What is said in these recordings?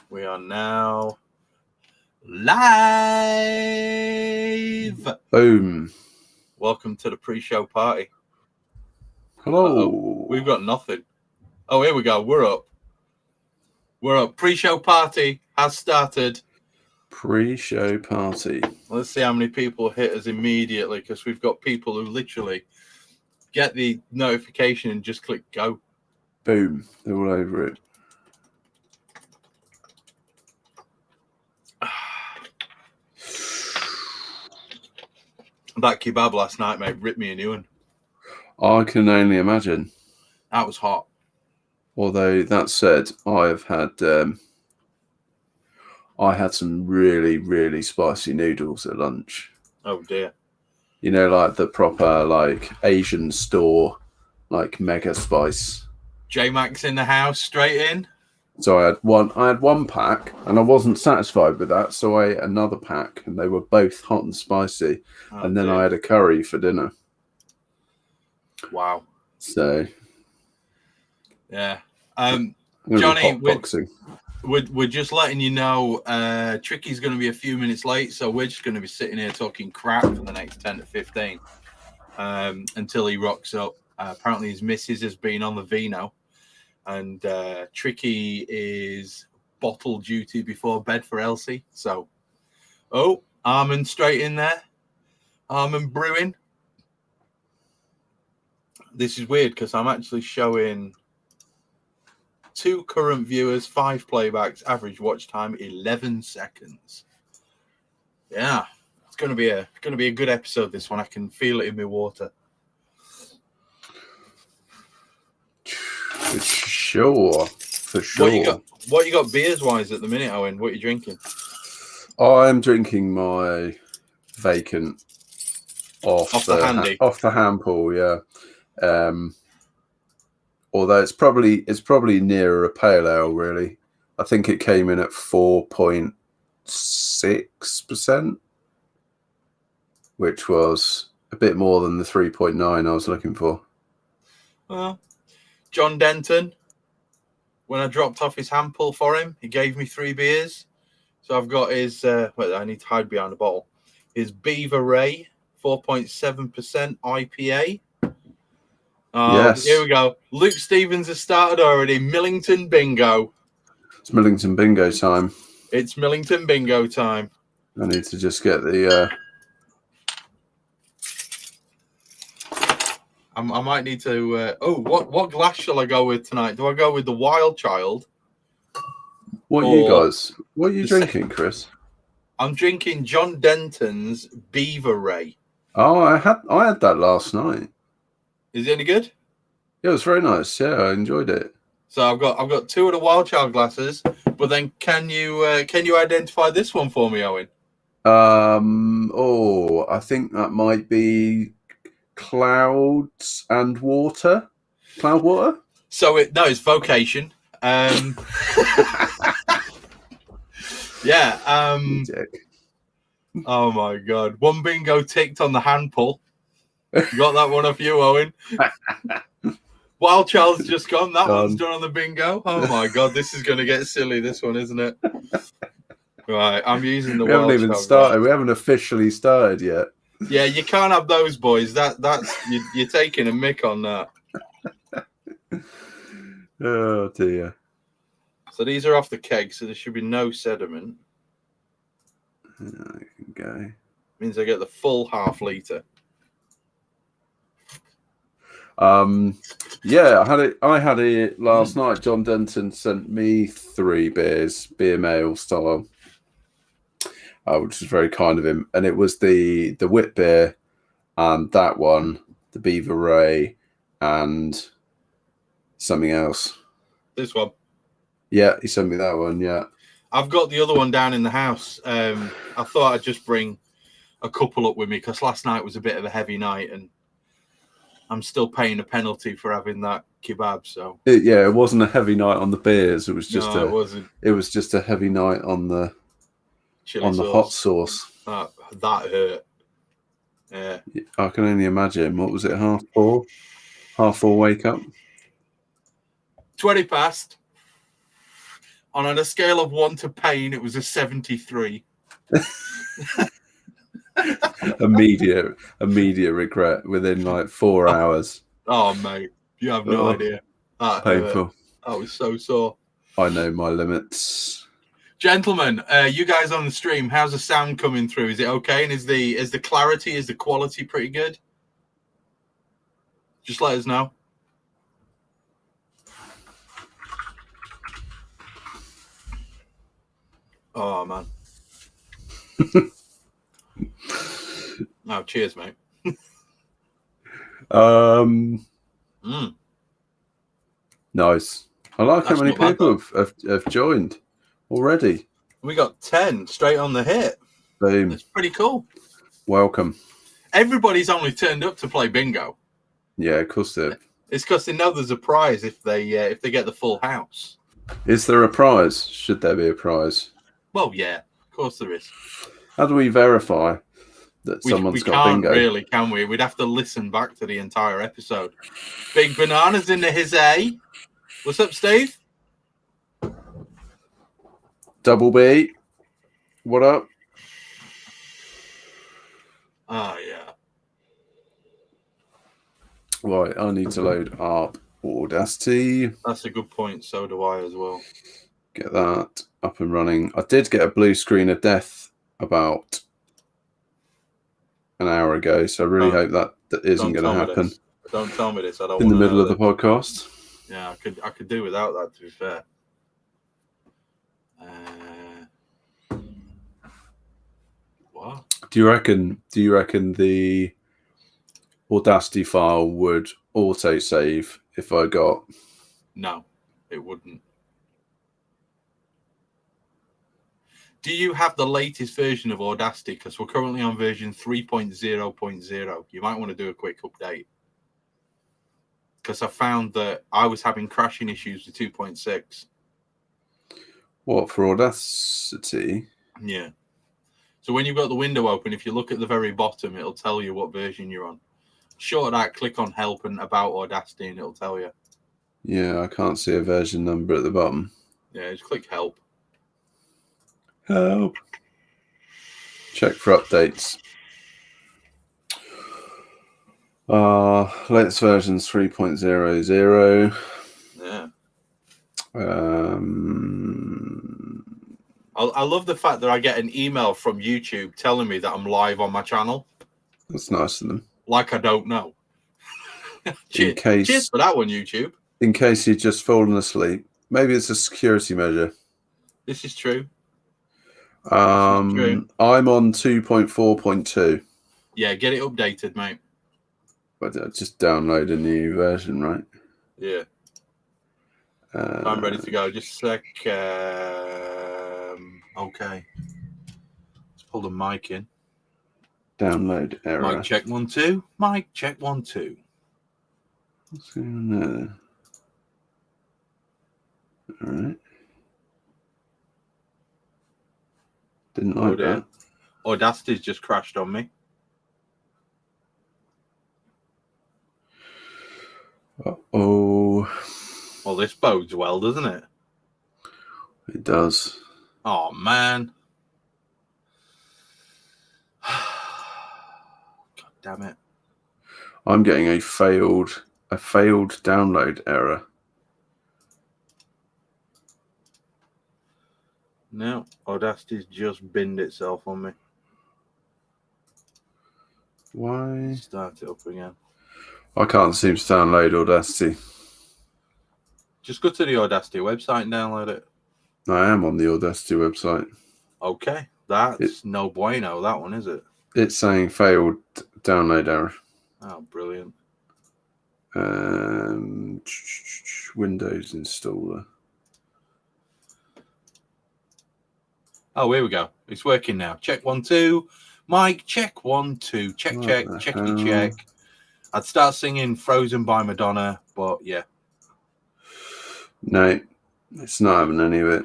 We are now live. Boom. Welcome to the pre-show party. Hello. Uh-oh. We've got nothing. Oh, here we go. We're up. Pre-show party has started. Pre-show party. Let's see how many people hit us immediately, because we've got people who literally get the notification and just click go. Boom. They're all over it. That kebab last night, mate, ripped me a new one. I can only imagine. That was hot. Although that said, I had some really, really spicy noodles at lunch. Oh dear. You know, like the proper like Asian store, like mega spice. J-Max in the house, straight in. So I had one pack, and I wasn't satisfied with that, so I ate another pack, and they were both hot and spicy. Oh, and then dear. I had a curry for dinner. Wow. So yeah. Johnny, we're just letting you know Tricky's going to be a few minutes late, so we're just going to be sitting here talking crap for the next 10 to 15 until he rocks up. Apparently his missus has been on the vino, and Tricky is bottle duty before bed for Elsie. So, Armand straight in there. Armand brewing. This is weird because I'm actually showing 2 current viewers, 5 playbacks, average watch time 11 seconds. Yeah, it's going to be a good episode. This one, I can feel it in my water. For sure. What you got beers wise at the minute, Owen? What are you drinking? I'm drinking my vacant off the hand pull, yeah. Although it's probably nearer a pale ale, really. I think it came in at 4.6%, which was a bit more than the 3.9 I was looking for. Well, John Denton, when I dropped off his hand pull for him, he gave me 3 beers. So I've got his, I need to hide behind the bottle, his Beaver Ray, 4.7% IPA. Yes. Here we go. Luke Stevens has started already. Millington Bingo. It's Millington Bingo time. It's Millington Bingo time. I need to just get the... I might need to... what glass shall I go with tonight? Do I go with the Wild Child? What are you drinking, Chris? I'm drinking John Denton's Beaver Ray. Oh, I had that last night. Is it any good? Yeah, it was very nice. Yeah, I enjoyed it. So I've got 2 of the Wild Child glasses, but then can you identify this one for me, Owen? I think that might be Clouds and Water. Cloud Water? So it's Vocation. Yeah. Oh my God! 1 bingo ticked on the hand pull. Got that one off you, Owen. Wild Child's just gone. That one's done on the bingo. Oh my God, this is going to get silly. This one, isn't it? Right, I'm using the. We haven't even started. We haven't officially started yet. Yeah, you can't have those, boys. That's you're taking a mick on that. Oh dear. So these are off the keg, so there should be no sediment. I can go. Means I get the full half litre. Yeah, I had it last night. John Denton sent me 3 beers, beer mail style, which was very kind of him. And it was the wit beer, and that one, the Beaver Ray, and something else. This one. Yeah, he sent me that one. Yeah, I've got the other one down in the house. I thought I'd just bring a couple up with me because last night was a bit of a heavy night, and I'm still paying a penalty for having that kebab. So it wasn't a heavy night on the beers. It was just it wasn't. It was just a heavy night on the chili sauce. The hot sauce. That hurt. Yeah, I can only imagine. What was it? 4:30? 4:30 wake up. 20 past. On a scale of 1 to pain, it was a 73. Immediate regret within like 4 hours. Oh, mate, you have no idea. That painful. Hurt. That was so sore. I know my limits. Gentlemen, you guys on the stream, how's the sound coming through? Is it okay? And is the clarity, is the quality pretty good? Just let us know. Oh, man. Oh, cheers, mate. Nice. I like how many people have joined already. We got 10 straight on the hit. Boom. That's pretty cool. Welcome. Everybody's only turned up to play bingo. Yeah, of course they. It's because they know there's a prize if they get the full house. Is there a prize? Should there be a prize? Well, yeah, of course there is. How do we verify that someone's got bingo? We can't really, can we? We'd have to listen back to the entire episode. Big Banana's in the his A. What's up, Steve? Double B. What up? Oh, yeah. Right, I need to load up Audacity. That's a good point. So do I as well. Get that up and running. I did get a blue screen of death about an hour ago, so I really hope that isn't going to happen. Don't tell me this. I don't. In the middle of the podcast. Yeah, I could do without that. To be fair. What? Do you reckon the Audacity file would autosave if I got? No, it wouldn't. Do you have the latest version of Audacity? Because we're currently on version 3.0.0. You might want to do a quick update. Because I found that I was having crashing issues with 2.6. What, for Audacity? Yeah. So when you've got the window open, if you look at the very bottom, it'll tell you what version you're on. Short of that, click on Help and About Audacity, and it'll tell you. Yeah, I can't see a version number at the bottom. Yeah, just click Help. Help. Check for updates. Latest version's 3.00. Yeah. I love the fact that I get an email from YouTube telling me that I'm live on my channel. That's nice of them. Like I don't know. Cheers for that one, YouTube. In case you've just fallen asleep. Maybe it's a security measure. This is true. I'm on 2.4.2. Yeah, get it updated, mate. But just download a new version, right? Yeah. I'm ready to go. Just a sec. Okay. Let's pull the mic in. Download error. Mic check 1 2. Mic check 1 2. What's going on there? All right. Didn't like that. Audacity's just crashed on me. Uh-oh. Well, this bodes well, doesn't it? It does. Oh, man. God damn it. I'm getting a failed download error. No, Audacity's just binned itself on me. Why? Start it up again. I can't seem to download Audacity. Just go to the Audacity website and download it. I am on the Audacity website. Okay, that's no bueno, that one, is it? It's saying failed download error. Oh, brilliant. Windows installer. Oh, here we go. It's working now. Check 1 2. Mic check 1 2. Check, check, checky, check. I'd start singing Frozen by Madonna, but yeah. No, it's not having any of it.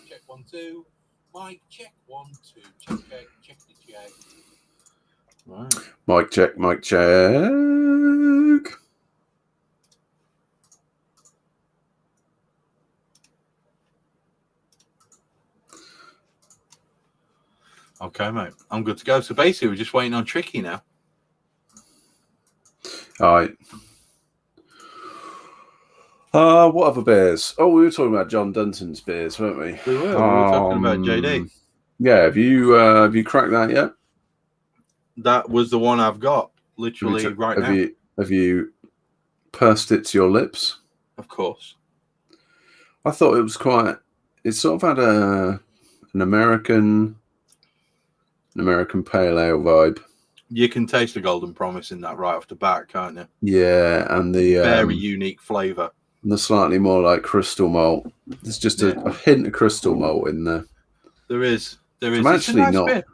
Check 1 2. Mic check 1 2. Check, check, checky, check. Right. Mic check, mic check. Okay, mate. I'm good to go. So basically, we're just waiting on Tricky now. All right. What other beers? Oh, we were talking about John Dunton's beers, weren't we? We were talking about JD. Yeah, have you cracked that yet? That was the one I've got, literally right now. Have you pursed it to your lips? Of course. I thought it was quite. It sort of had an American pale ale vibe. You can taste the Golden Promise in that right off the bat, can't you? Yeah, and the very unique flavour. The slightly more like crystal malt. There's just a hint of crystal malt in there. There is. I'm actually not. Beer.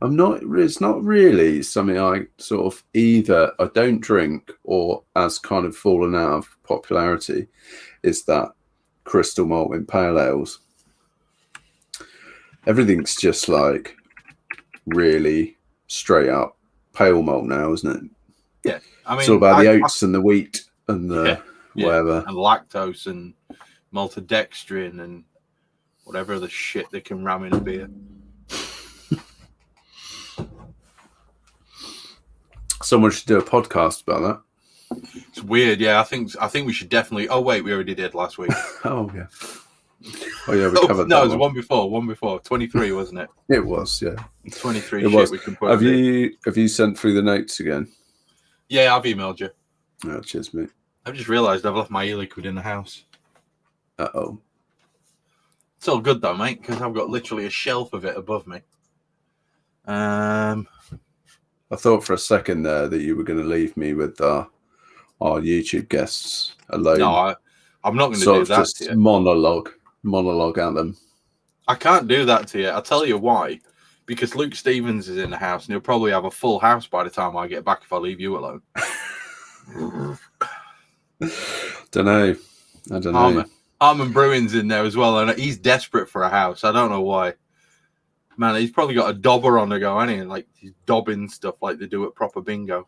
I'm not. It's not really something I sort of either I don't drink or has kind of fallen out of popularity. Is that crystal malt in pale ales? Everything's just like really straight up pale malt now, isn't it? Yeah, I mean, it's all about the oats and the wheat and the whatever, and lactose and maltodextrin and whatever other shit they can ram in a beer. Someone should do a podcast about that. It's weird, yeah. I think we should definitely. Oh wait, we already did last week. Oh yeah. Oh yeah, we covered. No, it was one before. 23, wasn't it? It was, yeah. 23. It was. We can put. Have you sent through the notes again? Yeah, I've emailed you. Oh, cheers, mate. I've just realised I've left my e-liquid in the house. Uh-oh. It's all good though, mate, because I've got literally a shelf of it above me. I thought for a second there that you were going to leave me with our YouTube guests alone. No, I'm not going to do that. Just to monologue at them. I can't do that to you. I'll tell you why. Because Luke Stevens is in the house, and he'll probably have a full house by the time I get back if I leave you alone. I don't know. Armand Brewing's in there as well, and he's desperate for a house. I don't know why. Man, he's probably got a dobber on the go, hasn't he? Like he's dobbing stuff like they do at proper bingo.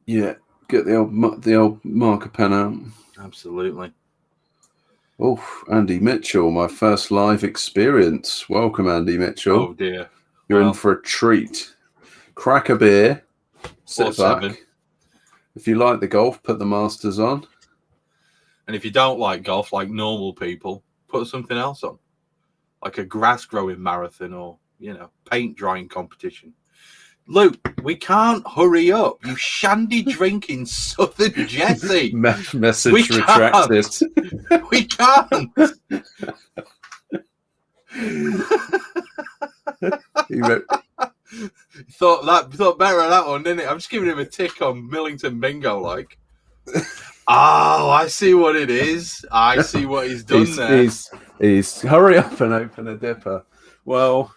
Yeah, get the old marker pen out. Absolutely. Oh, Andy Mitchell, my first live experience. Welcome, Andy Mitchell. Oh dear. You're in for a treat. Crack a beer. Sit back. 7. If you like the golf, put the Masters on. And if you don't like golf, like normal people, put something else on. Like a grass growing marathon or, paint drying competition. Luke, we can't hurry up. You shandy drinking Southern Jesse. Message retracted. We can't. Thought better of that one, didn't it? I'm just giving him a tick on Millington Bingo, like. Oh, I see what it is. I see what he's done there. He's hurry up and open a dipper. Well,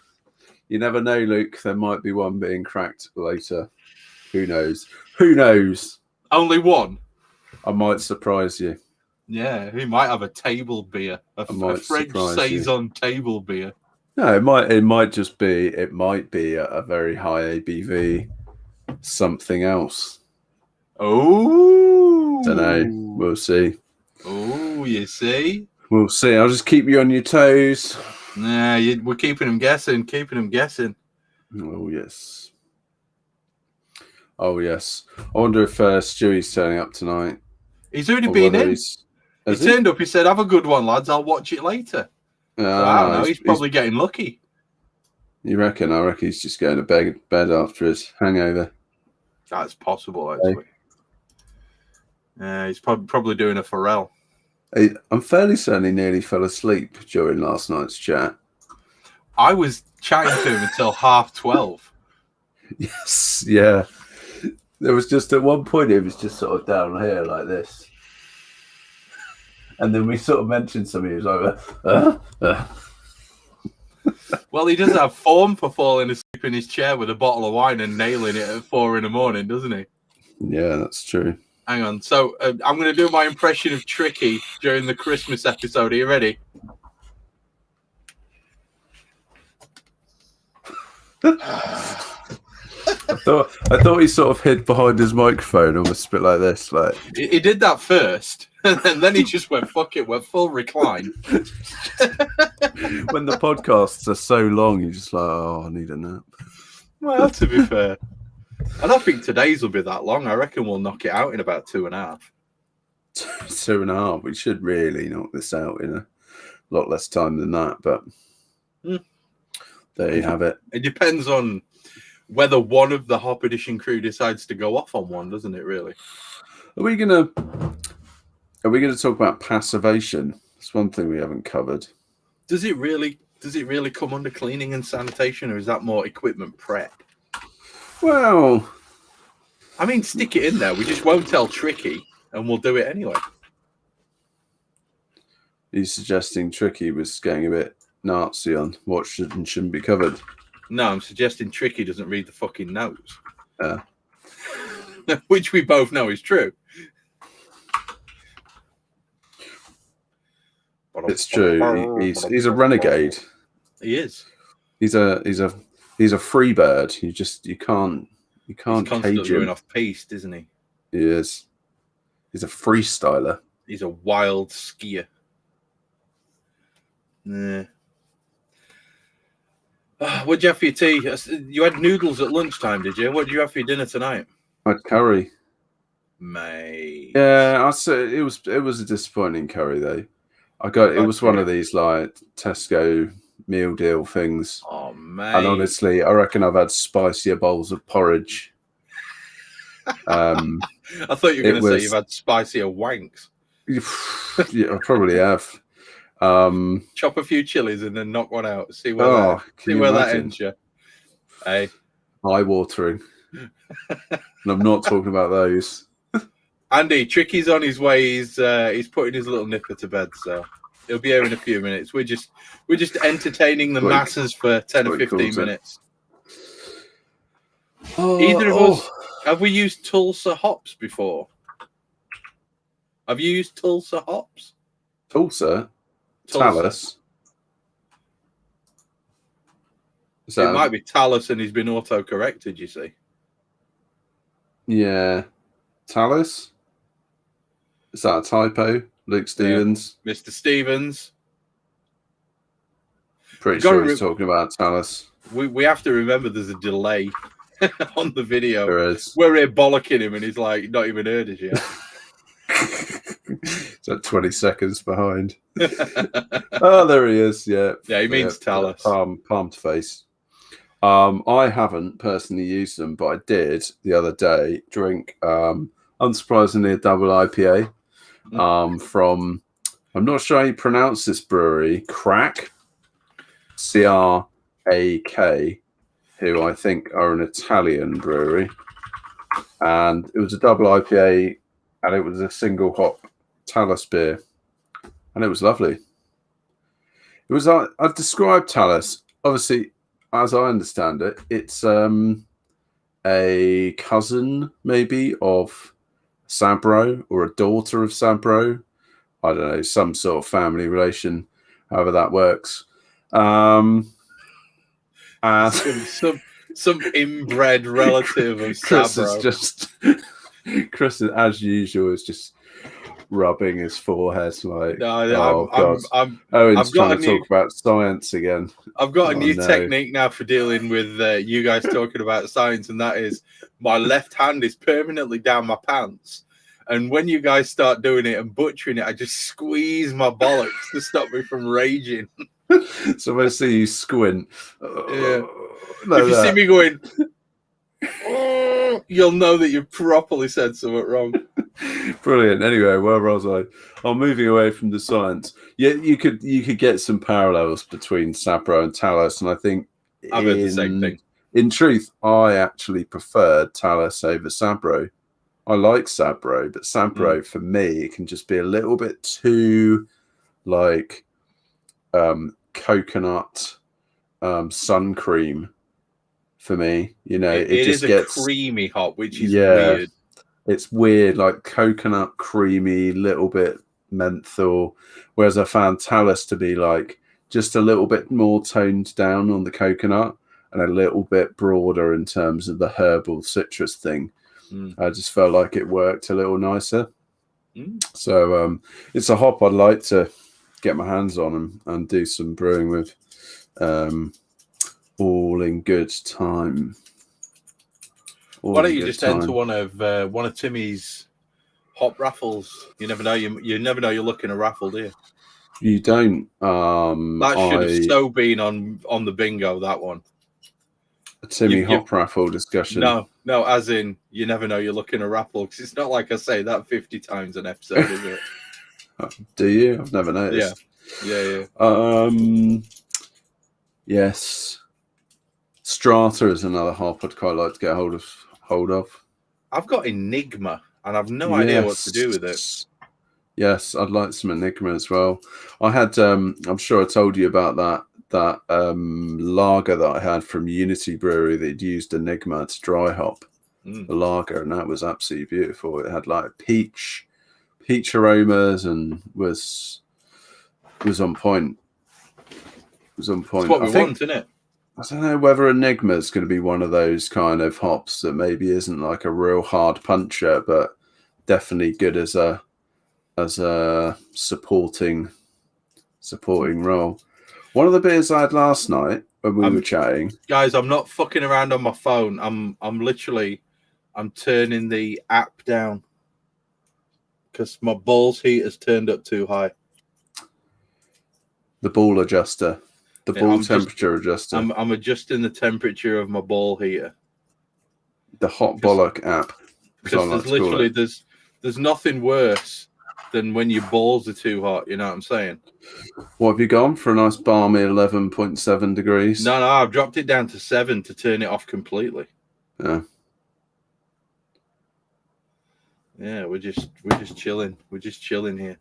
you never know, Luke. There might be one being cracked later. Who knows? Only one? I might surprise you. Yeah, he might have a table beer. A French Saison table beer. No, it might be a very high ABV something else. Oh, don't know. We'll see. Oh, you see? We'll see. I'll just keep you on your toes. Nah, we're keeping them guessing. Oh, yes. I wonder if Stewie's turning up tonight. He's already been in. He turned up. He said, "Have a good one, lads. I'll watch it later." I don't know. He's probably getting lucky. You reckon? I reckon he's just going to bed after his hangover. That's possible, actually. He's probably doing a Pharrell. I'm fairly certain he nearly fell asleep during last night's chat. I was chatting to him until 12:30. Yes, yeah. There was just at one point he was just sort of down here like this. And then we sort of mentioned something. He was like, Well, he does have form for falling asleep in his chair with a bottle of wine and nailing it at 4 a.m, doesn't he? Yeah, that's true. Hang on. So I'm going to do my impression of Tricky during the Christmas episode. Are you ready? I thought he sort of hid behind his microphone, almost a bit like this. Like he did that first, and then he just went fuck it, went full recline. When the podcasts are so long, you're just like, oh, I need a nap. Well, to be fair, I don't think today's will be that long. I reckon we'll knock it out in about 2.5. 2.5. We should really knock this out in a lot less time than that, but there you have it. It depends on whether one of the Hop Edition crew decides to go off on one, doesn't it? Really? Are we gonna talk about passivation? It's one thing we haven't covered. Does it really come under cleaning and sanitation, or is that more equipment prep? Well, I mean, stick it in there. We just won't tell Tricky, and we'll do it anyway. He's suggesting Tricky was getting a bit Nazi on what should and shouldn't be covered. No, I'm suggesting Tricky doesn't read the fucking notes. Yeah. Which we both know is true. It's true. He's a renegade. He is. He's a free bird. You can't He's constantly cage him. going off piste, isn't he? He is. He's a freestyler. He's a wild skier. Nah. What'd you have for your tea? You had noodles at lunchtime, did you? What did you have for your dinner tonight? I had curry. Mate. Yeah, I said it was a disappointing curry though. It was one of these like Tesco meal deal things. Oh mate. And honestly, I reckon I've had spicier bowls of porridge. I thought you were going to say you've had spicier wanks. Yeah, I probably have. Chop a few chilies and then knock one out. See where that ends you. Hey, eye-watering. And I'm not talking about those. Andy, Tricky's on his way. He's putting his little nipper to bed, so he'll be here in a few minutes. We're just entertaining the masses for 10 or 15 minutes. Either of us, have we used Tulsa hops before? Have you used Tulsa hops? Tulsa? Talus? It might be Talus and he's been auto-corrected, you see. Yeah. Talus? Is that a typo? Luke Stevens? Yeah. Mr. Stevens. Pretty sure he's talking about Talus. We have to remember there's a delay on the video. There is. We're here bollocking him and he's like, not even heard us yet. It's like 20 seconds behind. Oh, there he is. Yeah. Yeah, he means Talus. Palmed face. I haven't personally used them, but I did the other day drink, unsurprisingly, a double IPA from, I'm not sure how you pronounce this brewery, Crack, C-R-A-K, who I think are an Italian brewery. And it was a double IPA, and it was a single hop Talus beer, and it was lovely. It was, I've described Talus, obviously, as I understand it, it's a cousin maybe of Sabro or a daughter of Sabro. I don't know, some sort of family relation, however that works. Some inbred relative of Sabro. Chris, as usual, is just rubbing his forehead like, no, God. Owen's trying to talk about science again. I've got a new technique now for dealing with you guys talking about science, and that is my left hand is permanently down my pants. And when you guys start doing it and butchering it, I just squeeze my bollocks to stop me from raging. So when I see you squint, if you see me going, you'll know that you've properly said something wrong. Brilliant. Anyway, where was I? I'm moving away from the science. Yeah, you could get some parallels between Sabro and Talus, and I think I've heard the same thing. In truth, I actually preferred Talus over Sabro. I like Sabro, but Sabro for me, it can just be a little bit too like coconut sun cream for me. You know, it just gets a creamy hop, which is weird. It's weird, like coconut, creamy, little bit menthol. Whereas I found Talus to be like just a little bit more toned down on the coconut and a little bit broader in terms of the herbal citrus thing. I just felt like it worked a little nicer. So it's a hop I'd like to get my hands on and do some brewing with all in good time. Why Always don't a you good just time. enter one of Timmy's hop raffles? You never know. You never know. You're looking a raffle, do you? You don't. That should have so been on the bingo. That one. A Timmy hop raffle discussion. No. As in, you never know. You're looking a raffle because it's not like I say that 50 times an episode, is it? Do you? I've never noticed. Yeah. Yes. Strata is another hop I'd quite like to get hold of. I've got Enigma, and I've no idea what to do with it. Yes, I'd like some Enigma as well. I had, I'm sure I told you about that lager that I had from Unity Brewery that used Enigma to dry hop the lager, and that was absolutely beautiful. It had like peach aromas and was on point. Was on point. That's what we want, isn't it? I don't know whether Enigma is going to be one of those kind of hops that maybe isn't like a real hard puncher, but definitely good as a supporting role. One of the beers I had last night when we were chatting, guys, I'm not fucking around on my phone. I'm turning the app down because my balls heat has turned up too high. The ball adjuster, the ball temperature adjuster. I'm adjusting the temperature of my ball heater. The hot bollock app. Because there's literally there's nothing worse than when your balls are too hot. You know what I'm saying? What have you gone for? A nice balmy 11.7 degrees? No, I've dropped it down to 7 to turn it off completely. Yeah. Yeah, we're just chilling. We're just chilling here.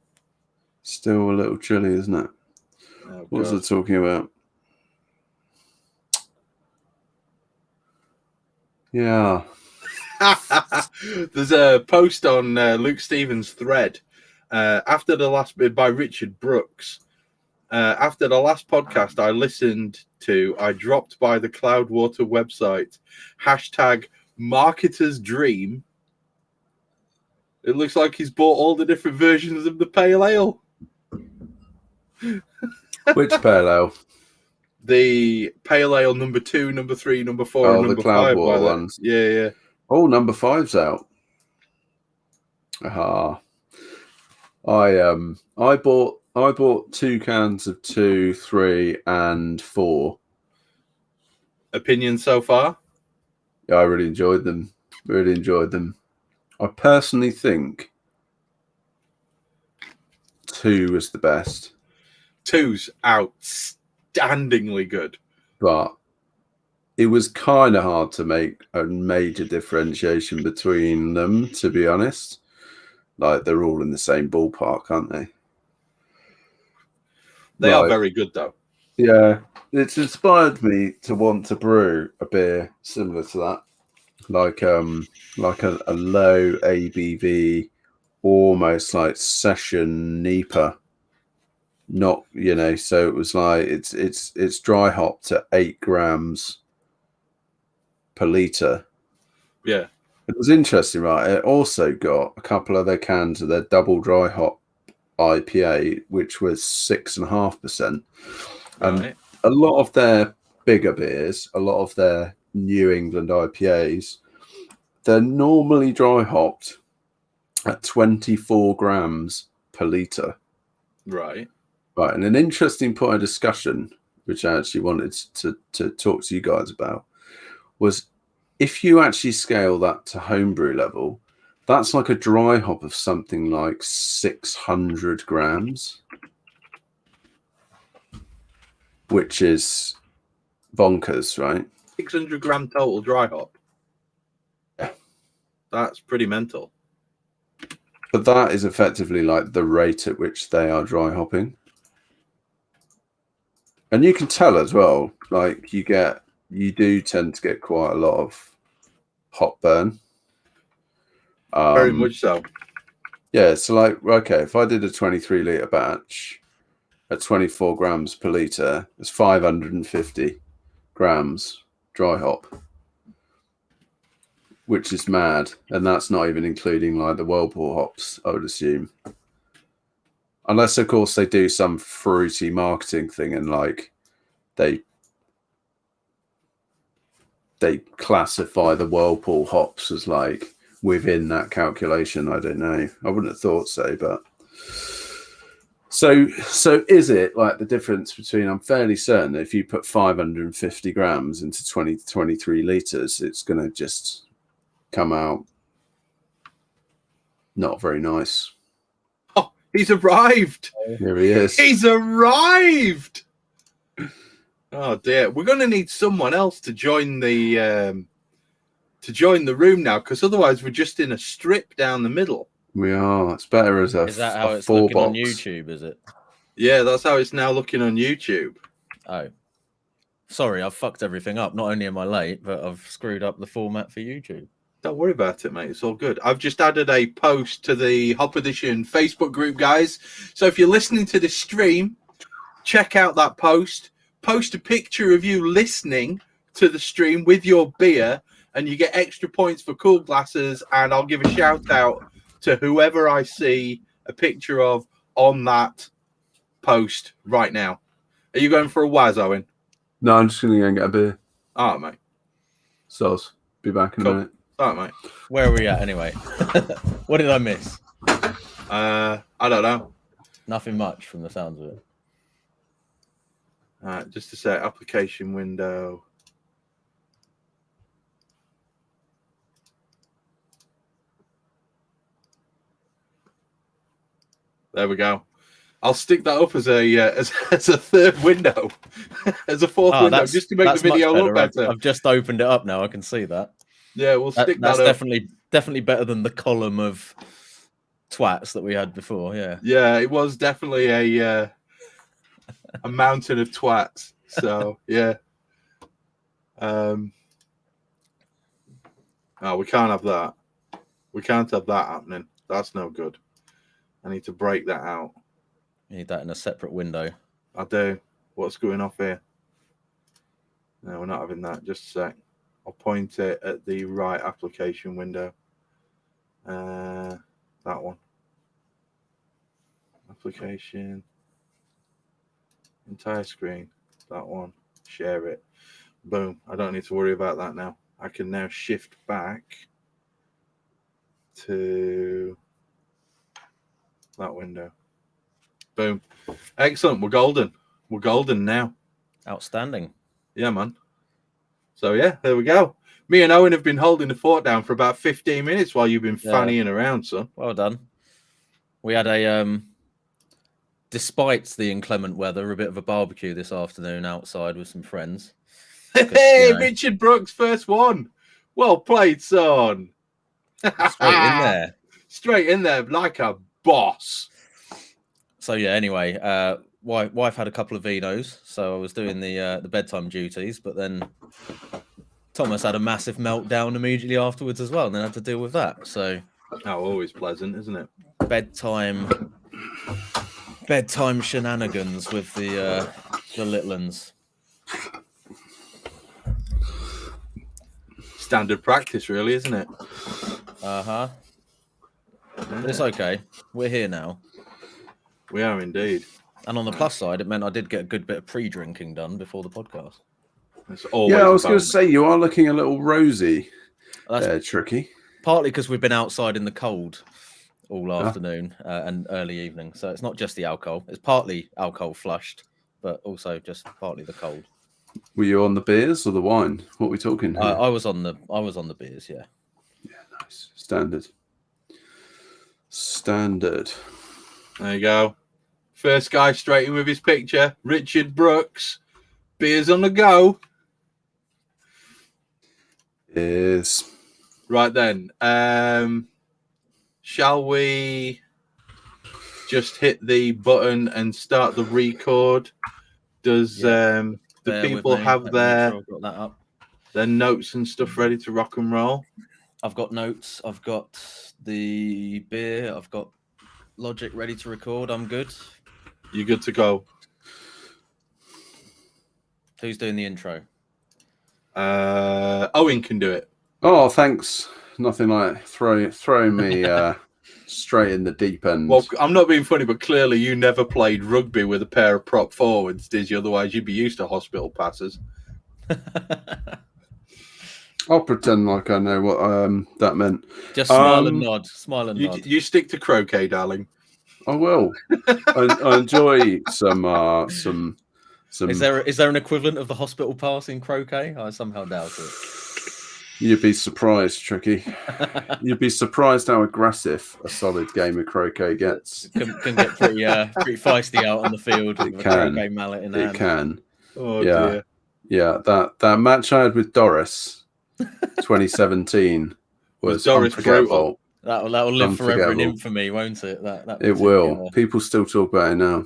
Still a little chilly, isn't it? Oh, what was I talking about? Yeah. There's a post on Luke Stevens' thread after the last by Richard Brooks. After the last podcast I listened to, I dropped by the Cloudwater website. #marketer's dream. It looks like he's bought all the different versions of the pale ale. Which pale ale? The pale ale number 2, number 3, number 4, and number the Cloudwater 5 ones. Yeah. Oh, number 5's out. Aha. I bought 2 cans of 2, 3, and 4. Opinion so far? Yeah, I really enjoyed them. I personally think 2 was the best. 2's outstandingly good. But it was kind of hard to make a major differentiation between them, to be honest. Like, they're all in the same ballpark, aren't they? They are very good, though. Yeah. It's inspired me to want to brew a beer similar to that. Like a low ABV, almost like session NEPA. Not, so it was like it's dry hopped at 8 grams per litre. Yeah. It was interesting, right? It also got a couple of their cans of their double dry hop IPA, which was 6.5%. And a lot of their bigger beers, a lot of their New England IPAs, they're normally dry hopped at 24 grams per litre. Right. And an interesting point of discussion, which I actually wanted to talk to you guys about, was if you actually scale that to homebrew level, that's like a dry hop of something like 600 grams, which is bonkers, right? 600 gram total dry hop. Yeah. That's pretty mental. But that is effectively like the rate at which they are dry hopping. And you can tell as well, like you do tend to get quite a lot of hop burn. Very much so. Yeah, so like, okay, if I did a 23 litre batch at 24 grams per litre, it's 550 grams dry hop, which is mad. And that's not even including like the Whirlpool hops, I would assume. Unless, of course, they do some fruity marketing thing and like they they classify the Whirlpool hops as like within that calculation. I don't know. I wouldn't have thought so, but so is it like the difference between? I'm fairly certain that if you put 550 grams into 20 to 23 liters, it's going to just come out not very nice. Oh, he's arrived. Here he is. He's arrived. Oh dear, we're going to need someone else to join the room now, because otherwise we're just in a strip down the middle. We are. It's better as a. Is that how a it's looking box on YouTube? Is it? Yeah, that's how it's now looking on YouTube. Oh, sorry, I've fucked everything up. Not only am I late, but I've screwed up the format for YouTube. Don't worry about it, mate. It's all good. I've just added a post to the Hop Edition Facebook group, guys. So if you're listening to this stream, check out that post. Post a picture of you listening to the stream with your beer, and you get extra points for cool glasses. And I'll give a shout out to whoever I see a picture of on that post right now. Are you going for a Waz, Owen? No, I'm just going to go and get a beer. All right, mate. Soz. Be back in a minute. All right, mate. Where are we at anyway? What did I miss? I don't know. Nothing much from the sounds of it. All right, just to say, application window. There we go. I'll stick that up as a third window, as a fourth window, just to make the video look better. I've just opened it up now. I can see that. Yeah, we'll stick that's that up. definitely better than the column of twats that we had before. Yeah. Yeah, it was definitely a mountain of twats. So yeah. Oh, we can't have that. We can't have that happening. That's no good. I need to break that out. You need that in a separate window. I do. What's going off here? No, we're not having that. Just a sec. I'll point it at the right application window. That one. Application. Entire screen. That one. Share it. Boom. I don't need to worry about that now. I can now shift back to that window. Boom. Excellent. We're golden. We're golden now. Outstanding. Yeah, man. So, yeah, there we go. Me and Owen have been holding the fort down for about 15 minutes while you've been fannying around, son. Well done. We had a, despite the inclement weather, a bit of a barbecue this afternoon outside with some friends. Hey, Richard Brooks, first one. Well played, son. Straight in there. Straight in there like a boss. So, yeah, anyway, wife had a couple of vinos, so I was doing the bedtime duties, but then Thomas had a massive meltdown immediately afterwards as well, and then had to deal with that. So, always pleasant, isn't it? Bedtime shenanigans with the little uns. Standard practice, really, isn't it? Yeah. It's okay. We're here now. We are indeed. And on the plus side, it meant I did get a good bit of pre-drinking done before the podcast. Yeah, I was going to say, you are looking a little rosy. That's tricky. Partly because we've been outside in the cold all afternoon and early evening. So it's not just the alcohol. It's partly alcohol flushed, but also just partly the cold. Were you on the beers or the wine? What are we talking here? I was on the beers, yeah. Yeah, nice. Standard. There you go. First guy straight in with his picture. Richard Brooks. Beers on the go. Is right then. Shall we just hit the button and start the record? Does the people have their notes and stuff ready to rock and roll? I've got notes. I've got the beer. I've got Logic ready to record. I'm good. You good to go? Who's doing the intro? Owen can do it. Oh, thanks. Nothing like throwing me straight in the deep end. Well, I'm not being funny, but clearly you never played rugby with a pair of prop forwards, did you? Otherwise, you'd be used to hospital passes. I'll pretend like I know what that meant. Just smile and nod. Smile and You, nod. you stick to croquet, darling. I will. I enjoy some. Is there an equivalent of the hospital pass in croquet? I somehow doubt it. You'd be surprised, Tricky. You'd be surprised how aggressive a solid game of croquet gets. Can get pretty feisty out on the field with a croquet mallet in hand. It can. Oh Yeah. dear. Yeah, that match I had with Doris, 2017, was Doris unforgettable. That'll live forever in infamy, won't it? It will. People still talk about it now.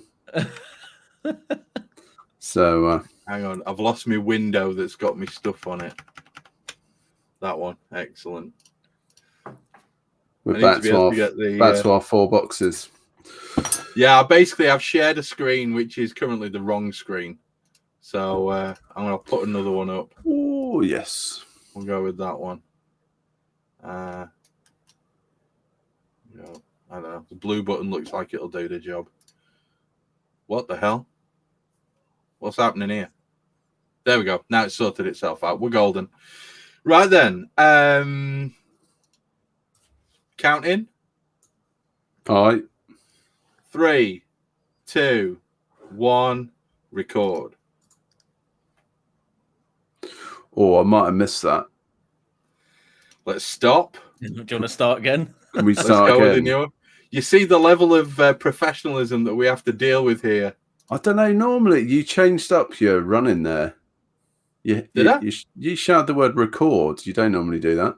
So hang on, I've lost my window that's got me stuff on it. That one, excellent. We're back to our 4 boxes. Yeah, I've shared a screen which is currently the wrong screen. So I'm going to put another one up. Oh, yes. We'll go with that one. I don't know. The blue button looks like it'll do the job. What the hell? What's happening here? There we go. Now it's sorted itself out. We're golden. Right then. Counting. All right. 3, 2, 1. Record. Oh, I might have missed that. Let's stop. Do you want to start again? Can we start again? You see the level of professionalism that we have to deal with here. I don't know. Normally, you changed up your running there. You shout the word record. You don't normally do that.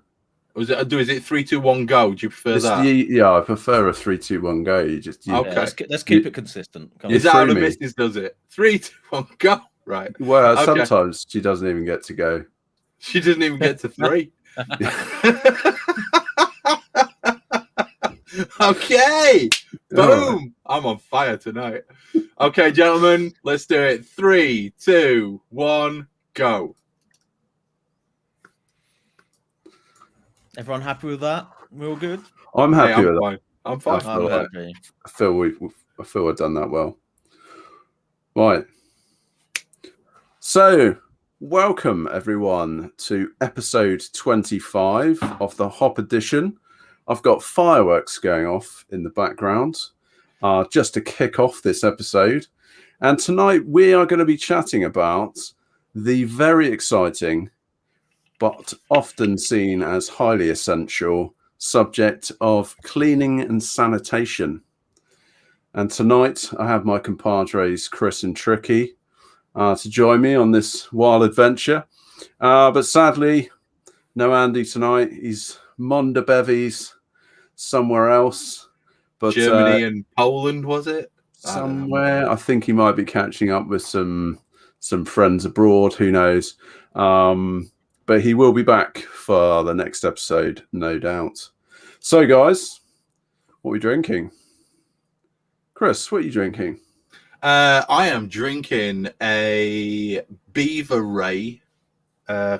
Is it 3, 2, 1, go? Do you prefer that? Yeah, I prefer a 3, 2, 1, go. Okay. Let's keep it consistent. Is that how the missus does it? 3, 2, 1, go. Right. Well, sometimes she doesn't even get to go. She doesn't even get to 3. Okay. Boom. I'm on fire tonight. Okay, gentlemen, let's do it. 3, 2, 1, go. Everyone happy with that? We're all good? I'm happy with that. I'm fine. I'm happy. I feel I've done that well. Right. So, welcome everyone to episode 25 of the Hop Edition. I've got fireworks going off in the background just to kick off this episode. And tonight we are going to be chatting about the very exciting but often seen as highly essential subject of cleaning and sanitation. And tonight I have my compadres Chris and Tricky to join me on this wild adventure. But sadly, no Andy tonight. He's Monda Bevies somewhere else. But Germany and Poland, was it? Somewhere. I think he might be catching up with some friends abroad. Who knows? But he will be back for the next episode, no doubt. So, guys, what are we drinking? Chris, what are you drinking? I am drinking a Brewery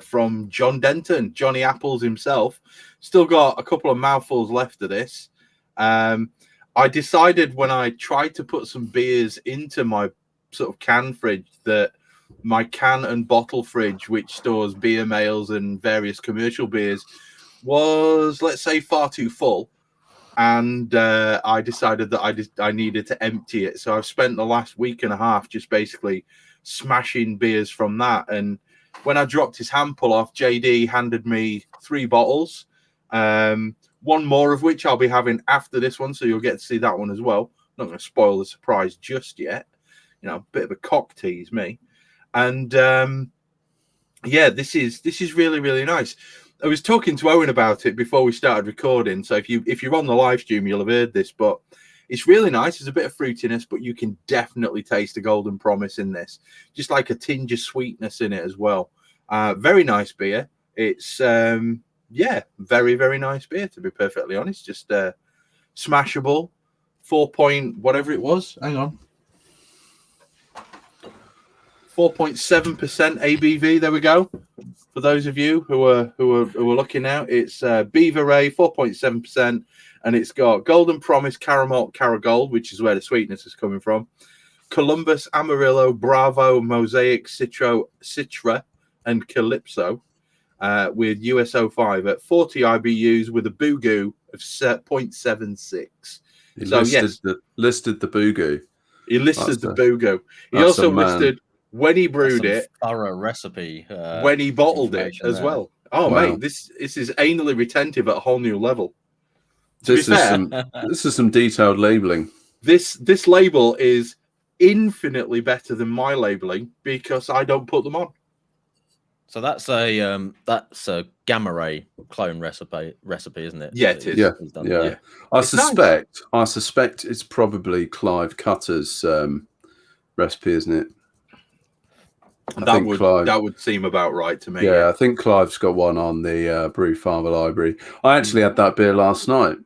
from John Denton, Johnny Apples himself. Still got a couple of mouthfuls left of this. I decided when I tried to put some beers into my sort of can fridge that my can and bottle fridge, which stores beer mails and various commercial beers, was, let's say, far too full. And I decided that I needed to empty it. So I've spent the last week and a half just basically smashing beers from that. And when I dropped his handful off, JD handed me 3 bottles, one more of which I'll be having after this one. So you'll get to see that one as well. Not going to spoil the surprise just yet. You know, a bit of a cock tease, me. And yeah, this is really, really nice. I was talking to Owen about it before we started recording. So if you're on the live stream, you'll have heard this, but it's really nice. There's a bit of fruitiness, but you can definitely taste the golden promise in this. Just like a tinge of sweetness in it as well. Very nice beer. It's yeah, very, very nice beer, to be perfectly honest. Just smashable. 4 point whatever it was. Hang on. 4.7% ABV. There we go. For those of you who are looking out, it's Brewery, 4.7%, and it's got Golden Promise, Caramel, Caragold, which is where the sweetness is coming from. Columbus, Amarillo, Bravo, Mosaic, Citra, and Calypso. with USO5 at 40 IBUs with a Bugu of 0.76. He So, listed the Bugu. He listed the Bugu. He that's also a man. listed when he brewed it, thorough recipe, when he bottled it information as there. well. Oh, Wow. mate, this is anally retentive at a whole new level. This is some detailed labeling. This label is infinitely better than my labeling because I don't put them on. So that's a gamma ray clone recipe, isn't it? Yeah, it is. Yeah, He's done yeah. that. I It's suspect it's probably Clive Cutter's recipe, isn't it? That would seem about right to me. Yeah, I think Clive's got one on the Brew Farmer Library. I actually had that beer last night,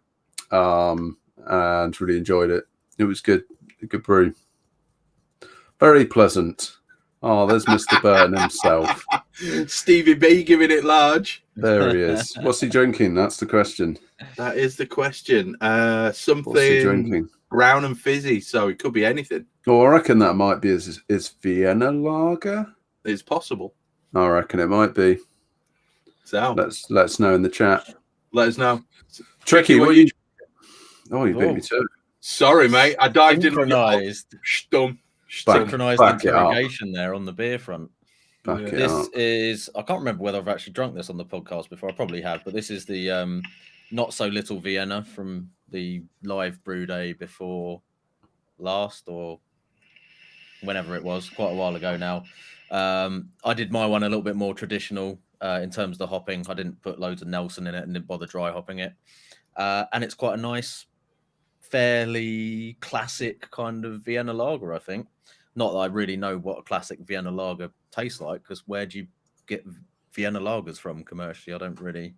and really enjoyed it. It was good, a good brew. Very pleasant. Oh, there's Mr. Burton himself. Stevie B giving it large. There he is. What's he drinking? That's the question. That is the question. What's he Something drinking? brown and fizzy, so it could be anything. Oh, I reckon that might be is Vienna Lager. It's possible. I reckon it might be. So Let's know in the chat. let us know. Tricky, what you? Oh, you beat me too. Sorry, mate. I dived in. Synchronized synchronized back it up. interrogation there on the beer front. Back it This up. is, I can't remember whether I've actually drunk this on the podcast before. I probably have, but this is the not so little Vienna from the live brew day before last, or whenever it was, quite a while ago now. I did my one a little bit more traditional in terms of the hopping. I didn't put loads of Nelson in it and didn't bother dry hopping it. And it's quite a nice, fairly classic kind of Vienna lager, I think. Not that I really know what a classic Vienna lager tastes like, because where do you get Vienna lagers from commercially? I don't really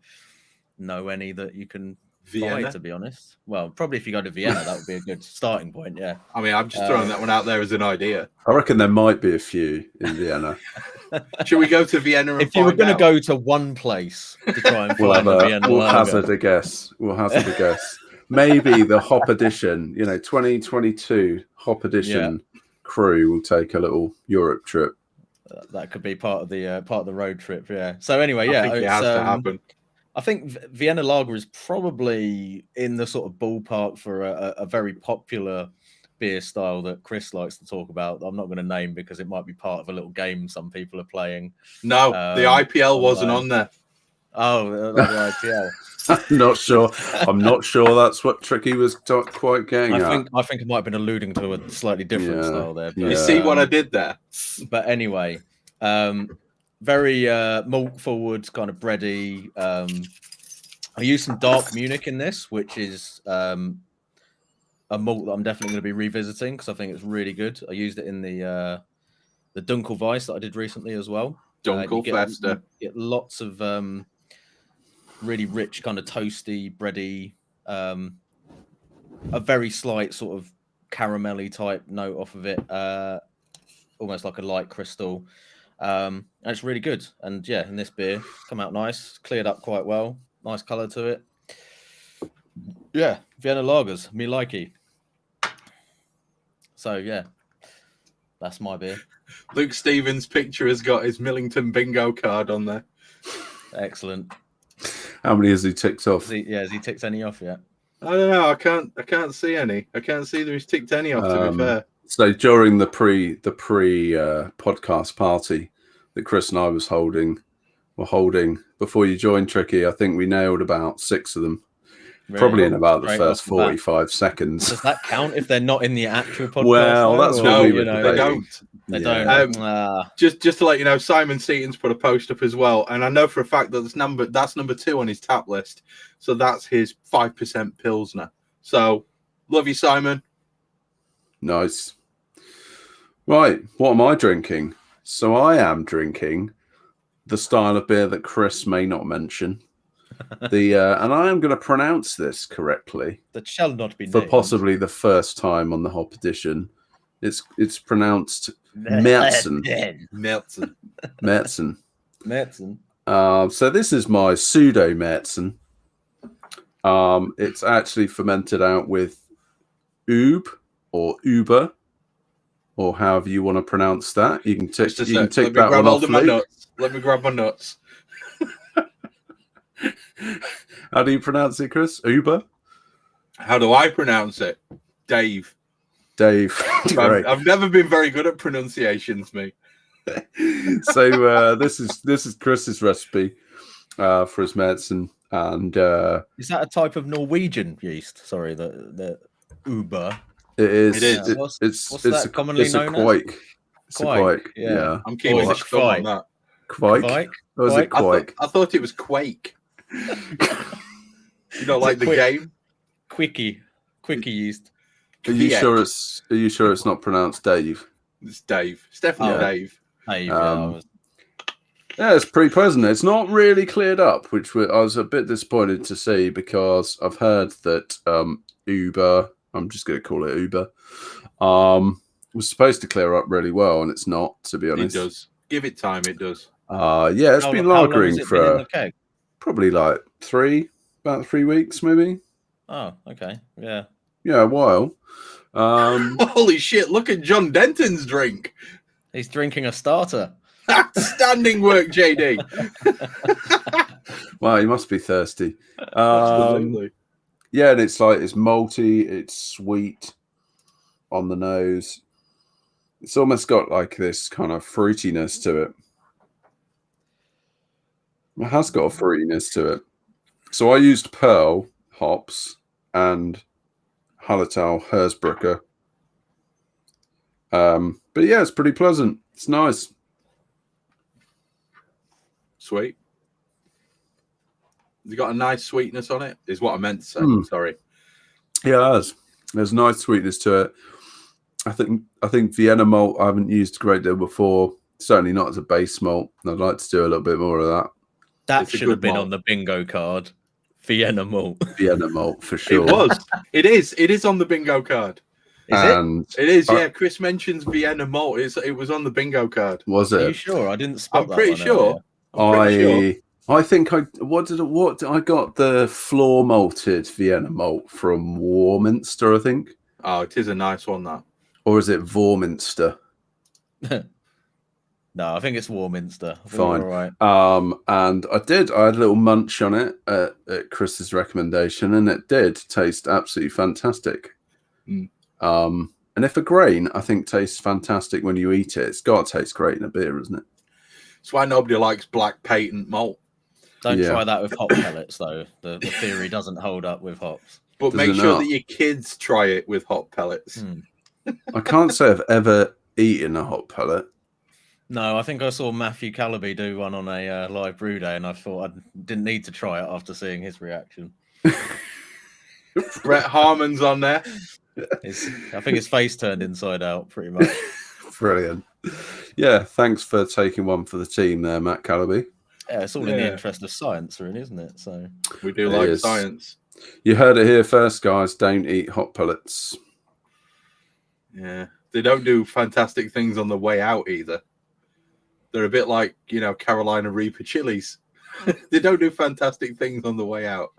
know any that you can buy, to be honest. Well, probably if you go to Vienna, that would be a good starting point, yeah. I mean, I'm just throwing that one out there as an idea. I reckon there might be a few in Vienna. Should we go to Vienna? If you were going to go to one place to try and find a Vienna we'll lager, hazard a guess. Maybe the Hop Edition, 2022 Hop Edition crew will take a little Europe trip. that could be part of the road trip, yeah. So anyway, I think it has to happen. I think Vienna lager is probably in the sort of ballpark for a very popular beer style that Chris likes to talk about. I'm not going to name because it might be part of a little game some people are playing. No, the IPL wasn't on there. Oh, the IPL. I'm not sure that's what Tricky was quite getting at. I think it might have been alluding to a slightly different style there. But, you see what I did there? But anyway, very malt forward, kind of bready. I used some dark Munich in this, which is a malt that I'm definitely going to be revisiting because I think it's really good. I used it in the Dunkelweiss that I did recently as well. Dunkelfester. Get lots of really rich, kind of toasty, bready, a very slight sort of caramelly type note off of it, almost like a light crystal. And it's really good. And yeah, in this beer, come out nice, cleared up quite well, nice colour to it. Yeah, Vienna lagers, me likey. So yeah, that's my beer. Luke Stevens' picture has got his Millington bingo card on there. Excellent. How many has he ticked off? Has he ticked any off yet? I don't know. I can't see any. I can't see that he's ticked any off. To be fair. So during the pre podcast party that Chris and I were holding before you joined, Tricky, I think we nailed about 6 of them. Really? Probably in about the first 45 seconds. Does that count if they're not in the actual podcast? Well, that's what we were debating. They don't. Just to let you know, Simon Seaton's put a post up as well, and I know for a fact that that's number 2 on his tap list. So that's his 5% Pilsner. So love you, Simon. Nice. Right, what am I drinking? So I am drinking the style of beer that Chris may not mention. And I am going to pronounce this correctly. That shall not be for named. Possibly the first time on the Hop Edition. It's pronounced Märzen. Märzen. So this is my pseudo Märzen. It's actually fermented out with Ub or Uber, or however you want to pronounce that. You can tick that one off. Let me grab my nuts. How do you pronounce it, Chris? Uber? How do I pronounce it? Dave. Dave. Right. I've never been very good at pronunciations, me. So this is Chris's recipe for his medicine, and Is that a type of Norwegian yeast? Sorry, the Uber. it is. It is. What's that commonly known as? Quake. It's a quake. Yeah. Yeah. I'm keeping Or is my it thumb on Kvike? that. Quake. Or is it quake? I thought it was Quake. You don't like the Quick. game? Quickie yeast. Are you Kvik. sure it's not pronounced Dave? It's Dave. It's definitely Dave. Hey, Yeah, it's pretty pleasant. It's not really cleared up, which I was a bit disappointed to see, because I've heard that Uber, I'm just going to call it Uber, was supposed to clear up really well, and it's not, to be honest. It does. Give it time, it does. Yeah, it's been how long has lagering it been in for the keg? probably like about 3 weeks, maybe. Oh, okay. Yeah. Yeah, a while. Holy shit, look at John Denton's drink. He's drinking a starter. Standing work, JD. Wow, you must be thirsty. Absolutely. Yeah, and it's malty, it's sweet on the nose. It's almost got like this kind of fruitiness to it. It has got a fruitiness to it. So I used Pearl hops and Hallertau Hersbrucker. But yeah, it's pretty pleasant. It's nice. Sweet. Has it got a nice sweetness on it? Is what I meant to say. Sorry. Yeah, it has. There's nice sweetness to it. I think Vienna malt I haven't used a great deal before. Certainly not as a base malt. I'd like to do a little bit more of that. That It's a should have good been malt. on the bingo card. Vienna malt. Vienna malt for sure. It was. It is. It is on the bingo card. Is it? And It is, yeah. Chris mentions Vienna malt. It was on the bingo card. was Are you it? sure? I didn't spot I'm that pretty one sure. earlier. I think I got the floor malted Vienna malt from Warminster, I think. Oh, it is a nice one, that. Or is it Vorminster? No, I think it's Warminster. I think Fine. you're all right. And I had a little munch on it at Chris's recommendation, and it did taste absolutely fantastic. And if a grain, I think, tastes fantastic when you eat it, it's got to taste great in a beer, isn't it? That's why nobody likes black patent malt. Don't Yeah. try that with hop pellets, though. The theory doesn't hold up with hops. But Does make it sure not? that your kids try it with hot pellets. I can't say I've ever eaten a hot pellet. No, I think I saw Matthew Calaby do one on a live brew day, and I thought I didn't need to try it after seeing his reaction. Brett Harmon's on there. I think his face turned inside out, pretty much. Brilliant. Yeah, thanks for taking one for the team there, Matt Calaby. Yeah, it's all in the Yeah. interest of science, really, isn't it? So We do It like is. science. You heard it here first, guys. Don't eat hot pellets. Yeah. They don't do fantastic things on the way out either. They're a bit like, Carolina Reaper chilies. They don't do fantastic things on the way out.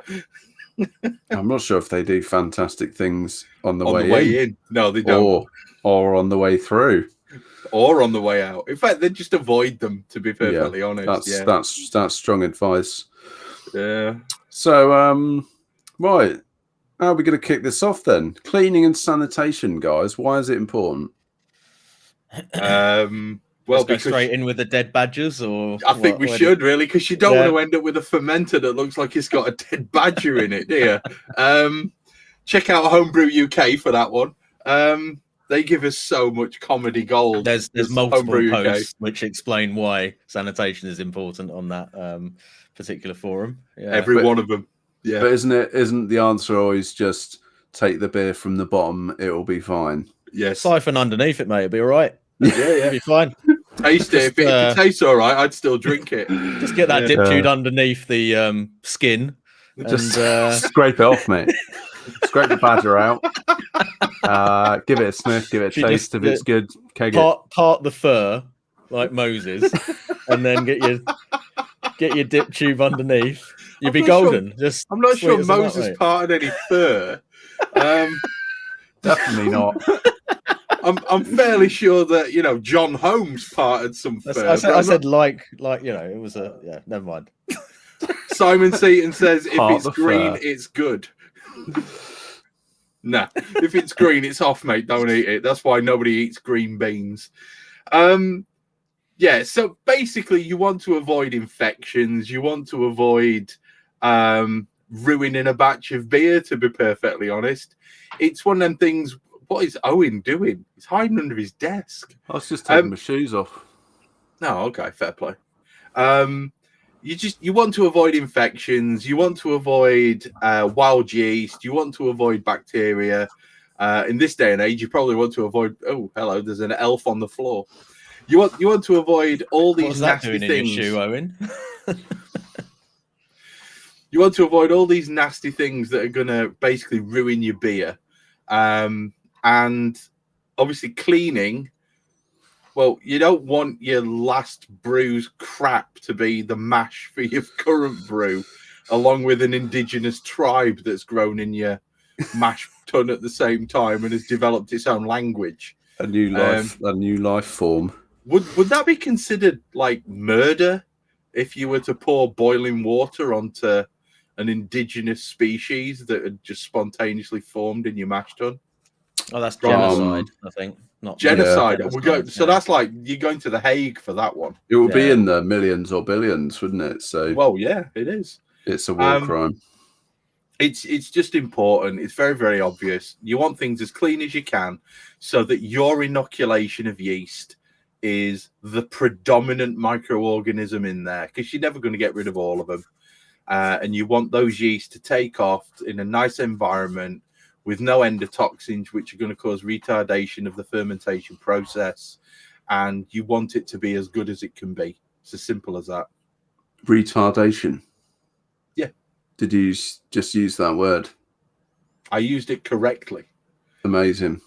I'm not sure if they do fantastic things on the On way the way in. No, they don't. or on the way through. Or on the way out. In fact, they just avoid them, to be perfectly honest. That's strong advice. Yeah. So, right, how are we going to kick this off then? Cleaning and sanitation, guys. Why is it important? Well, let's go because straight in with the dead badgers, or I think we should really, because you don't Yeah. want to end up with a fermenter that looks like it's got a dead badger in it, do you? Check out Homebrew UK for that one. They give us so much comedy gold. There's This multiple Homebrew UK. posts which explain why sanitation is important on that particular forum. Yeah. Every one of them. Yeah. But isn't the answer always just take the beer from the bottom, it will be fine? Yes. Siphon underneath it, mate. It'll be all right. Yeah, It'll yeah. be fine. Taste it. If it tastes all right, I'd still drink it. Just get that Yeah. dip tube underneath the skin. Just And, scrape it off, mate. Scrape the badger out. Give it a sniff, give it a You taste. just, If it's good, keg it. part the fur like Moses, and then get your dip tube underneath. You'll be I'm not sure- golden. Just I'm not sweet sure as a nut, Moses mate. parted any fur. Definitely not. I'm fairly sure that John Holmes parted some fur. I said like it was a never mind. Simon Seaton says, if Part it's the green, fur. it's good. Nah, if it's green, it's off, mate. Don't eat it. That's why nobody eats green beans. Yeah, so basically you want to avoid infections. You want to avoid ruining a batch of beer, to be perfectly honest. It's one of them things. What is Owen doing? He's hiding under his desk. I was just taking my shoes off. No, okay, fair play. You want to avoid infections. You want to avoid wild yeast. You want to avoid bacteria. In this day and age, you probably want to avoid. Oh, hello! There's an elf on the floor. You want to avoid all these What's that nasty doing things. in your shoe, Owen? You want to avoid all these nasty things that are going to basically ruin your beer, and obviously cleaning. Well, you don't want your last brew's crap to be the mash for your current brew, along with an indigenous tribe that's grown in your mash tun at the same time and has developed its own language. A new life form. Would that be considered like murder if you were to pour boiling water onto an indigenous species that had just spontaneously formed in your mash tun? Oh, that's genocide, I think. Not genocide. genocide, So that's like you're going to the Hague for that one. It will be in the millions or billions, wouldn't it? So, well, yeah, it is. It's a war crime. It's just important. It's very, very obvious. You want things as clean as you can so that your inoculation of yeast is the predominant microorganism in there, because you're never going to get rid of all of them. And you want those yeast to take off in a nice environment with no endotoxins, which are going to cause retardation of the fermentation process. And you want it to be as good as it can be. It's as simple as that. Retardation. Yeah. Did you just use that word? I used it correctly. Amazing.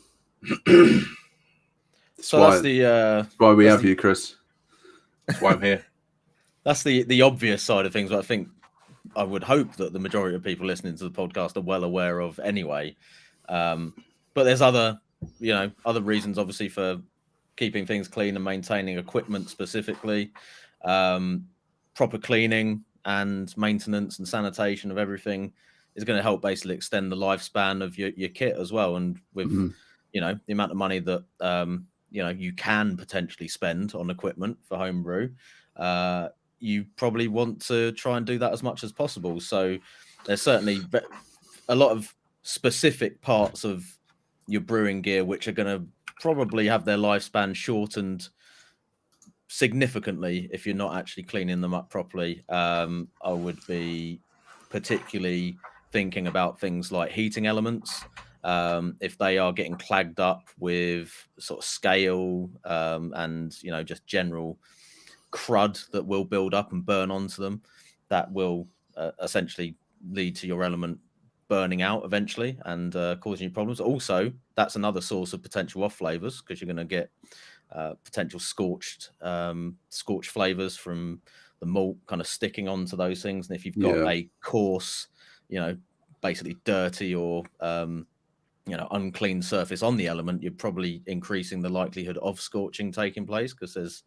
So that's why we have you, Chris. That's why I'm here. That's the obvious side of things, but I would hope that the majority of people listening to the podcast are well aware of anyway. But there's other reasons, obviously, for keeping things clean and maintaining equipment specifically. Proper cleaning and maintenance and sanitation of everything is going to help basically extend the lifespan of your kit as well. And with the amount of money that you can potentially spend on equipment for homebrew, you probably want to try and do that as much as possible. So there's certainly a lot of specific parts of your brewing gear which are going to probably have their lifespan shortened significantly if you're not actually cleaning them up properly. I would be particularly thinking about things like heating elements. If they are getting clagged up with sort of scale and just general crud that will build up and burn onto them, that will essentially lead to your element burning out eventually and causing you problems. Also, that's another source of potential off flavors, because you're going to get potential scorched flavors from the malt kind of sticking onto those things. And if you've got a coarse, basically dirty or unclean surface on the element, you're probably increasing the likelihood of scorching taking place, because there's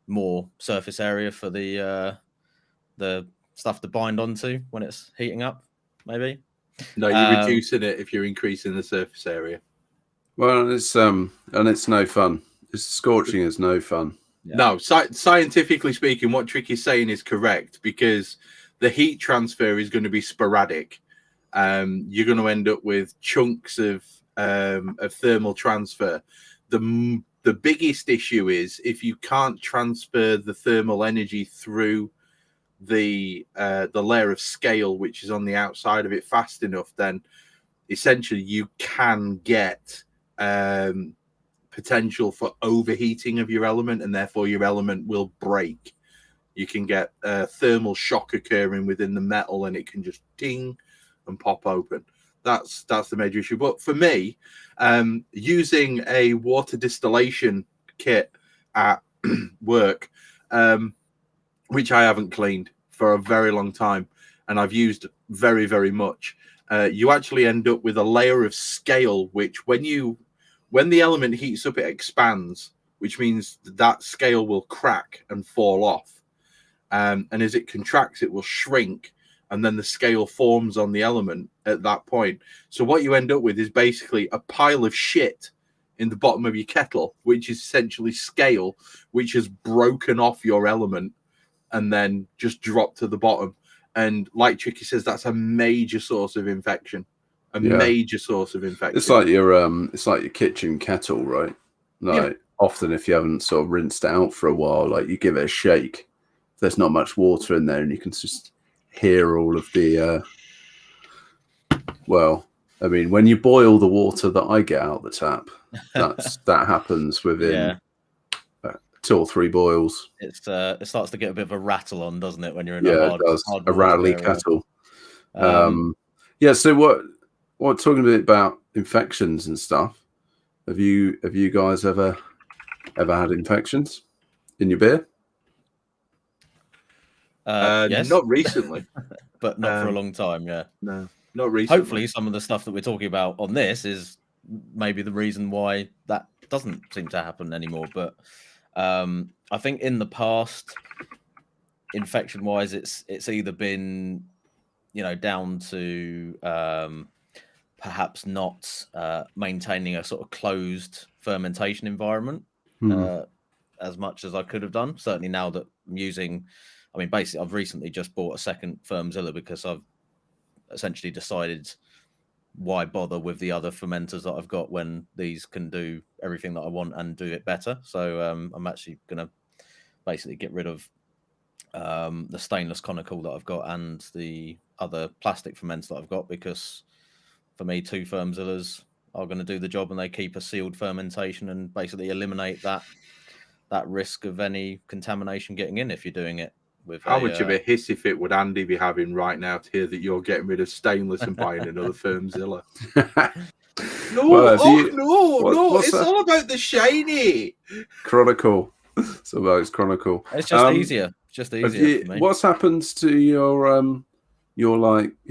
more surface area for the stuff to bind onto when it's heating up, maybe. No, you're reducing it if you're increasing the surface area. Well, it's and it's no fun. Scorching is no fun. Yeah. No, scientifically speaking, what Trick is saying is correct, because the heat transfer is going to be sporadic. You're going to end up with chunks of thermal transfer. The biggest issue is if you can't transfer the thermal energy through the layer of scale, which is on the outside of it, fast enough, then essentially you can get potential for overheating of your element, and therefore your element will break. You can get thermal shock occurring within the metal, and it can just ding and pop open. That's the major issue. But for me, using a water distillation kit at work, which I haven't cleaned for a very long time, and I've used very, very much, you actually end up with a layer of scale, which when the element heats up, it expands, which means that scale will crack and fall off. and as it contracts, it will shrink, and then the scale forms on the element at that point. So what you end up with is basically a pile of shit in the bottom of your kettle, which is essentially scale, which has broken off your element and then just dropped to the bottom. And like Tricky says, that's a major source of infection. Major source of infection. It's like your kitchen kettle, right? Like often if you haven't sort of rinsed it out for a while, like you give it a shake, there's not much water in there, and you can just hear all of the well, I mean, when you boil the water that I get out the tap, that happens within 2 or 3 boils. It starts to get a bit of a rattle on, doesn't it, when you're in a rattly kettle. So what talking a bit about infections and stuff, have you guys ever had infections in your beer? Yes. Not recently. But not for a long time, No, not recently. Hopefully some of the stuff that we're talking about on this is maybe the reason why that doesn't seem to happen anymore. But I think in the past, infection-wise, it's either been, down to perhaps not maintaining a sort of closed fermentation environment as much as I could have done. Certainly now that I'm using, basically I've recently just bought a second Fermzilla because I've essentially decided why bother with the other fermenters that I've got when these can do everything that I want and do it better. So I'm actually going to basically get rid of the stainless conical that I've got and the other plastic fermenter that I've got, because for me 2 Fermzillas are going to do the job, and they keep a sealed fermentation and basically eliminate that risk of any contamination getting in if you're doing it with how much of a hissy fit would Andy be having right now to hear that you're getting rid of stainless and buying another Fermzilla? No, it's all about the shiny Chronicle. So about it's Chronicle. It's just easier. Just easier for me. What's happened to your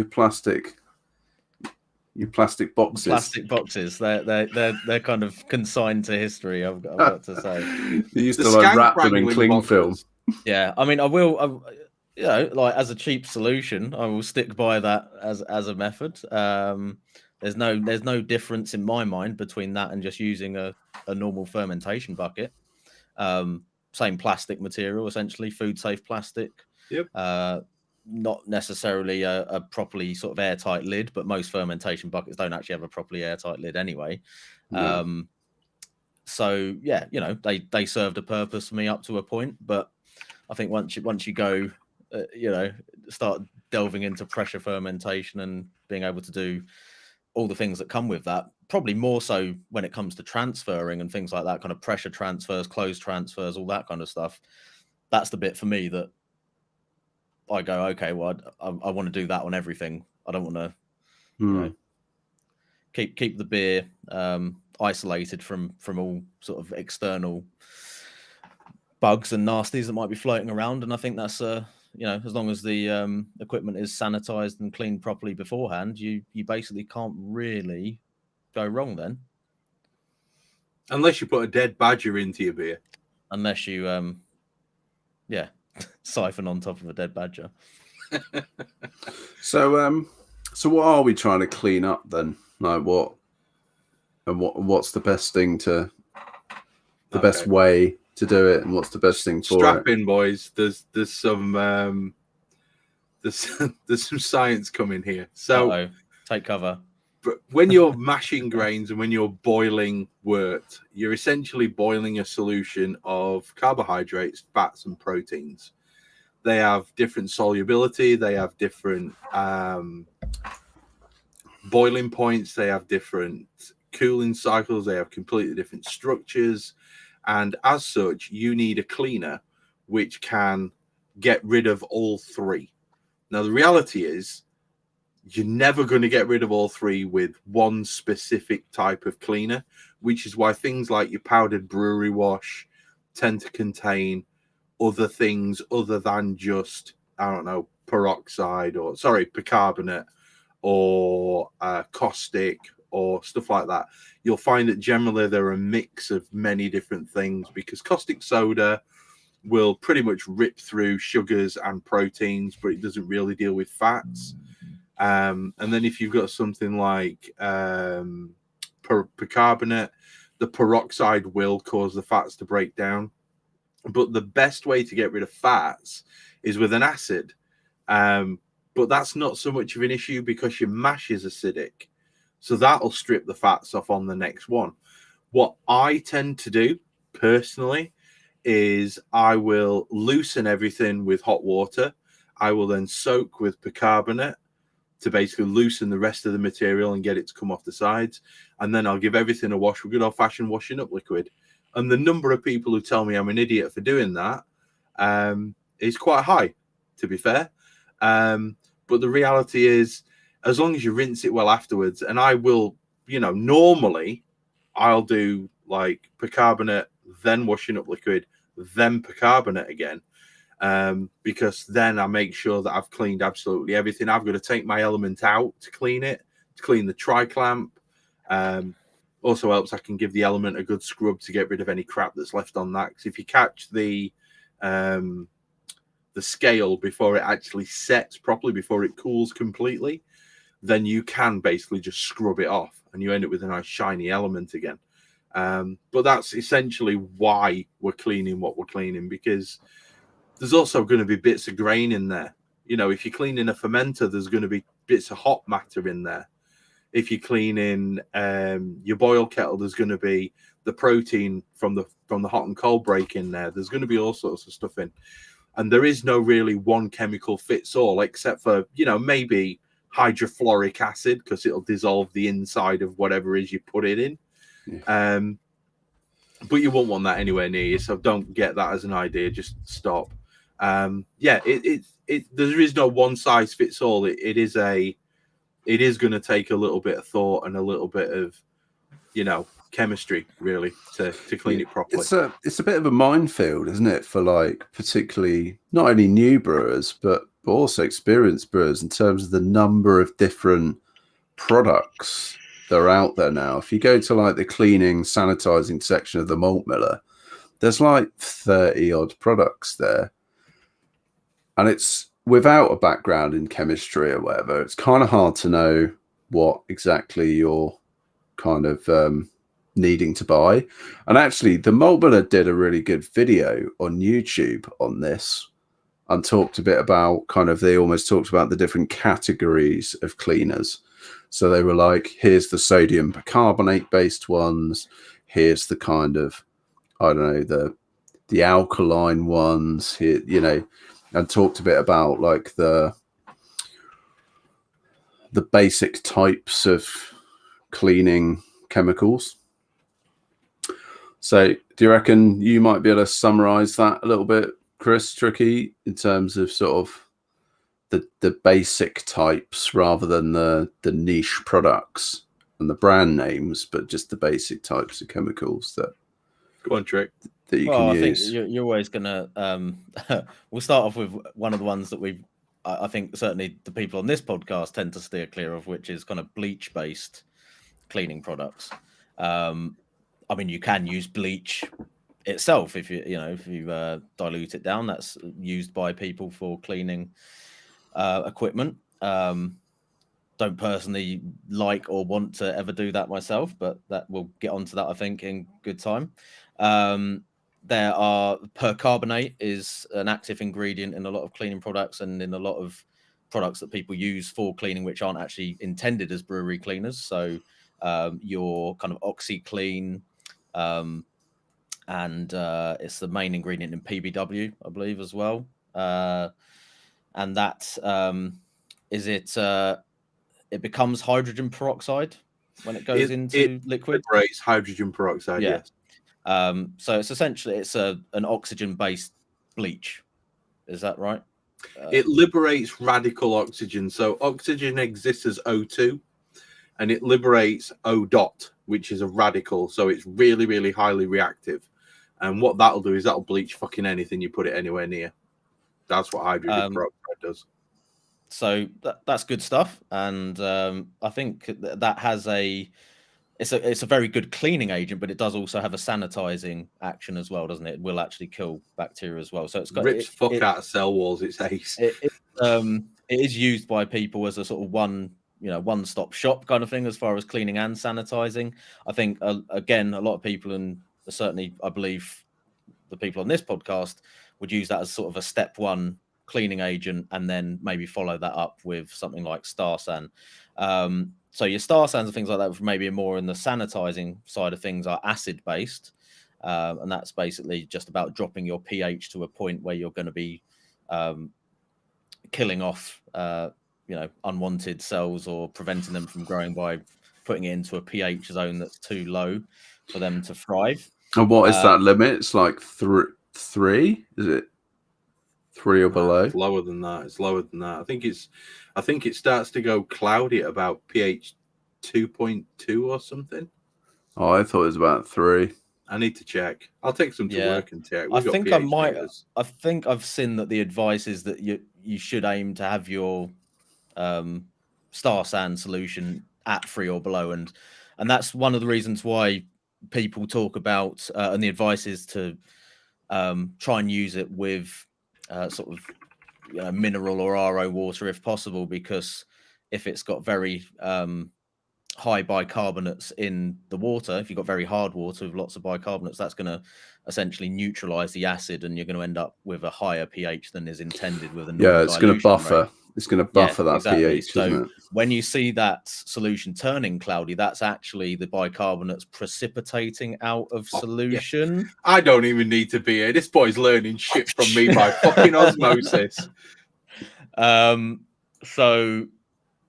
plastic boxes? Plastic boxes. They're kind of consigned to history. I've got to say. You used to wrap them in cling film. Yeah, I will. Like as a cheap solution, I will stick by that as a method. There's no difference in my mind between that and just using a normal fermentation bucket. Same plastic material, essentially, food safe plastic. Yep. Not necessarily a properly sort of airtight lid, but most fermentation buckets don't actually have a properly airtight lid anyway. Yeah. So yeah, they served a purpose for me up to a point, but I think once you go, start delving into pressure fermentation and being able to do all the things that come with that, probably more so when it comes to transferring and things like that, kind of pressure transfers, closed transfers, all that kind of stuff. That's the bit for me that I go, okay, well, I want to do that on everything. I don't want to keep the beer isolated from all sort of external bugs and nasties that might be floating around. And I think that's as long as the equipment is sanitized and cleaned properly beforehand, you basically can't really go wrong then. Unless you put a dead badger into your beer. Unless you siphon on top of a dead badger. So what are we trying to clean up then? Like what's the best thing best way to do it, and what's the best thing for Strap in, boys. There's some there's some science coming here. So take cover. But when you're mashing grains and when you're boiling wort, you're essentially boiling a solution of carbohydrates, fats, and proteins. They have different solubility. They have different boiling points. They have different cooling cycles. They have completely different structures. And as such, you need a cleaner which can get rid of all 3. Now, the reality is you're never going to get rid of all 3 with one specific type of cleaner, which is why things like your powdered brewery wash tend to contain other things other than just, bicarbonate or caustic or stuff like that. You'll find that generally there are a mix of many different things, because caustic soda will pretty much rip through sugars and proteins, but it doesn't really deal with fats. And then if you've got something like bicarbonate, the peroxide will cause the fats to break down. But the best way to get rid of fats is with an acid. But that's not so much of an issue because your mash is acidic. So that'll strip the fats off on the next one. What I tend to do personally is I will loosen everything with hot water. I will then soak with bicarbonate to basically loosen the rest of the material and get it to come off the sides. And then I'll give everything a wash with good old-fashioned washing up liquid. And the number of people who tell me I'm an idiot for doing that is quite high, to be fair. But the reality is, as long as you rinse it well afterwards, and I will, normally I'll do like bicarbonate, then washing up liquid, then bicarbonate again. Because then I make sure that I've cleaned absolutely everything. I've got to take my element out to clean it, to clean the tri-clamp. Also helps I can give the element a good scrub to get rid of any crap that's left on that. Because if you catch the scale before it actually sets properly, before it cools completely, then you can basically just scrub it off and you end up with a nice shiny element again. But that's essentially why we're cleaning what we're cleaning, because there's also going to be bits of grain in there. If you're cleaning a fermenter, there's going to be bits of hot matter in there. If you're cleaning your boil kettle, there's going to be the protein from the hot and cold break in there. There's going to be all sorts of stuff in. And there is no really one chemical fits all, except for, maybe hydrofluoric acid, because it'll dissolve the inside of whatever it is you put it in. Yeah. But you won't want that anywhere near you, so don't get that as an idea. Just stop. There is no one size fits all. It is going to take a little bit of thought and a little bit of, chemistry really to clean it properly. It's a bit of a minefield, isn't it, for like particularly not only new brewers but also experienced brewers in terms of the number of different products that are out there now. If you go to like the cleaning, sanitizing section of the malt miller, there's like 30 odd products there, and it's without a background in chemistry or whatever. It's kind of hard to know what exactly you're kind of needing to buy. And actually, the malt miller did a really good video on YouTube on this and talked a bit about they almost talked about the different categories of cleaners. So they were like, here's the sodium bicarbonate based ones, here's the kind of, I don't know, the alkaline ones here, and talked a bit about like the basic types of cleaning chemicals. So do you reckon you might be able to summarize that a little bit, Chris, Tricky, in terms of sort of the basic types rather than the niche products and the brand names, but just the basic types of chemicals that go on, Trick, that you can use? I think you're always gonna we'll start off with one of the ones that I think certainly the people on this podcast tend to steer clear of, which is kind of bleach based cleaning products. I mean, you can use bleach itself if you dilute it down. That's used by people for cleaning equipment. Don't personally like or want to ever do that myself, but that we'll get onto that, I think, in good time. There are percarbonate is an active ingredient in a lot of cleaning products and in a lot of products that people use for cleaning, which aren't actually intended as brewery cleaners. So your kind of OxyClean, and it's the main ingredient in PBW, I believe, as well. And that it becomes hydrogen peroxide when it goes into liquid. It liberates hydrogen peroxide, yes. So it's essentially an oxygen-based bleach. Is that right? It liberates radical oxygen. So oxygen exists as O2, and it liberates O dot, which is a radical. So it's really, really highly reactive. And what that'll do is that'll bleach fucking anything you put it anywhere near. That's what hydrogen peroxide does. So that's good stuff. And I think that has a it's a very good cleaning agent, but it does also have a sanitizing action as well, doesn't it? It will actually kill bacteria as well. So it's got rips fuck out of cell walls. It's ace. It is used by people as a sort of one-stop shop kind of thing as far as cleaning and sanitizing. I think again, a lot of people, and certainly I believe the people on this podcast, would use that as sort of a step one cleaning agent, and then maybe follow that up with something like Star San. So your Star Sans and things like that, maybe more in the sanitizing side of things, are acid based, and that's basically just about dropping your pH to a point where you're going to be killing off unwanted cells, or preventing them from growing by putting it into a pH zone that's too low for them to thrive. And what is that limit? It's like 3. Is it 3 or below? It's lower than that. It's lower than that. I think it starts to go cloudy at about pH 2.2 or something. Oh, I thought it was about 3. I need to check. I'll take some to work and check. I think I've seen that the advice is that you should aim to have your Star San solution at 3 or below, and that's one of the reasons why people talk about and the advice is to try and use it with sort of mineral or RO water if possible, because if it's got very high bicarbonates in the water, if you've got very hard water with lots of bicarbonates, that's going to essentially neutralize the acid, and you're going to end up with a higher pH than is intended with a normal it's going to buffer rate. It's going to buffer that exactly. pH. So isn't it? When you see that solution turning cloudy, that's actually the bicarbonates precipitating out of solution. Yeah. I don't even need to be here. This boy's learning shit from me by fucking osmosis. So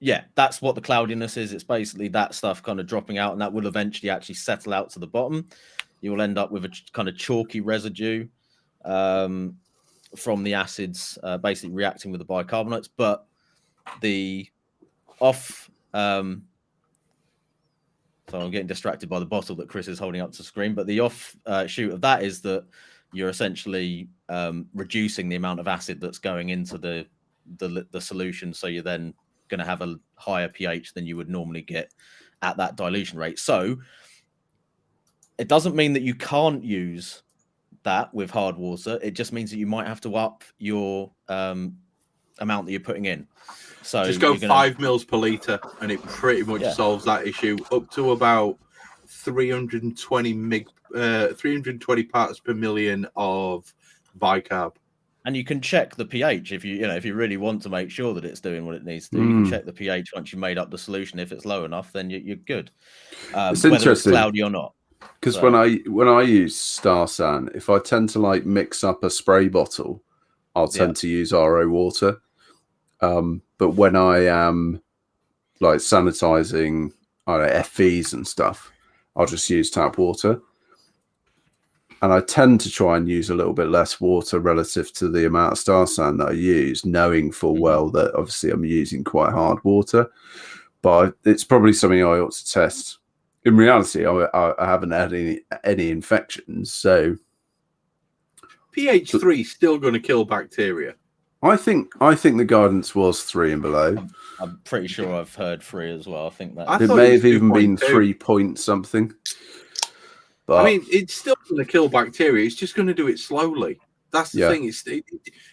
yeah, that's what the cloudiness is. It's basically that stuff kind of dropping out, and that will eventually actually settle out to the bottom. You will end up with a kind of chalky residue from the acids basically reacting with the bicarbonates. But the off so I'm getting distracted by the bottle that Chris is holding up to the screen, but the off shoot of that is that you're essentially reducing the amount of acid that's going into the solution, so you're then going to have a higher pH than you would normally get at that dilution rate. So it doesn't mean that you can't use that with hard water. It just means that you might have to up your amount that you're putting in. So just go 5 mils per litre, and it pretty much solves that issue, up to about 320 parts per million of bicarb. And you can check the pH if you really want to make sure that it's doing what it needs to do. You can check the pH once you've made up the solution. If it's low enough, then you're good. It's whether interesting. It's cloudy or not. Because when I use Star San, if I tend to like mix up a spray bottle, I'll tend to use RO water. But when I am like sanitizing FVs and stuff, I'll just use tap water. And I tend to try and use a little bit less water relative to the amount of Star San that I use, knowing full well that obviously I'm using quite hard water. But it's probably something I ought to test. In reality, I haven't had any infections, so pH 3 is still going to kill bacteria. I think the guidance was 3 and below. I'm pretty sure I've heard 3 as well. I think that it may have even been 3 point something. But I mean, it's still going to kill bacteria. It's just going to do it slowly. That's the thing.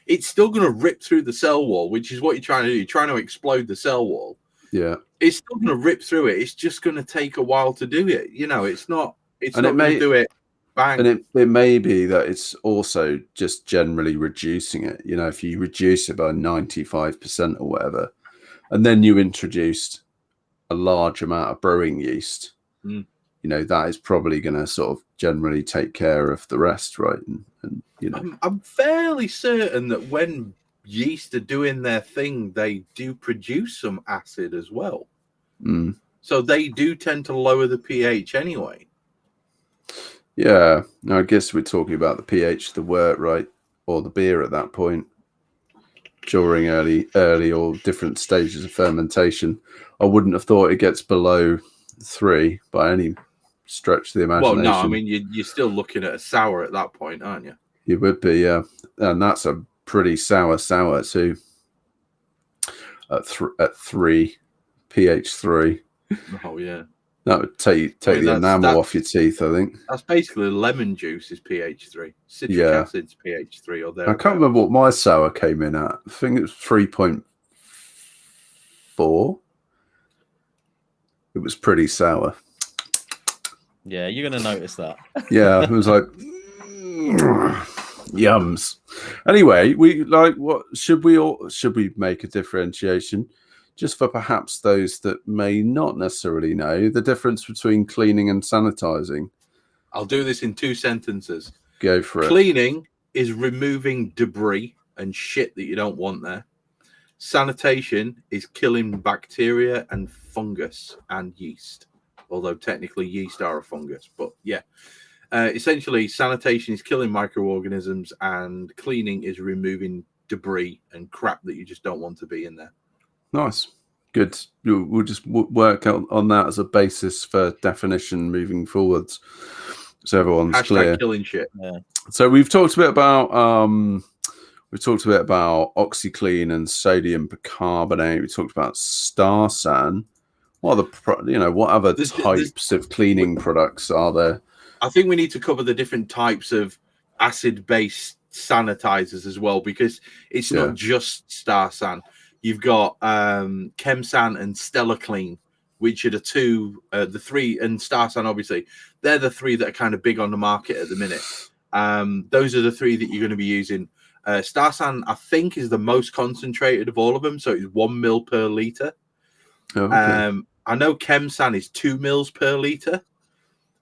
It's still going to rip through the cell wall, which is what you're trying to do. You're trying to explode the cell wall. Yeah, it's still going to rip through it. It's just going to take a while to do it. It's not. It's not going to do it. Bang. And it may be that it's also just generally reducing it. If you reduce it by 95% or whatever, and then you introduced a large amount of brewing yeast. That is probably going to sort of generally take care of the rest, right? And I'm fairly certain that when yeast are doing their thing, they do produce some acid as well. So they do tend to lower the pH anyway. Yeah, I guess we're talking about the pH of the wort, right? Or the beer at that point during early or different stages of fermentation. I wouldn't have thought it gets below 3 by any stretch of the imagination. Well, no, I mean, you're still looking at a sour at that point, aren't you? You would be, yeah. And that's a pretty sour too. At 3, pH 3. Oh, yeah. That would take the enamel off your teeth, I think. That's basically lemon juice is pH 3. Citric acid's pH 3 or there. I can't remember what my sour came in at. I think it was 3.4. It was pretty sour. Yeah, you're going to notice that. Yeah, it was like yums. Anyway, what should we make a differentiation just for perhaps those that may not necessarily know the difference between cleaning and sanitizing? I'll do this in 2 sentences. Go for it. Cleaning is removing debris and shit that you don't want there. Sanitation is killing bacteria and fungus and yeast, although technically yeast are a fungus. But yeah, essentially sanitation is killing microorganisms and cleaning is removing debris and crap that you just don't want to be in there. Nice. Good. We'll just work out on that as a basis for definition moving forwards, so everyone's clear. Killing shit. Yeah. So we've talked a bit about OxyClean and sodium bicarbonate. We talked about Star San. What other types of cleaning products are there? I think we need to cover the different types of acid-based sanitizers as well, because it's not just Star San. You've got ChemSan and Stellar Clean, which are the three, and Star San, obviously. They're the 3 that are kind of big on the market at the minute. Those are the 3 that you're going to be using. Star San, I think, is the most concentrated of all of them, so it's 1 mil per litre. Oh, okay. I know ChemSan is 2 mils per litre.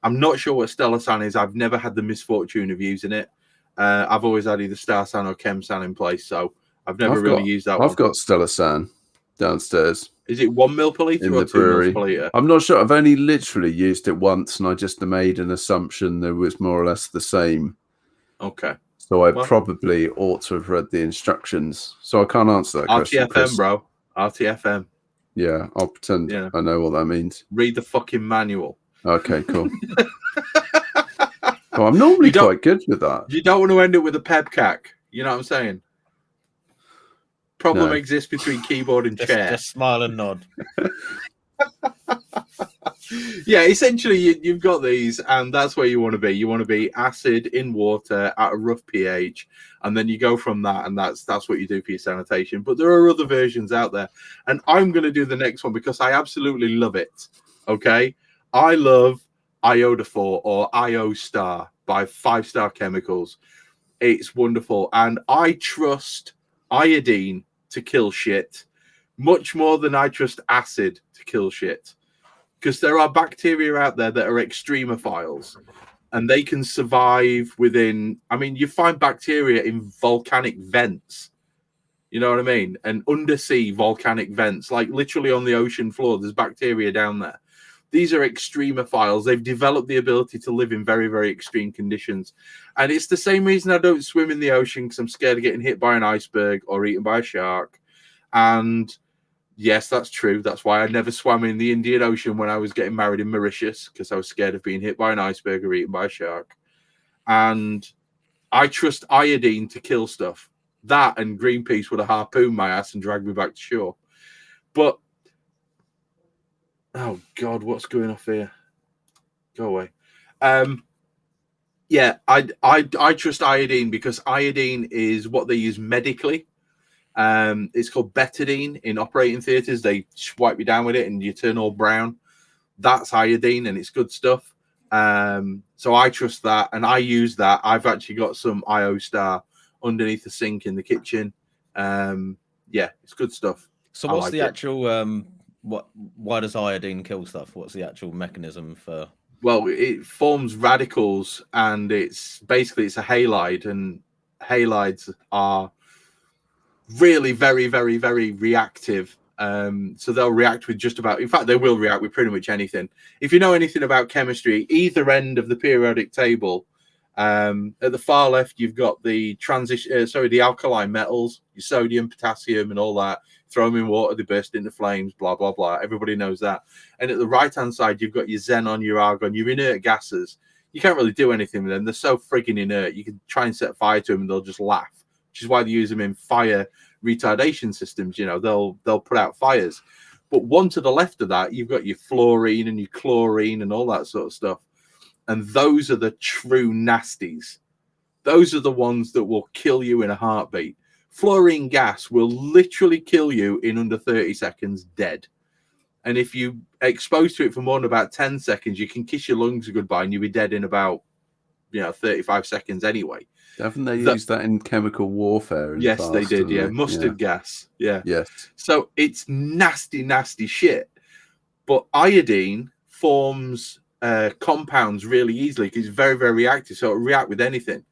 I'm not sure what Stellar San is. I've never had the misfortune of using it. I've always had either Star San or ChemSan in place, so I've never really used that one. I've got Stellar San downstairs. Is it 1 mil per litre or 2 mils per litre? I'm not sure. I've only literally used it once, and I just made an assumption that it was more or less the same. Okay. So I probably ought to have read the instructions. So I can't answer that question. RTFM, bro. RTFM. Yeah, I'll pretend I know what that means. Read the fucking manual. Okay, cool. Well, I'm normally quite good with that. You don't want to end up with a pepcac. You know what I'm saying? Problem exists between keyboard and chair. Just smile and nod. Yeah, essentially you've got these, and that's where you want to be. You want to be acid in water at a rough pH, and then you go from that, and that's what you do for your sanitation. But there are other versions out there, and I'm going to do the next one because I absolutely love it. Okay, I love Iodophor or IO Star by 5 Star Chemicals. It's wonderful, and I trust iodine to kill shit much more than I trust acid to kill shit. Because there are bacteria out there that are extremophiles, and they can survive within. I mean, you find bacteria in volcanic vents. You know what I mean? And undersea volcanic vents, like literally on the ocean floor, there's bacteria down there. These are extremophiles. They've developed the ability to live in very, very extreme conditions. And it's the same reason I don't swim in the ocean, because I'm scared of getting hit by an iceberg or eaten by a shark. And yes, that's true. That's why I never swam in the Indian Ocean when I was getting married in Mauritius, because I was scared of being hit by an iceberg or eaten by a shark. And I trust iodine to kill stuff. That and Greenpeace would have harpooned my ass and dragged me back to shore. But oh God, what's going off here? Go away. Yeah, I trust iodine because iodine is what they use medically. It's called betadine in operating theatres. They swipe you down with it and you turn all brown. That's iodine, and it's good stuff. So I trust that, and I use that. I've actually got some IO Star underneath the sink in the kitchen. Yeah, it's good stuff. So what's the actual why does iodine kill stuff? What's the actual mechanism for? Well, it forms radicals, and it's a halide, and halides are really very, very, very reactive. So they'll react with just about, in fact, they will react with pretty much anything. If you know anything about chemistry, either end of the periodic table, at the far left, you've got the the alkaline metals, your sodium, potassium, and all that. Throw them in water, they burst into flames, blah, blah, blah. Everybody knows that. And at the right-hand side, you've got your xenon, your argon, your inert gases. You can't really do anything with them. They're so frigging inert. You can try and set fire to them, and they'll just laugh, which is why they use them in fire retardation systems. You know, they'll put out fires. But one to the left of that, you've got your fluorine and your chlorine and all that sort of stuff. And those are the true nasties. Those are the ones that will kill you in a heartbeat. Fluorine gas will literally kill you in under 30 seconds dead. And if you expose to it for more than about 10 seconds, you can kiss your lungs goodbye and you'll be dead in about 35 seconds anyway. Haven't they used that in chemical warfare? Yes, they did. Yeah, mustard gas. Yeah. Yes. So it's nasty, nasty shit. But iodine forms compounds really easily because it's very, very reactive. So it'll react with anything.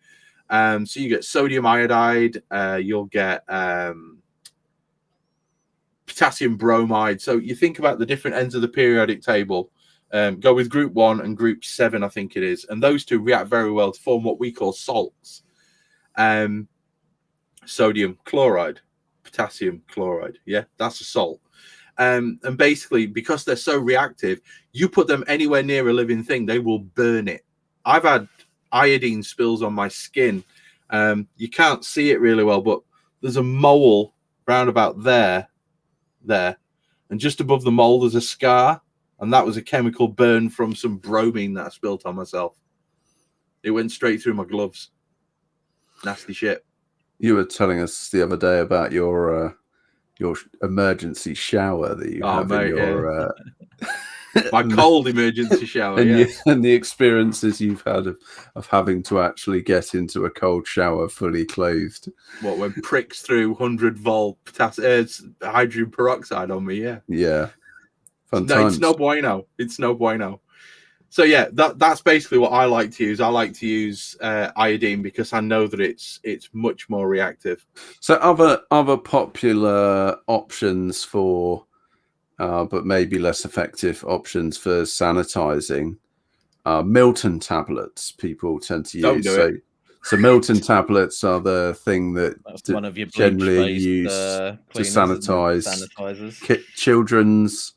So you get sodium iodide. You'll get potassium bromide. So you think about the different ends of the periodic table. Go with group 1 and group 7, I think it is. And those two react very well to form what we call salts. Sodium chloride, potassium chloride. Yeah, that's a salt. And basically, because they're so reactive, you put them anywhere near a living thing, they will burn it. I've had iodine spills on my skin. You can't see it really well, but there's a mole round about there, and just above the mole there's a scar, and that was a chemical burn from some bromine that I spilled on myself. It went straight through my gloves. Nasty shit. You were telling us the other day about your emergency shower that you have in your my cold emergency shower, and the experiences you've had of having to actually get into a cold shower fully clothed. What, when pricks through 100-volt hydrogen peroxide on me? Yeah. Fun no, times. It's no bueno. It's no bueno. So yeah, that's basically what I like to use. I like to use iodine because I know that it's much more reactive. So other popular options for, but maybe less effective options for sanitizing, Milton tablets. People tend to use. So Milton tablets are the thing that's one of your generally used to sanitize children's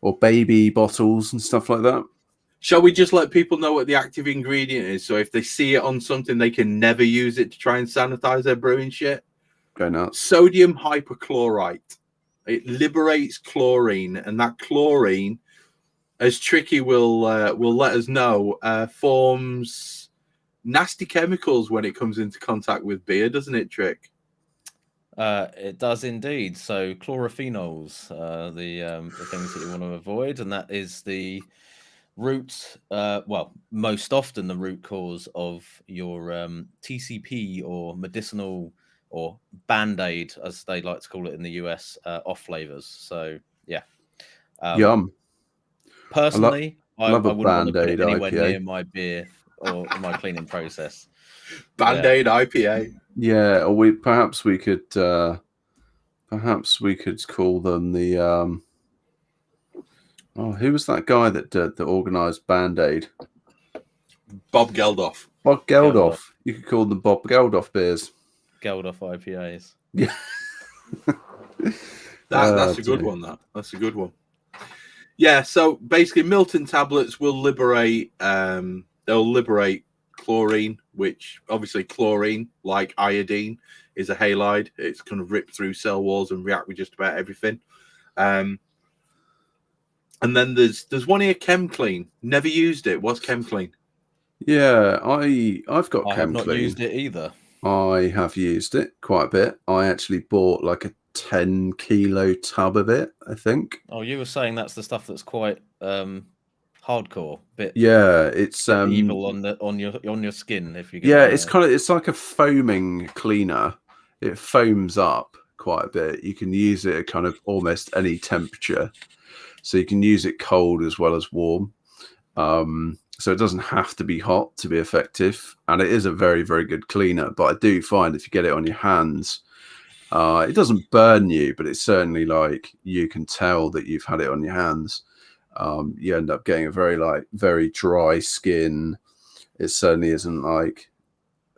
or baby bottles and stuff like that. Shall we just let people know what the active ingredient is? So if they see it on something, they can never use it to try and sanitize their brewing shit. Go nuts. Sodium hypochlorite. It liberates chlorine, and that chlorine, as Tricky will let us know, forms nasty chemicals when it comes into contact with beer, doesn't it, Trick? It does indeed. So chlorophenols, the things that you want to avoid, and that is the root, most often the root cause of your TCP or medicinal or Band-Aid, as they like to call it in the US, off flavors. So yeah, yum. Personally, I wouldn't want to put it anywhere IPA. near my beer or my cleaning process. Band-Aid IPA. Yeah, or perhaps we could call them the who was that guy that organised Band-Aid? Bob Geldof. Bob Geldof. You could call them Bob Geldof beers. Geldof IPAs. Yeah. That's a good one. That's a good one. Yeah, so basically Milton tablets will liberate they'll liberate chlorine, which obviously chlorine, like iodine, is a halide. It's kind of rip through cell walls and react with just about everything. And then there's one here, ChemClean. Never used it. What's ChemClean? Yeah, I've got ChemClean. I have not used it either. I have used it quite a bit. I actually bought like a 10-kilo tub of it, I think. Oh, you were saying that's the stuff that's quite hardcore, bit. Yeah, it's evil on your skin if you get. Yeah, it's like a foaming cleaner. It foams up quite a bit. You can use it at kind of almost any temperature, so you can use it cold as well as warm. So it doesn't have to be hot to be effective, and it is a very, very good cleaner. But I do find if you get it on your hands, it doesn't burn you, but it's certainly like you can tell that you've had it on your hands. You end up getting a very dry skin. It certainly isn't like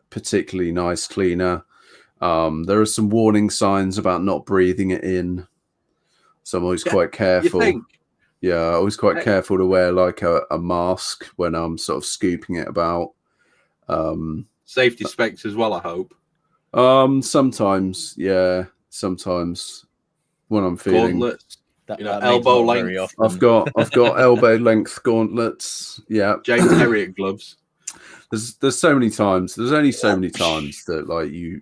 particularly nice cleaner. There are some warning signs about not breathing it in, so I'm always quite careful. You think? Yeah, I was quite careful to wear like a mask when I'm sort of scooping it about. Safety specs as well, I hope. Sometimes, yeah. Sometimes when I'm feeling... You know, That means elbow not very length. often. I've got elbow length gauntlets. Yeah, James Herriot gloves. there's so many times. There's only so many times that like you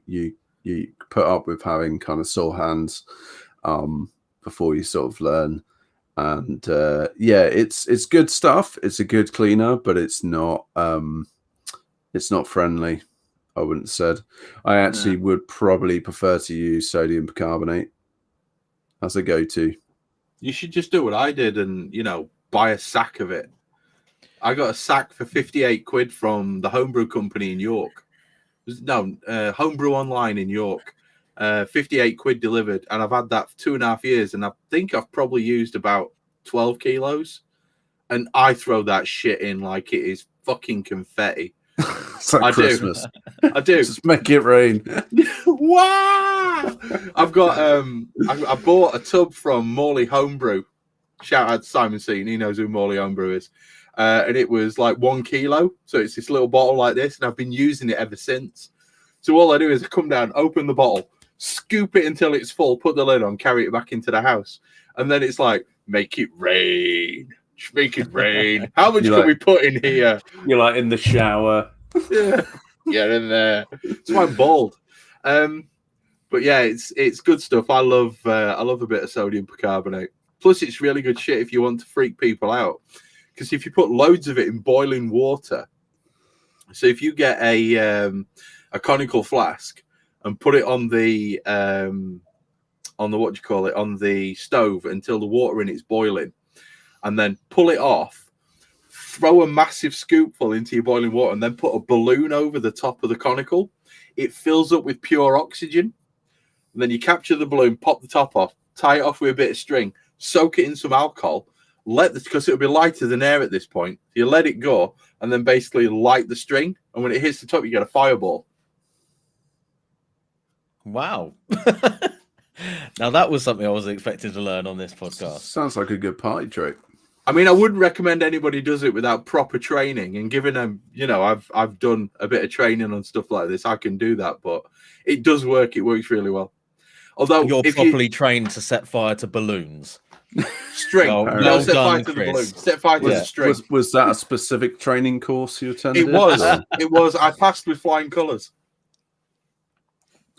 put up with having kind of sore hands before you sort of learn. And yeah, it's good stuff. It's a good cleaner, but it's not friendly. I wouldn't have said. I actually would probably prefer to use sodium bicarbonate as a go-to. You should just do what I did and, you know, buy a sack of it. I got a sack for 58 quid from the homebrew company in York. No, homebrew online in York. 58 quid delivered. And I've had that for 2.5 years. And I think I've probably used about 12 kilos. And I throw that shit in like it is fucking confetti. It's like Christmas. I do. Just make it rain. Wow! I've got I bought a tub from Morley Homebrew. Shout out to Simon Sean, he knows who Morley Homebrew is. And it was like 1 kilo. So it's this little bottle like this, and I've been using it ever since. So all I do is I come down, open the bottle, scoop it until it's full, put the lid on, carry it back into the house. And then it's like, make it rain. Make it rain. How much can we put in here? You're like in the shower. Yeah, get in there. That's why I'm bald. But yeah, it's good stuff. I love a bit of sodium bicarbonate. Plus, it's really good shit if you want to freak people out. Because if you put loads of it in boiling water, so if you get a conical flask and put it on the on the stove until the water in it's boiling, and then pull it off, throw a massive scoopful into your boiling water, and then put a balloon over the top of the conical. It fills up with pure oxygen. And then you capture the balloon, pop the top off, tie it off with a bit of string, soak it in some alcohol, because it'll be lighter than air at this point. You let it go, and then basically light the string. And when it hits the top, you get a fireball. Wow. Now that was something I wasn't expecting to learn on this podcast. Sounds like a good party trick. I mean, I wouldn't recommend anybody does it without proper training. And given them, you know, I've done a bit of training on stuff like this, I can do that. But it does work. It works really well. Although you're properly trained to set fire to balloons. String. Well set done, fire to the Chris. balloon. Set fire to the string. Was that a specific training course you attended? It was. It was. I passed with flying colours.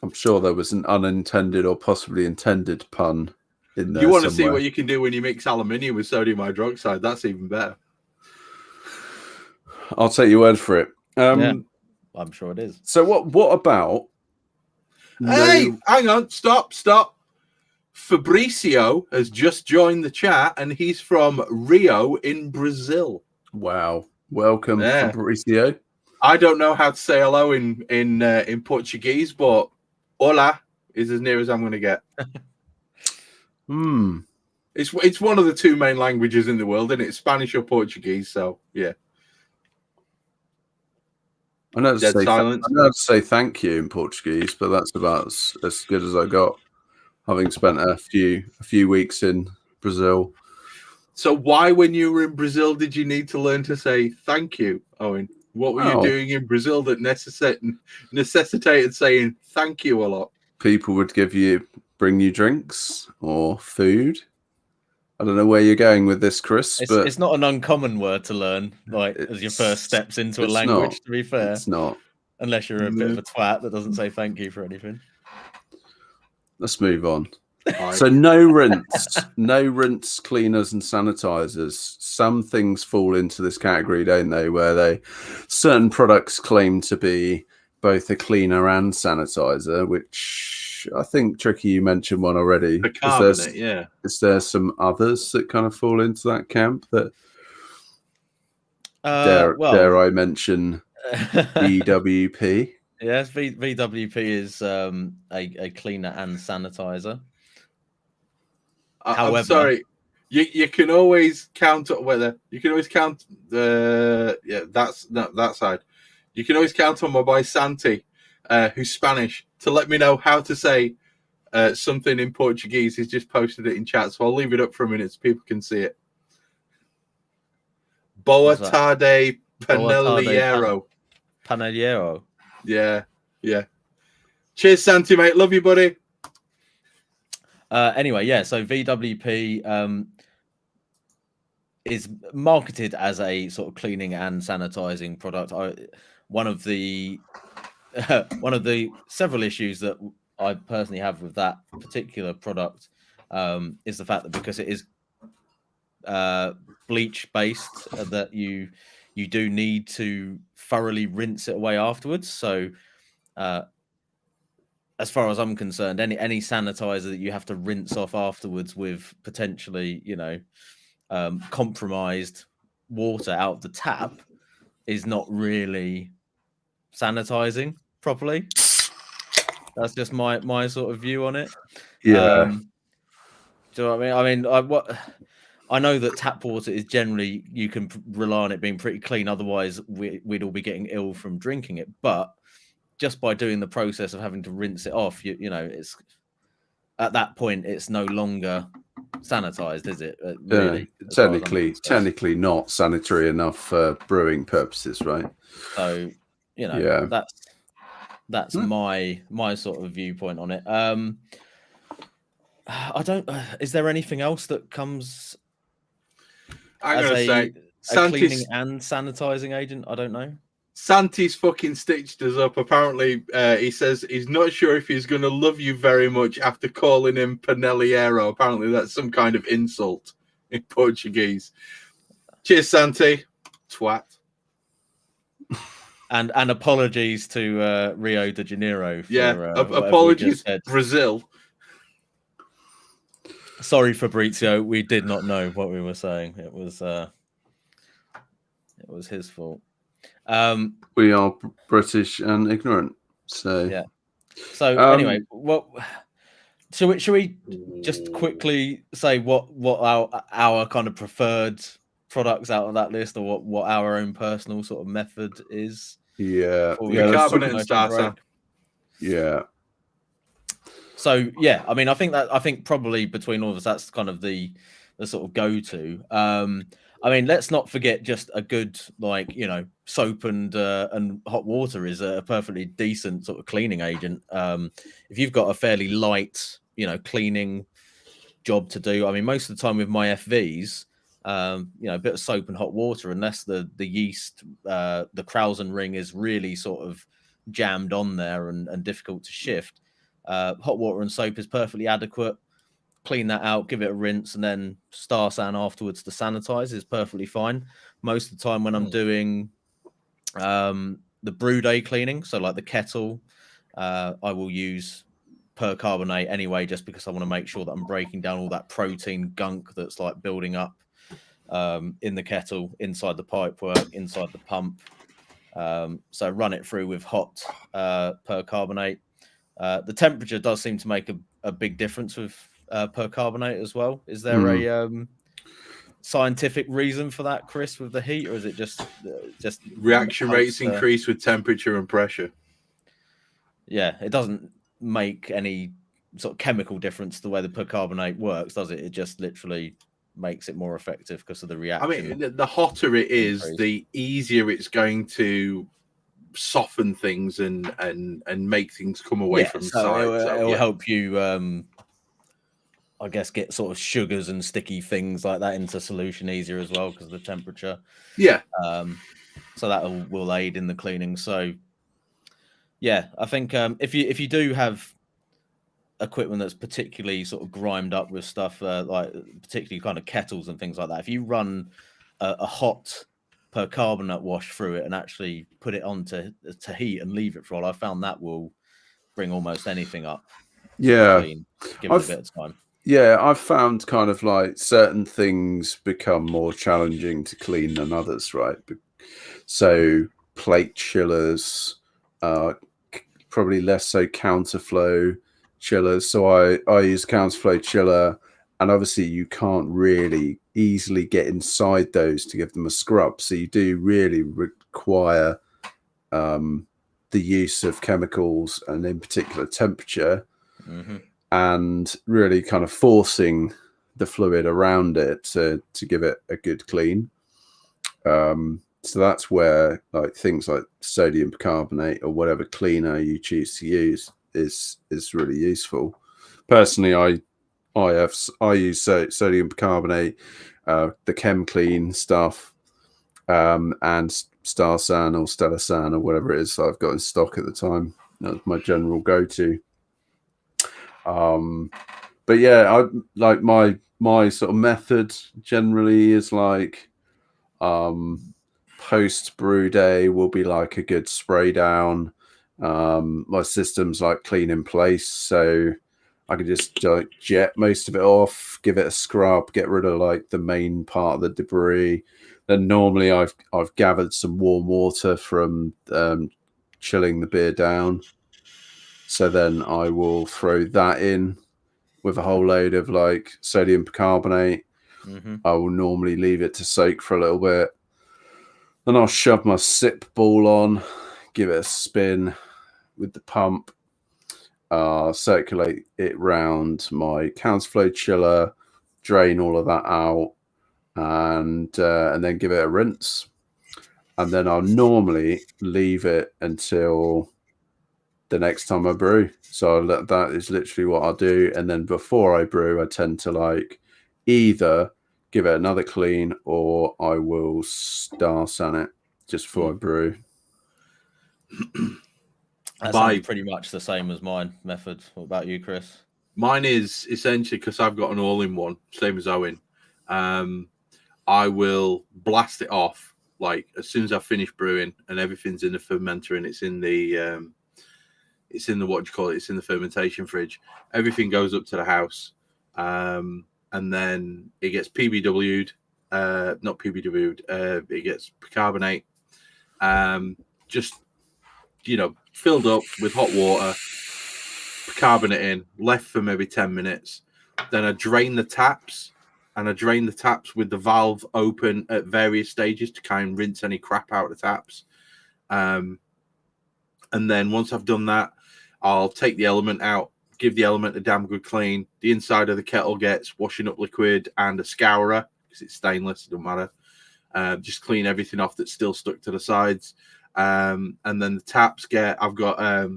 I'm sure there was an unintended or possibly intended pun in there. You want to somewhere. see what you can do when you mix aluminium with sodium hydroxide? That's even better. I'll take your word for it. Yeah, I'm sure it is. So what about? Hey, hang on, stop. Fabricio has just joined the chat, and he's from Rio in Brazil. Wow, welcome, Fabricio. I don't know how to say hello in Portuguese, but hola is as near as I'm going to get. It's one of the two main languages in the world, and it's Spanish or Portuguese. So yeah. I know to say thank you in Portuguese, but that's about as good as I got, having spent a few weeks in Brazil. So why, when you were in Brazil, did you need to learn to say thank you, Owen? What were you doing in Brazil that necessitated saying thank you a lot? People would bring you drinks or food. I don't know where you're going with this, Chris. But it's not an uncommon word to learn, like as your first steps into a language. To be fair, it's not. Unless you're a bit of a twat that doesn't say thank you for anything. Let's move on. So no rinse cleaners and sanitizers. Some things fall into this category, don't they? Where certain products claim to be both a cleaner and sanitizer, which I think Tricky, you mentioned one already. The carbonate, yeah. Is there some others that kind of fall into that camp that dare I mention VWP? Yes, VWP is a cleaner and sanitizer. However, I'm sorry, you can always count whether you can always count that's not that side. You can always count on my boy Santi, who's Spanish, to let me know how to say something in Portuguese. He's just posted it in chat, so I'll leave it up for a minute so people can see it. Boa tarde, panelleiro. Panelleiro. Yeah. Cheers, Santi, mate. Love you, buddy. Anyway, yeah. So VWP is marketed as a sort of cleaning and sanitizing product. One of the several issues that I personally have with that particular product is the fact that because it is bleach based, that you do need to thoroughly rinse it away afterwards. So as far as I'm concerned, any sanitizer that you have to rinse off afterwards with potentially, compromised water out of the tap is not really sanitizing properly. That's just my sort of view on it. Yeah. Do you know what I mean? I know that tap water is generally, you can rely on it being pretty clean. Otherwise, we'd all be getting ill from drinking it. But just by doing the process of having to rinse it off, it's at that point it's no longer sanitized, is it? Really, technically not sanitary enough for brewing purposes, right? So that's my sort of viewpoint on it. I don't. Is there anything else that comes as a cleaning and sanitizing agent? I don't know. Santi's fucking stitched us up. Apparently, he says he's not sure if he's going to love you very much after calling him Panelliero. Apparently, that's some kind of insult in Portuguese. Cheers, Santi. Twat. And apologies to Rio de Janeiro. For, apologies, Brazil. Sorry, Fabrizio. We did not know what we were saying. It was his fault. We are British and ignorant, so yeah. So anyway, should we just quickly say what our kind of preferred products out of that list, or what our own personal sort of method is? Yeah, carbonate and starter. Yeah. So yeah, I mean, I think probably between all of us, that's kind of the sort of go-to. I mean, let's not forget just a good, soap and hot water is a perfectly decent sort of cleaning agent. If you've got a fairly light, cleaning job to do, I mean, most of the time with my FVs, a bit of soap and hot water, unless the yeast, the Krausen ring is really sort of jammed on there and difficult to shift, hot water and soap is perfectly adequate. Clean that out, give it a rinse, and then Star San afterwards to sanitize is perfectly fine. Most of the time when I'm doing the brew day cleaning, so like the kettle, I will use percarbonate anyway, just because I want to make sure that I'm breaking down all that protein gunk that's like building up in the kettle, inside the pipework, inside the pump. So run it through with hot percarbonate. The temperature does seem to make a big difference with percarbonate as well. Is there a scientific reason for that, Chris, with the heat, or is it just reaction rates increase with temperature and pressure? Yeah, it doesn't make any sort of chemical difference the way the percarbonate works, does it? It just literally makes it more effective because of the reaction. I mean, the hotter it is, the easier it's going to soften things and make things come away from the side. It will help you I guess get sort of sugars and sticky things like that into solution easier as well because of the temperature. Yeah. So that will aid in the cleaning. So yeah, I think if you do have equipment that's particularly sort of grimed up with stuff like particularly kind of kettles and things like that, if you run a hot percarbonate wash through it and actually put it on to heat and leave it for a while, I found that will bring almost anything up. Yeah. Clean. Give it a bit of time. Yeah, I've found kind of like certain things become more challenging to clean than others, right? So plate chillers, probably less so counterflow chillers. So I use counterflow chiller, and obviously you can't really easily get inside those to give them a scrub. So you do really require the use of chemicals and in particular temperature. Mm-hmm. And really kind of forcing the fluid around it to give it a good clean. So that's where like things like sodium carbonate or whatever cleaner you choose to use is really useful. Personally, I I use sodium bicarbonate, the Chem Clean stuff, and Star San or Stellar San or whatever it is that I've got in stock at the time. That's my general go-to. But yeah, I like my sort of method generally is like post brew day will be like a good spray down. My system's like clean in place, so I can just like jet most of it off, give it a scrub, get rid of like the main part of the debris. Then normally I've gathered some warm water from chilling the beer down. So then I will throw that in with a whole load of like sodium bicarbonate. I will normally leave it to soak for a little bit. Then I'll shove my sip ball on, give it a spin with the pump, circulate it round my counterflow chiller, drain all of that out, and then give it a rinse. And then I'll normally leave it until the next time I brew. So that is literally what I'll do. And then before I brew, I tend to like either give it another clean or I will Star San it just before I brew. That sounds pretty much the same as mine method. What about you, Chris? Mine is essentially, because I've got an all-in-one, same as Owen. I will blast it off like as soon as I finish brewing and everything's in the fermenter and it's in the what do you call it? It's in the fermentation fridge. Everything goes up to the house, and then it gets PBW'd. Not PBW'd. It gets bicarbonate. Just filled up with hot water, bicarbonate in, left for maybe 10 minutes. Then I drain the taps, and I drain the taps with the valve open at various stages to kind of rinse any crap out of the taps. And then once I've done that, I'll take the element out, give the element a damn good clean. The inside of the kettle gets washing up liquid and a scourer because it's stainless, it doesn't matter. Just clean everything off that's still stuck to the sides. And then the taps I've got a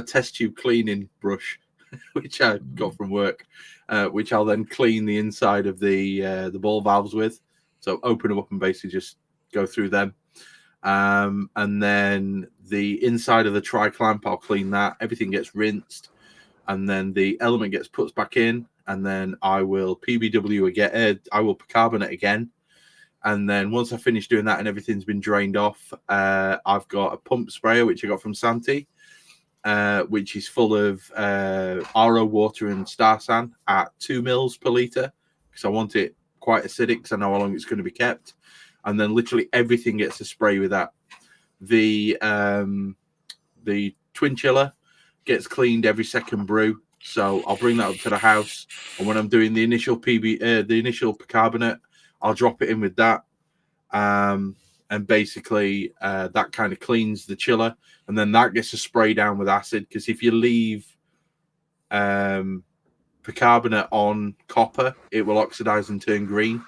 test tube cleaning brush, which I got from work, which I'll then clean the inside of the ball valves with. So open them up and basically just go through them. And then the inside of the tri-clamp, I'll clean that. Everything gets rinsed, and then the element gets put back in, and then I will PBW again. I will bicarbonate again. And then once I finish doing that and everything's been drained off, I've got a pump sprayer, which I got from Santi, which is full of RO water and Star San at 2 mils per litre, because I want it quite acidic because I know how long it's going to be kept. And then literally everything gets a spray with that. The twin chiller gets cleaned every second brew. So I'll bring that up to the house. And when I'm doing the initial bicarbonate, I'll drop it in with that. And basically that kind of cleans the chiller. And then that gets a spray down with acid. Because if you leave bicarbonate on copper, it will oxidize and turn green.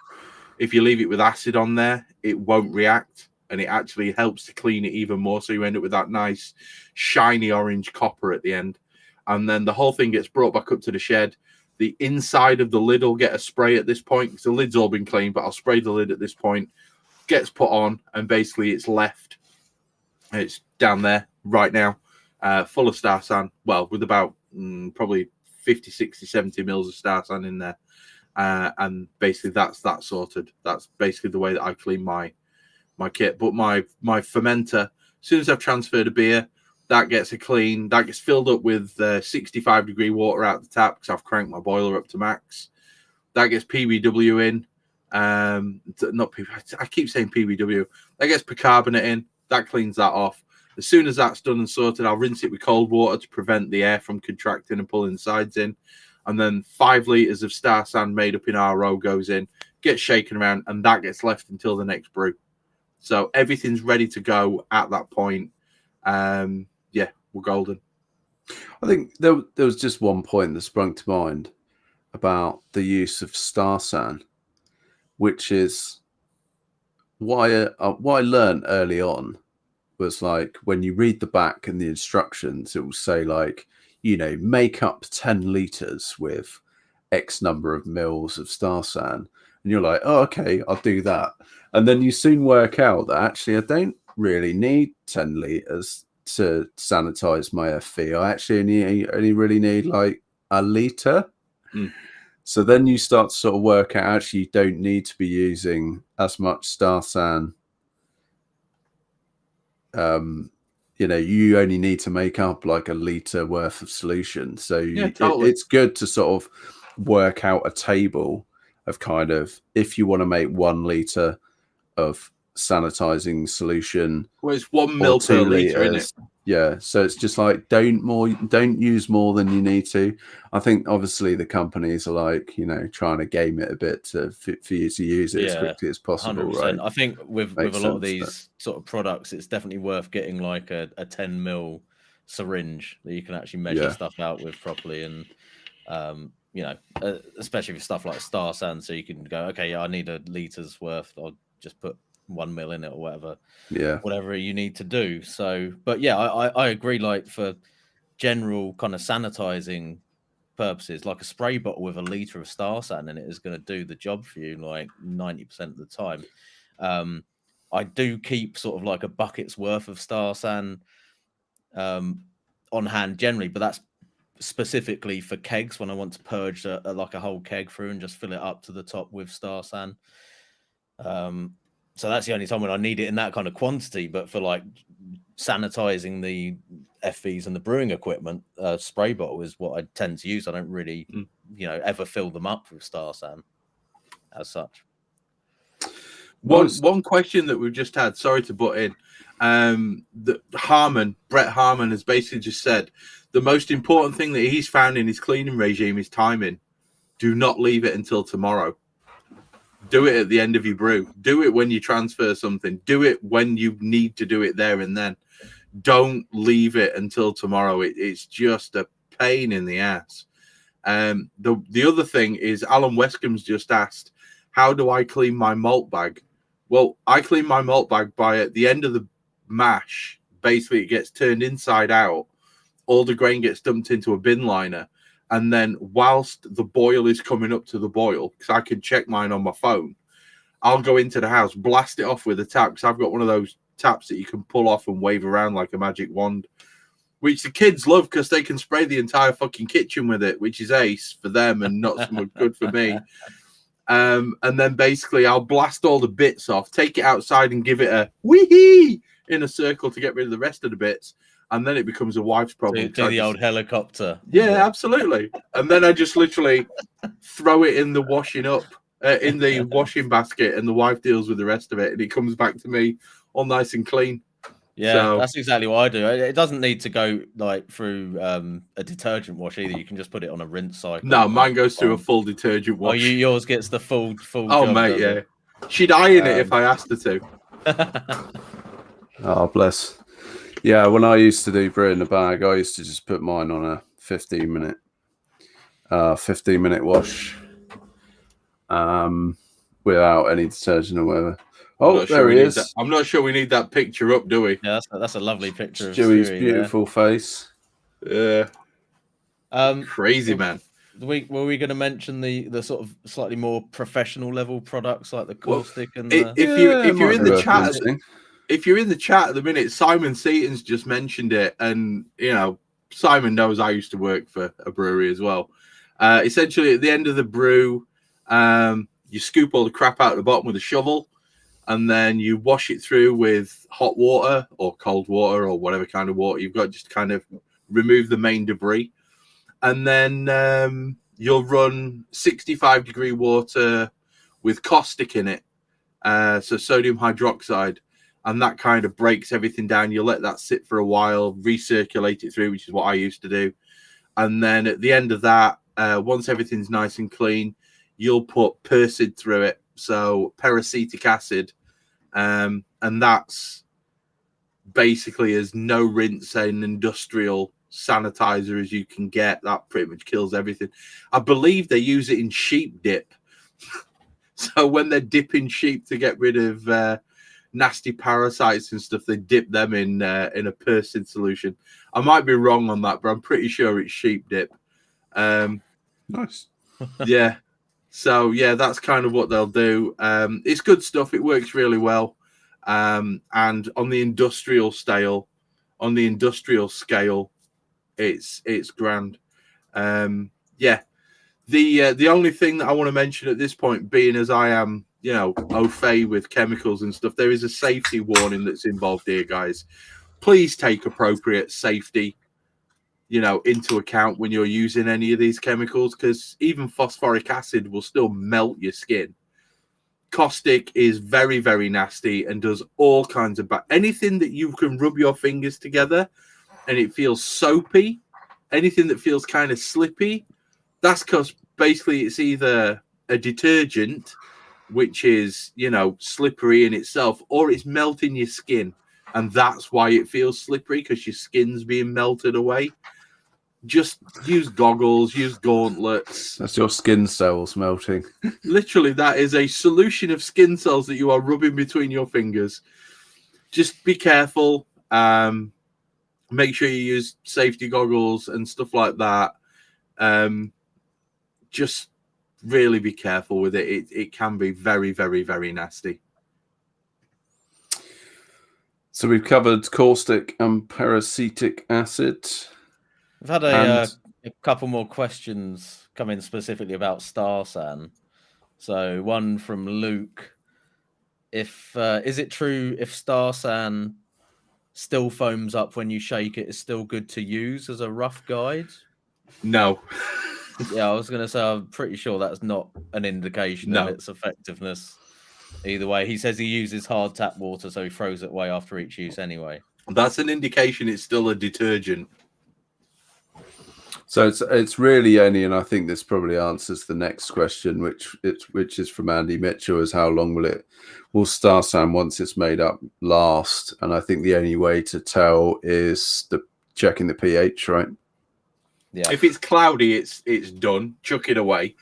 If you leave it with acid on there, it won't react, and it actually helps to clean it even more. So you end up with that nice shiny orange copper at the end. And then the whole thing gets brought back up to the shed. The inside of the lid will get a spray at this point because the lid's all been cleaned, but I'll spray the lid at this point. Gets put on, and basically it's left. It's down there right now, full of Star San. Well, with about probably 50, 60, 70 mils of Star San in there. And basically that's that sorted. That's basically the way that I clean my kit. But my fermenter, as soon as I've transferred a beer, that gets a clean. That gets filled up with 65-degree water out the tap because I've cranked my boiler up to max. That gets PBW in. Not PB, I keep saying PBW. That gets bicarbonate in. That cleans that off. As soon as that's done and sorted, I'll rinse it with cold water to prevent the air from contracting and pulling the sides in. And then 5 litres of Star San made up in RO goes in, gets shaken around, and that gets left until the next brew. So everything's ready to go at that point. Yeah, we're golden. I think there was just one point that sprung to mind about the use of Star San, which is what I learned early on was like when you read the back and the instructions, it will say like make up 10 liters with X number of mils of Star San. And you're like, oh, okay, I'll do that. And then you soon work out that actually I don't really need 10 liters to sanitize my FV. I actually only really need like a liter. So then you start to sort of work out actually you don't need to be using as much Star San. You only need to make up like a liter worth of solution. So totally. it's good to sort of work out a table of kind of if you want to make 1 liter of sanitizing solution. Well, it's 1 mil per liter, isn't it? Yeah, so it's just like don't use more than you need to. I think obviously the companies are like trying to game it a bit for you to use it as quickly as possible, 100%. Right? I think with a lot of these sort of products, it's definitely worth getting like a 10 mil syringe that you can actually measure stuff out with properly, and especially with stuff like Star San, so you can go, okay, I need a liter's worth. I'll just put 1 mil in it or whatever. Whatever you need to do. So, but yeah, I agree. Like for general kind of sanitizing purposes, like a spray bottle with a liter of Star San in it is going to do the job for you like 90% of the time. I do keep sort of like a bucket's worth of Star San on hand generally, but that's specifically for kegs when I want to purge like a whole keg through and just fill it up to the top with Star San. So that's the only time when I need it in that kind of quantity. But for like sanitizing the FVs and the brewing equipment, spray bottle is what I tend to use. I don't really, ever fill them up with Star San as such. One question that we've just had, sorry to butt in, Brett Harmon has basically just said the most important thing that he's found in his cleaning regime is timing. Do not leave it until tomorrow. Do it at the end of your brew. Do it when you transfer something. Do it when you need to do it there and then. Don't leave it until tomorrow. It's just a pain in the ass. The other thing is Alan Westcombe's just asked, how do I clean my malt bag? Well, I clean my malt bag by at the end of the mash, basically it gets turned inside out. All the grain gets dumped into a bin liner. And then whilst the boil is coming up to the boil, because I can check mine on my phone, I'll go into the house, blast it off with a tap, because I've got one of those taps that you can pull off and wave around like a magic wand, which the kids love because they can spray the entire fucking kitchen with it, which is ace for them and not so much good for me. And then basically I'll blast all the bits off, take it outside and give it a wee in a circle to get rid of the rest of the bits. And then it becomes a wife's problem. Do the old helicopter. Yeah, absolutely. And then I just literally throw it in the washing basket, and the wife deals with the rest of it, and it comes back to me all nice and clean. Yeah, so that's exactly what I do. It doesn't need to go like through a detergent wash either. You can just put it on a rinse cycle. No, mine goes through a full detergent wash. Oh, yours gets the full. Oh, job, mate, yeah. She'd iron it if I asked her to. Oh, bless. Yeah, when I used to do brew in the bag, I used to just put mine on a 15-minute wash without any detergent or whatever. Oh, there he is. I'm not sure we need that picture up, do we? Yeah, that's a lovely picture of Stewie's beautiful face. Yeah. Crazy, man. Were we going to mention the sort of slightly more professional level products like the caustic and if you're in the chat... If you're in the chat at the minute, Simon Seaton's just mentioned it, and Simon knows I used to work for a brewery as well. Essentially, at the end of the brew, you scoop all the crap out of the bottom with a shovel, and then you wash it through with hot water or cold water or whatever kind of water you've got, just to kind of remove the main debris. And then you'll run 65-degree water with caustic in it, so sodium hydroxide. And that kind of breaks everything down. You let that sit for a while, recirculate it through, which is what I used to do. And then at the end of that, once everything's nice and clean, you'll put Persid through it. So peracetic acid. And that's basically as no rinse and industrial sanitizer as you can get. That pretty much kills everything. I believe they use it in sheep dip. So when they're dipping sheep to get rid of nasty parasites and stuff, they dip them in a persid solution. I might be wrong on that, but I'm pretty sure it's sheep dip. Nice. Yeah. So yeah, that's kind of what they'll do. It's good stuff. It works really well. And on the industrial scale, it's grand. Yeah. The only thing that I want to mention at this point, being as I am, au fait with chemicals and stuff, there is a safety warning that's involved here, guys. Please take appropriate safety, into account when you're using any of these chemicals, because even phosphoric acid will still melt your skin. Caustic is very, very nasty and does all kinds of bad. Anything that you can rub your fingers together and it feels soapy, anything that feels kind of slippy, that's because basically it's either a detergent, which is, slippery in itself, or it's melting your skin. And that's why it feels slippery, because your skin's being melted away. Just use goggles, use gauntlets. That's your skin cells melting. Literally, that is a solution of skin cells that you are rubbing between your fingers. Just be careful. Make sure you use safety goggles and stuff like that. Just really be careful with it. It can be very, very, very nasty. So we've covered caustic and peracetic acid. We've had a couple more questions come in specifically about Star San. So one from Luke. Is it true if Star San still foams up when you shake it, is still good to use as a rough guide? No. Yeah, I was going to say, I'm pretty sure that's not an indication of its effectiveness. Either way, he says he uses hard tap water, so he throws it away after each use anyway. That's an indication it's still a detergent. So it's really only, and I think this probably answers the next question, which is from Andy Mitchell, is how long will Star San, once it's made up, last? And I think the only way to tell is checking the pH, right? Yeah. If it's cloudy, it's done. Chuck it away.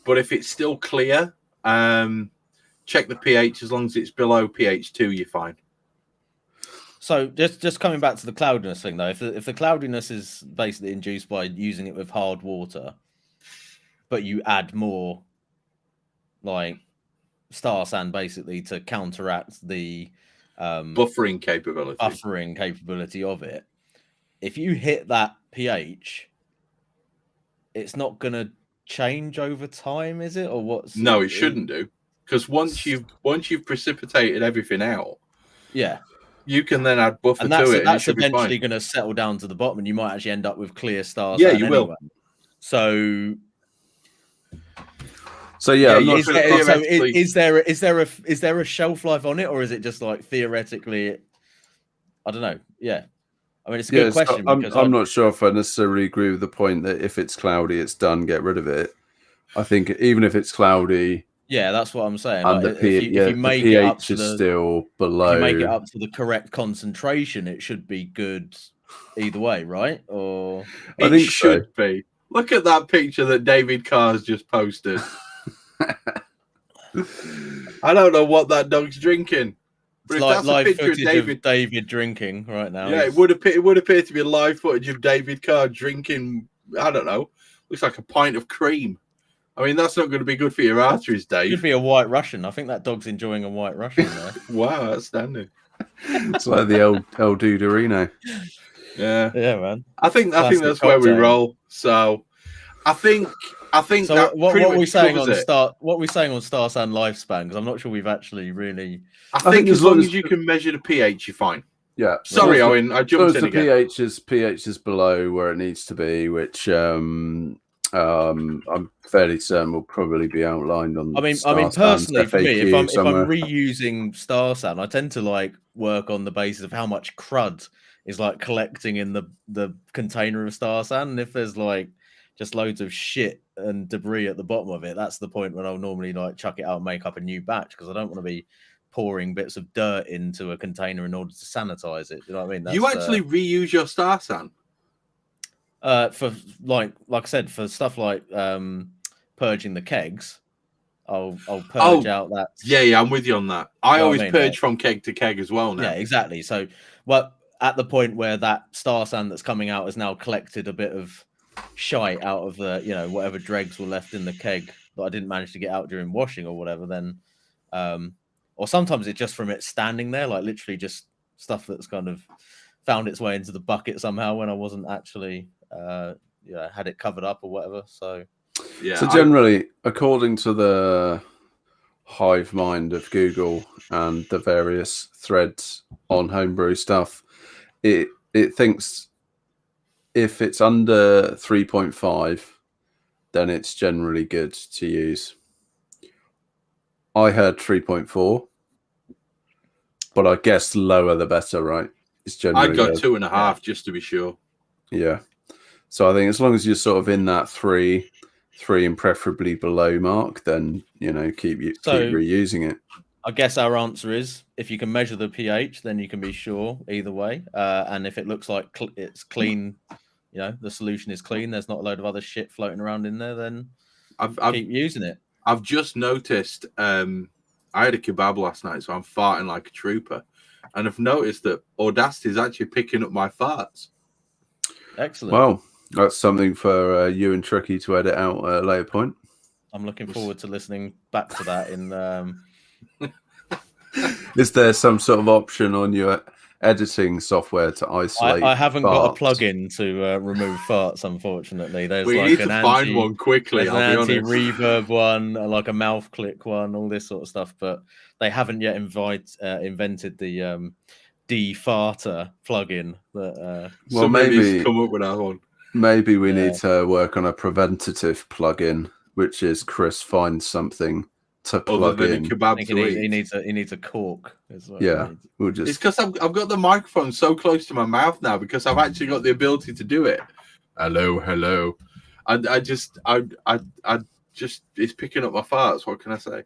But if it's still clear, check the pH. As long as it's below pH 2, you're fine. So just coming back to the cloudiness thing, though, if the cloudiness is basically induced by using it with hard water, but you add more like Star San basically to counteract the buffering capability of it, if you hit that pH, it's not going to change over time, is it? Or what's No, it shouldn't do, because once you've precipitated everything out, you can then add buffer to it. That's eventually going to settle down to the bottom, and you might actually end up with clear Star San. Yeah, you will. So yeah, is there a shelf life on it, or is it just like theoretically? I don't know. Yeah, I mean, it's a good question. I'm not sure if I necessarily agree with the point that if it's cloudy, it's done, get rid of it. I think even if it's cloudy, yeah, that's what I'm saying. And like, if you make it up to is still below. If you make it up to the correct concentration, it should be good either way, right? Or I think it should be. Look at that picture that David Carr's just posted. I don't know what that dog's drinking. It's like live footage of David drinking right now. Yeah, it would appear to be live footage of David Carr drinking. I don't know. Looks like a pint of cream. I mean, that's not going to be good for your arteries, Dave. Should be a White Russian. I think that dog's enjoying a White Russian there. Wow, outstanding. It's like the El Duderino. Yeah, man. I think that's where we roll. So, I think. So what are we saying on Star? What are we saying on Star San lifespan? Because I'm not sure we've actually really. I think as long as you can measure the pH, you're fine. Yeah. Sorry, Owen. I jumped in again. pH is below where it needs to be, which I'm fairly certain will probably be outlined on. I mean, personally, for me, if I'm reusing Star San, I tend to like work on the basis of how much crud is like collecting in the container of Star San, and if there's like just loads of shit and debris at the bottom of it, that's the point when I'll normally like chuck it out and make up a new batch, because I don't want to be pouring bits of dirt into a container in order to sanitize it. You know what I mean? You actually reuse your Star San? For like I said, for stuff like purging the kegs, I'll purge out that. Yeah, I'm with you on that. I You know what always I mean? purge from keg to keg as well now. Yeah, exactly. So, well, at the point where that star sand that's coming out has now collected a bit of shite out of the, whatever dregs were left in the keg that I didn't manage to get out during washing or whatever, then, or sometimes it's just from it standing there, like literally just stuff that's kind of found its way into the bucket somehow when I wasn't actually, had it covered up or whatever. So, yeah. So generally, according to the hive mind of Google and the various threads on homebrew stuff, it thinks if it's under 3.5, then it's generally good to use. I heard 3.4, but I guess lower the better, right? It's generally I got 2.5 just to be sure. Yeah. So I think as long as you're sort of in that three and preferably below mark, then keep reusing it. I guess our answer is if you can measure the pH, then you can be sure either way. And if it looks like it's clean, the solution is clean, there's not a load of other shit floating around in there, then keep using it. I've just noticed, I had a kebab last night, so I'm farting like a trooper. And I've noticed that Audacity is actually picking up my farts. Excellent. Well, that's something for you and Tricky to edit out at a later point. I'm looking forward to listening back to that in... Is there some sort of option on your editing software to isolate? I haven't farts? got a plugin to remove farts, unfortunately. There's we need to find one quickly. There's an anti-reverb one, like a mouth click one, all this sort of stuff. But they haven't yet invented the de-farter plugin. That, well, maybe come up with that one. Maybe we need to work on a preventative plugin, which is Chris finds something to plug in. He needs a cork. We'll just. It's because I've got the microphone so close to my mouth now because I've actually got the ability to do it. Hello. I just it's picking up my farts. What can I say?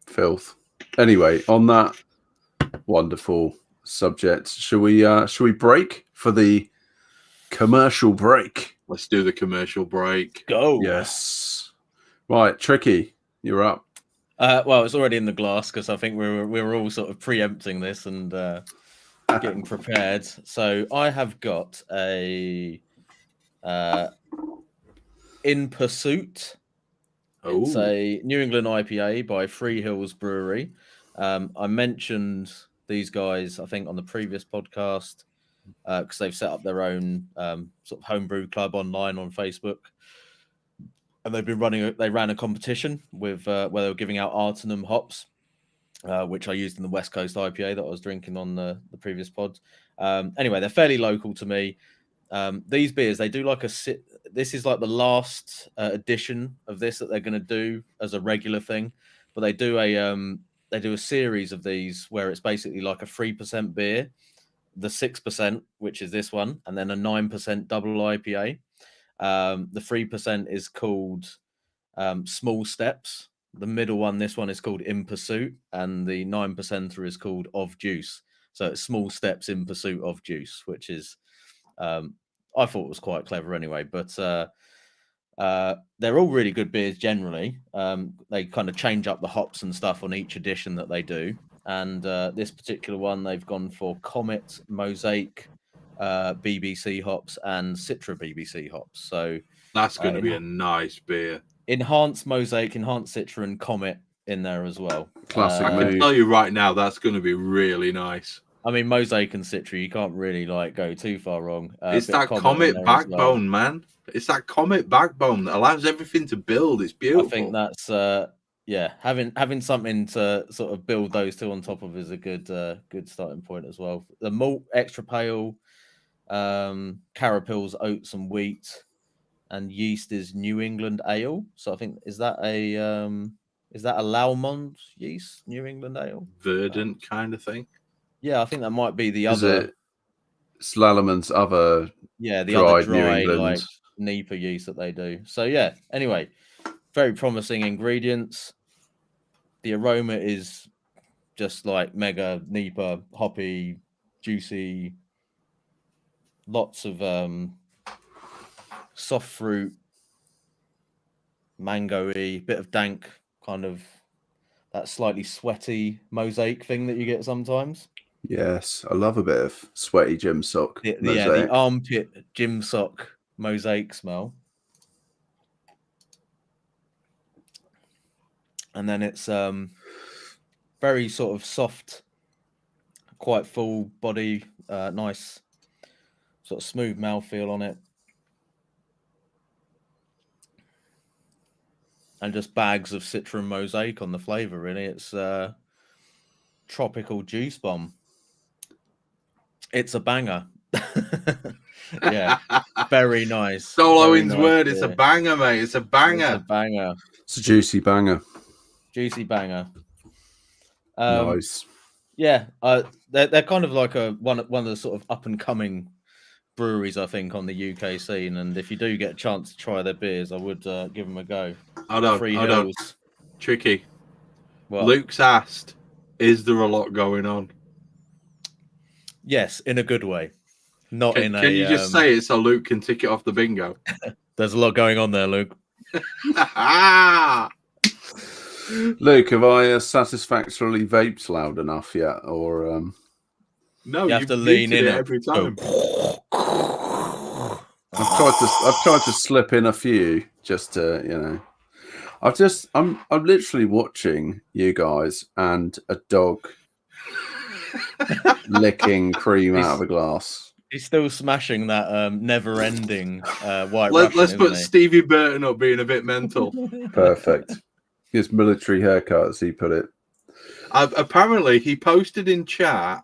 Filth. Anyway, on that wonderful subject, should we break for the commercial break? Let's do the commercial break. Go. Yes. Right, Tricky, you're up. Well, it's already in the glass because I think we were all sort of preempting this and getting prepared. So I have got a In Pursuit. It's a New England IPA by Free Hills Brewery. I mentioned these guys, I think, on the previous podcast because they've set up their own sort of homebrew club online on Facebook. And they ran a competition with where they were giving out Artenum hops, which I used in the West Coast IPA that I was drinking on the previous pod. Anyway, they're fairly local to me. These beers, they do like this is like the last edition of this that they're going to do as a regular thing, but they do a series of these where it's basically like a 3% beer, the 6%, which is this one, and then a 9% double IPA. The 3% is called Small Steps. The middle one, this one is called In Pursuit, and the 9%er is called Of Juice. So it's Small Steps in Pursuit of Juice, which is I thought was quite clever anyway. But they're all really good beers generally. They kind of change up the hops and stuff on each edition that they do. And this particular one, they've gone for Comet, Mosaic, BBC hops and Citra BBC hops. So that's going to be a nice beer. Enhanced Mosaic, Enhanced Citra, and Comet in there as well. Classic. I can tell you right now, that's going to be really nice. I mean, Mosaic and Citra, you can't really go too far wrong. It's that Comet backbone, man. It's that Comet backbone that allows everything to build. It's beautiful. I think that's having something to sort of build those two on top of is a good starting point as well. The malt extra pale, carapils, oats and wheat, and yeast is New England ale. So I think is that a Laumont yeast, New England ale? Verdant kind of thing. Yeah, I think that might be the other. It's Lallemand other. Yeah, the dried other dry New England. like Nipah yeast that they do. So yeah. Anyway, very promising ingredients. The aroma is just like mega Nipah, hoppy, juicy. Lots of soft fruit, mango-y, bit of dank, kind of that slightly sweaty mosaic thing that you get sometimes. Yes, I love a bit of sweaty gym sock. The mosaic. armpit gym sock mosaic smell. And then it's very sort of soft, quite full body, nice sort of smooth mouthfeel on it. And just bags of citron mosaic on the flavour, really. It's tropical juice bomb. It's a banger. Yeah, very nice. Soloin's very nice word, it's a beer. banger, mate. It's a banger. It's a banger. It's a juicy banger. Juicy banger. Nice. Yeah, they're kind of like one of the sort of up and coming breweries, I think, on the UK scene. And if you do get a chance to try their beers, I would give them a go. I don't. Tricky. What? Luke's asked, "Is there a lot going on?" Yes, in a good way. Not Can you just say it so Luke can tick it off the bingo? There's a lot going on there, Luke. Luke, have I satisfactorily vaped loud enough yet? Or no, you have to lean in every time. I've tried to slip in a few just to, you know. I'm literally watching you guys and a dog licking cream out of a glass. He's still smashing that never-ending white Let's Russian, put isn't he? Stevie Burton up being a bit mental. Perfect. His military haircut, as he put it. Apparently, he posted in chat.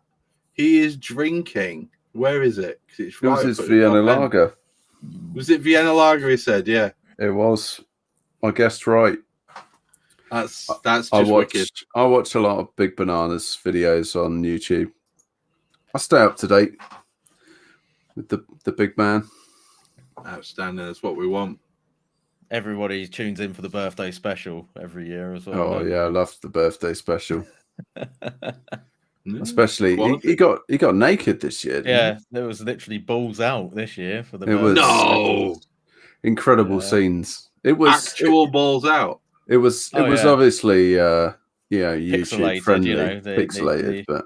He is drinking. Where is it? It's It was his Vienna lager. Was it Vienna lager? He said, "Yeah, it was." I guessed right. That's just wicked. I watch a lot of Big Bananas videos on YouTube. I stay up to date with the big man. Outstanding. That's what we want. Everybody tunes in for the birthday special every year as well. Oh yeah, I loved the birthday special. Especially he got naked this year. Yeah, there was literally balls out this year for the birthday. Incredible scenes. It was actual balls out. It was obviously YouTube pixelated, friendly, you know, pixelated, but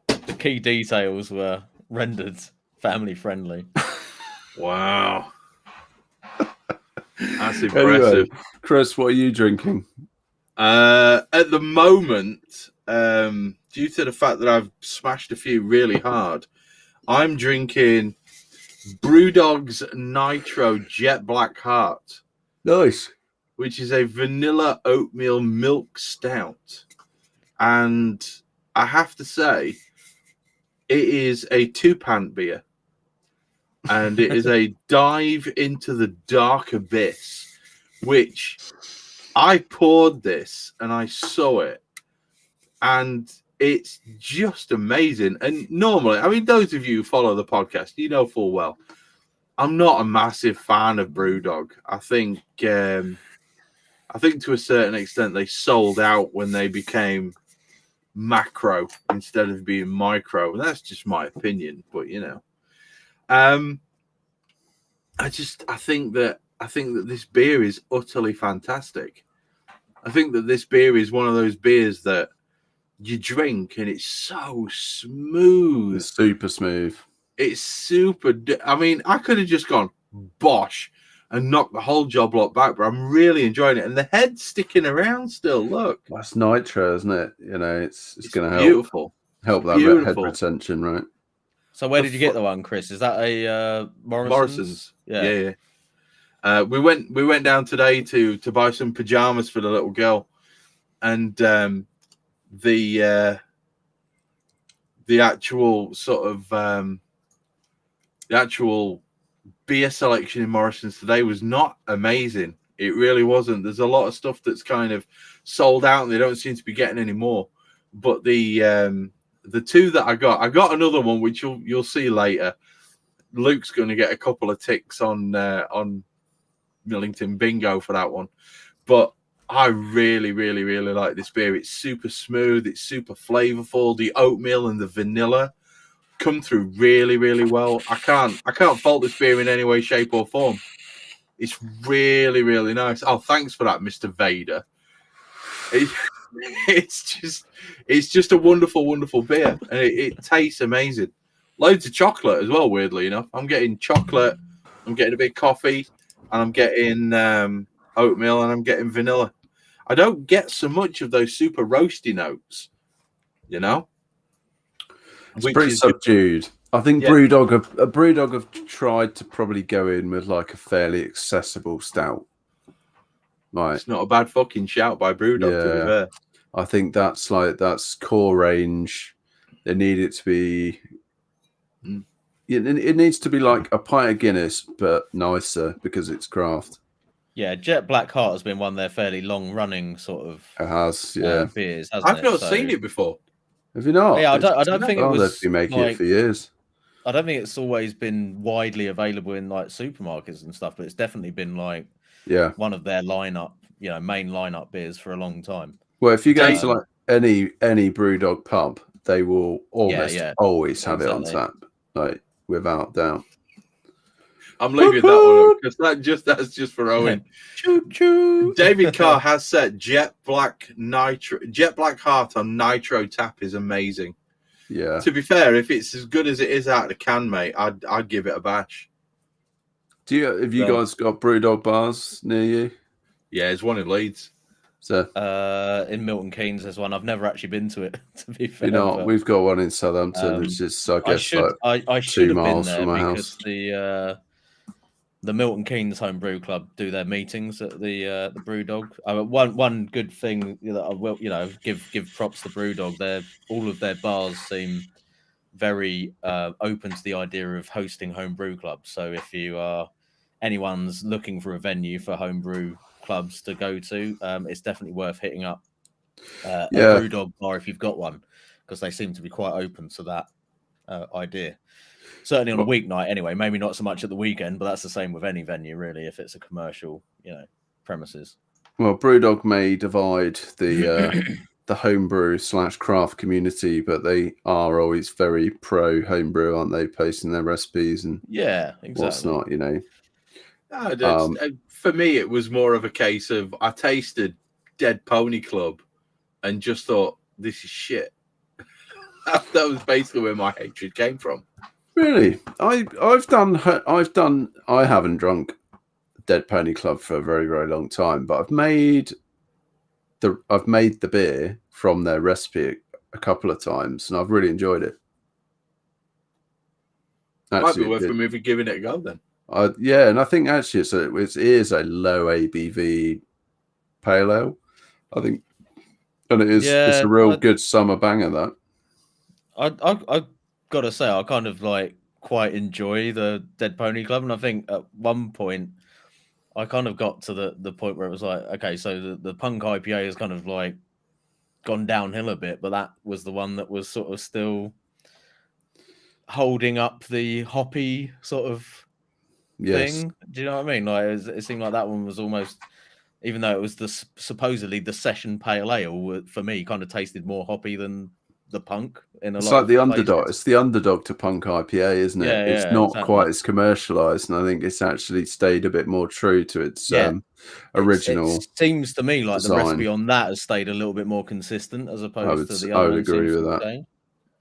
the key details were rendered family friendly. Wow. That's impressive. Anyway, Chris, what are you drinking? At the moment, due to the fact that I've smashed a few really hard, I'm drinking Brewdog's Nitro Jet Black Heart. Nice. Which is a vanilla oatmeal milk stout. And I have to say, it is a 2-pant beer. And it is a dive into the dark abyss, which I poured this and I saw it. And it's just amazing. And normally, I mean, those of you who follow the podcast, you know full well, I'm not a massive fan of Brewdog. I think to a certain extent they sold out when they became macro instead of being micro. That's just my opinion, but you know. I think that this beer is utterly fantastic. I think that this beer is one of those beers that you drink and it's so smooth. It's super smooth. It's super. I mean, I could have just gone bosh and knocked the whole job lot back, but I'm really enjoying it. And the head's sticking around still. Look, that's nitro, isn't it? You know, it's going to help that head retention, right? So where did you get the one, Chris? Is that a Morrison's? Yeah. We went down today to buy some pajamas for the little girl, and the actual sort of the actual beer selection in Morrison's today was not amazing. It really wasn't. There's a lot of stuff that's kind of sold out and they don't seem to be getting any more. But the two that I got another one which you'll see later. Luke's going to get a couple of ticks on Millington Bingo for that one. But I really, really, really like this beer. It's super smooth. It's super flavorful. The oatmeal and the vanilla come through really, really well. I can't fault this beer in any way, shape, or form. It's really, really nice. Oh, thanks for that, Mr. Vader. It's just a wonderful, wonderful beer, and it tastes amazing. Loads of chocolate as well. Weirdly enough, I'm getting chocolate, I'm getting a bit of coffee, and I'm getting oatmeal, and I'm getting vanilla. I don't get so much of those super roasty notes, you know. It's pretty subdued. I think Brewdog have tried to probably go in with like a fairly accessible stout. Right. It's not a bad fucking shout by Brewdog, to be fair. I think that's core range. They need it to be. It needs to be like a pint of Guinness, but nicer because it's craft. Yeah, Jet Black Heart has been one of their fairly long-running sort of. It has, beers. Hasn't I've not seen it before. Have you not? Yeah, I don't think it was. They've been making it for years. I don't think it's always been widely available in like supermarkets and stuff, but it's definitely been like one of their lineup, main lineup beers for a long time. Well, if you go to like any Brewdog pub, they will almost always have it on tap, like without doubt. I'm leaving that one because that's just for Owen. Choo choo. David Carr has said Jet Black Heart on Nitro Tap is amazing. Yeah. To be fair, if it's as good as it is out of the can, mate, I'd give it a bash. Have you guys got Brewdog bars near you? Yeah, there's one in Leeds. So in Milton Keynes, there's one. I've never actually been to it. To be fair, we've got one in Southampton. It's just I guess I should 2 have been miles there from my because house. The Milton Keynes Home Brew Club do their meetings at the Brewdog. One good thing that I will give props to Brewdog. All of their bars seem very open to the idea of hosting home brew clubs. So if anyone's looking for a venue for home brew clubs to go to, it's definitely worth hitting up a Brewdog bar if you've got one, because they seem to be quite open to that idea. Certainly on a weeknight anyway, maybe not so much at the weekend, but that's the same with any venue really if it's a commercial premises. Well, Brewdog may divide the the homebrew / craft community, but they are always very pro homebrew, aren't they? Posting their recipes and exactly. What's not, For me, it was more of a case of I tasted Dead Pony Club and just thought, this is shit. That was basically where my hatred came from. Really, I haven't drunk Dead Pony Club for a very, very long time, but I've made the beer from their recipe a couple of times, and I've really enjoyed it. Might be worth a movie giving it a go then. And I think actually it is a low ABV pale ale, I think, and it's a real good summer banger. That I gotta say, I kind of quite enjoy the Dead Pony Club, and I think at one point I kind of got to the point where it was like, okay, so the punk IPA has kind of gone downhill a bit, but that was the one that was sort of still holding up the hoppy sort of thing. Do you know what I mean? It seemed like that one was almost, even though it was supposedly the session pale ale, for me kind of tasted more hoppy than the punk in a lot. It's like the places. underdog. It's the underdog to punk IPA, isn't it? Yeah, it's not exactly. quite as commercialized, and I think it's actually stayed a bit more true to its original. It seems to me like design. The recipe on that has stayed a little bit more consistent as opposed to the other. I would agree with that. Day.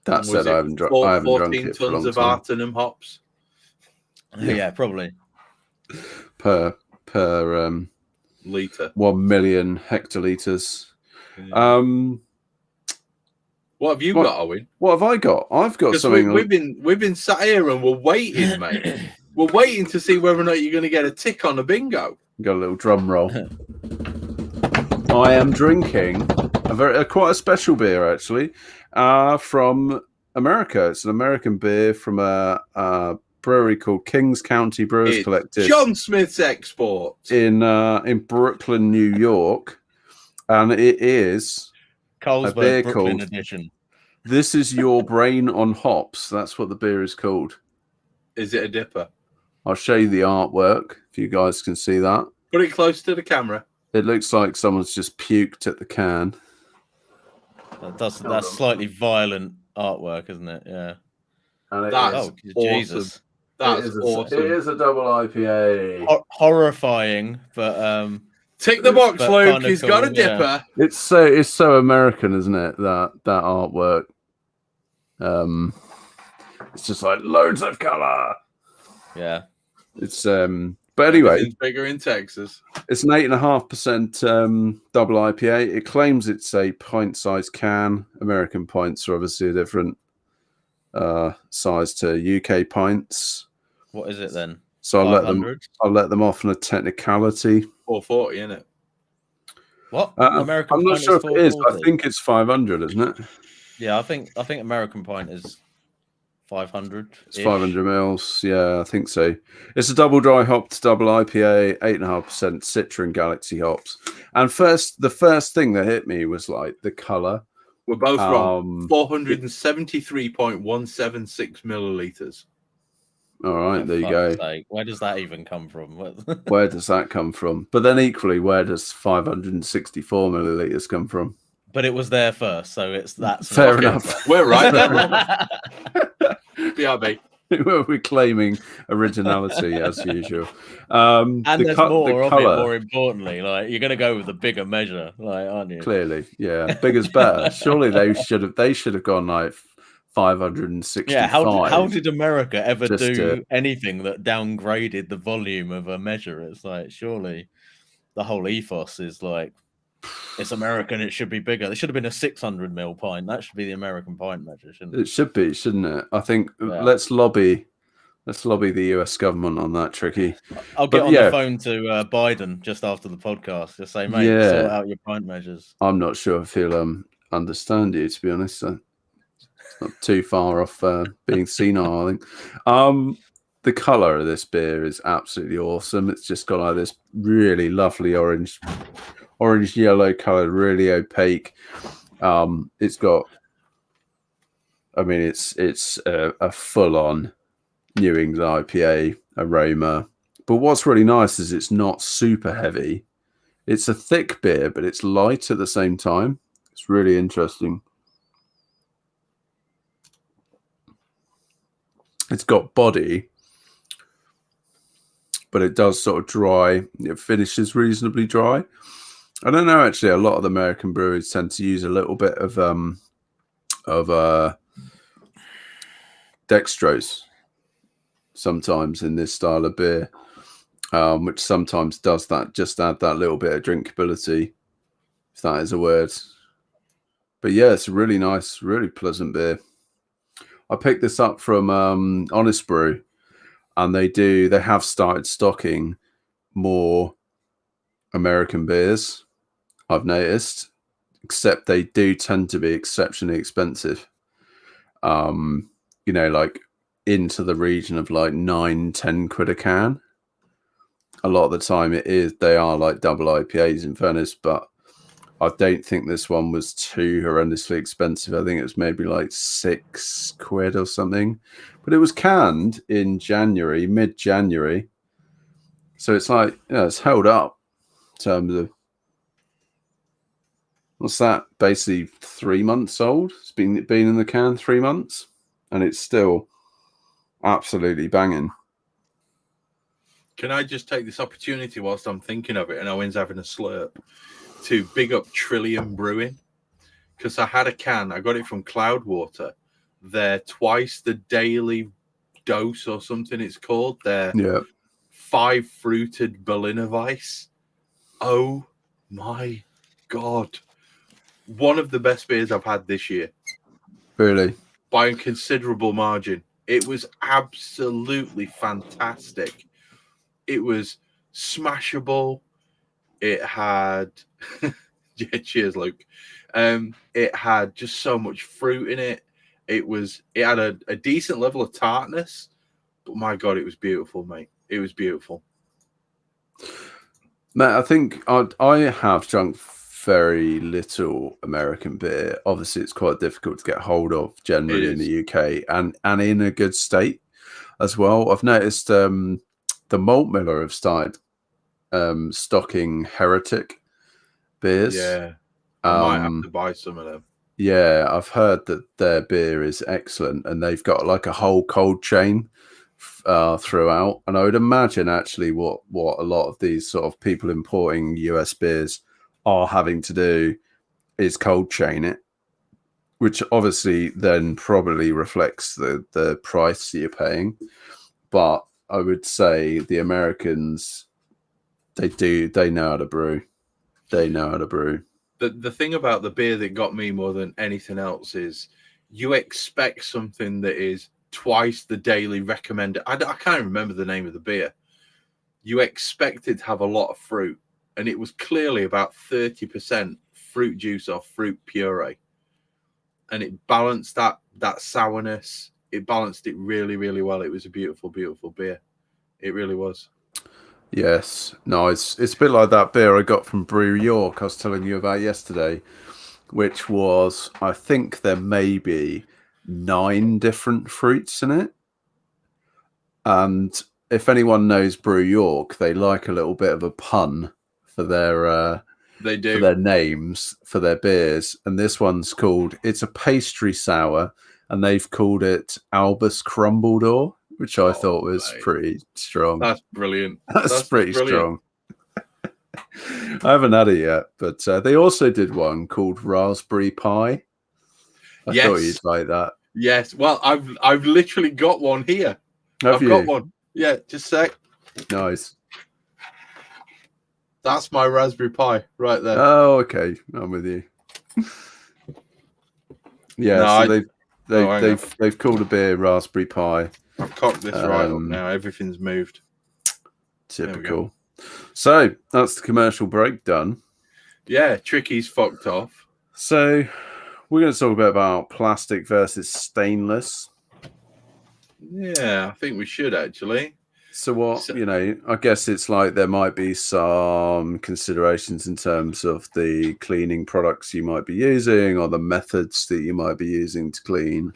That said, I haven't drunk it for a long 14 tons of Artenum hops. Yeah, probably per liter, 1 million hectoliters. Yeah. What have you got, Owen? What have I got? I've got something. We've been sat here and we're waiting, mate. We're waiting to see whether or not you're going to get a tick on the bingo. Got a little drum roll. I am drinking quite a special beer, actually, from America. It's an American beer from a brewery called Kings County Brewers Collective. John Smith's Export in Brooklyn, New York, and it is Carlsberg Brooklyn edition. This is Your Brain on Hops. That's what the beer is called. Is it a dipper? I'll show you the artwork if you guys can see that. Put it close to the camera. It looks like someone's just puked at the can. That's slightly violent artwork, isn't it? Yeah. That's Jesus. That's It awesome. is a double IPA. Horrifying, but Tick the box, but Luke. kinda He's cool, got a yeah. dipper. It's so American, isn't it? That artwork. It's just like loads of color. Yeah. It's but anyway, Everything's bigger in Texas. it's an 8.5% double IPA. It claims it's a pint-sized can. American pints are obviously a different size to UK pints. What is it then? So I'll let them off on a technicality. 440, isn't it? What? American I'm not pint sure is if it is. I 440? think it's 500, isn't it? Yeah, I think American pint is 500. It's 500 mils. Yeah, I think so. It's a double dry hopped double IPA, 8.5% Citra Galaxy hops. And the first thing that hit me was like the color. We're both wrong. 473.176 milliliters. All right, For there you fuck's go. sake, where does that even come from? Where does that come from? But then equally, where does 564 milliliters come from? But it was there first, so that's Fair Okay, enough. We're right there. BRB. We're claiming originality as usual. And there's more of it. Colour, More importantly, like you're going to go with the bigger measure, like aren't you? clearly, yeah, bigger's better. Surely they should have gone like 565. Yeah. How did America ever Just do anything that downgraded the volume of a measure? It's like surely the whole ethos is like it's American. It should be bigger. There should have been a 600 ml pint. That should be the American pint measure, shouldn't it? It should be, shouldn't it? I think Yeah. let's lobby the US government on that, Tricky. I'll get on the phone to Biden just after the podcast. Just say, mate, sort out your pint measures. I'm not sure if he'll understand you, to be honest. So it's not too far off being senile, I think. The color of this beer is absolutely awesome. It's just got like this really lovely orange yellow color, really opaque. It's got, I mean, it's a full on New England IPA aroma. But what's really nice is it's not super heavy. It's a thick beer, but it's light at the same time. It's really interesting. It's got body, but it does sort of dry. It finishes reasonably dry. I don't know, actually, a lot of the American breweries tend to use a little bit of dextrose sometimes in this style of beer, which sometimes does that, just add that little bit of drinkability, if that is a word. But yeah, it's a really nice, really pleasant beer. I picked this up from Honest Brew, and they have started stocking more American beers, I've noticed, except they do tend to be exceptionally expensive. Like into the region of like 9-10 quid a can. A lot of the time they are like double IPAs in fairness, but I don't think this one was too horrendously expensive. I think it was maybe like 6 quid or something, but it was canned in January, mid-January. So it's like, it's held up in terms of, what's that? Basically 3 months old. It's been in the can 3 months, and it's still absolutely banging. Can I just take this opportunity whilst I'm thinking of it and Owen's having a slurp to big up Trillium Brewing? Because I had a can. I got it from Cloudwater. They're twice the daily dose or something it's called. They're 5 fruited Berliner Weiss. Oh my God. One of the best beers I've had this year. Really? By a considerable margin. It was absolutely fantastic. It was smashable. It had cheers, Luke. It had just so much fruit in it. It had a decent level of tartness, but my God, it was beautiful, mate. It was beautiful. Matt, I think I have drunk very little American beer. Obviously, it's quite difficult to get hold of generally in the UK, and in a good state as well. I've noticed the Malt Miller have started stocking Heretic beers. Yeah, I might have to buy some of them. Yeah, I've heard that their beer is excellent, and they've got like a whole cold chain throughout. And I would imagine actually what a lot of these sort of people importing US beers are having to do is cold chain it, which obviously then probably reflects the price that you're paying. But I would say the Americans, they know how to brew. They know how to brew. The thing about the beer that got me more than anything else is you expect something that is twice the daily recommended. I can't remember the name of the beer. You expect it to have a lot of fruit, and it was clearly about 30% fruit juice or fruit puree. And it balanced that sourness. It balanced it really, really well. It was a beautiful, beautiful beer. It really was. Yes. No, it's a bit like that beer I got from Brew York I was telling you about yesterday, which was, I think there may be 9 different fruits in it. And if anyone knows Brew York, they like a little bit of a pun for their they do for their names for their beers. And this one's called, it's a pastry sour, and they've called it Albus Crumbledore, which I thought was pretty strong. That's brilliant. That's pretty strong. I haven't had it yet, but they also did one called Raspberry Pie. I thought you'd like that. Yes. Well, I've literally got one here. Have you? Got one. Yeah, just a sec. Nice. That's my Raspberry Pi right there. Oh, okay. I'm with you. Yeah, no, so they've called a beer Raspberry Pi. I've cocked this right up now. Everything's moved. Typical. So that's the commercial break done. Yeah, Tricky's fucked off. So we're going to talk a bit about plastic versus stainless. Yeah, I think we should actually. So I guess it's like there might be some considerations in terms of the cleaning products you might be using or the methods that you might be using to clean.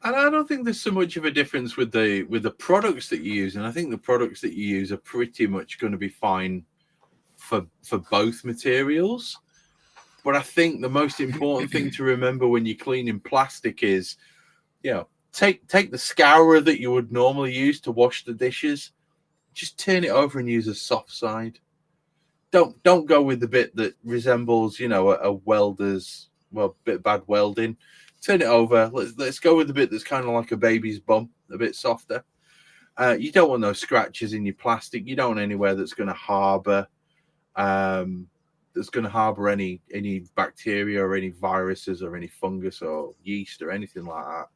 And I don't think there's so much of a difference with the products that you use. And I think the products that you use are pretty much going to be fine for both materials. But I think the most important thing to remember when you're cleaning plastic is, take the scourer that you would normally use to wash the dishes, just turn it over and use a soft side. Don't go with the bit that resembles, a welder's bit of bad welding. Turn it over. Let's go with the bit that's kind of like a baby's bum, a bit softer. You don't want those scratches in your plastic. You don't want anywhere that's going to harbor any bacteria or any viruses or any fungus or yeast or anything like that.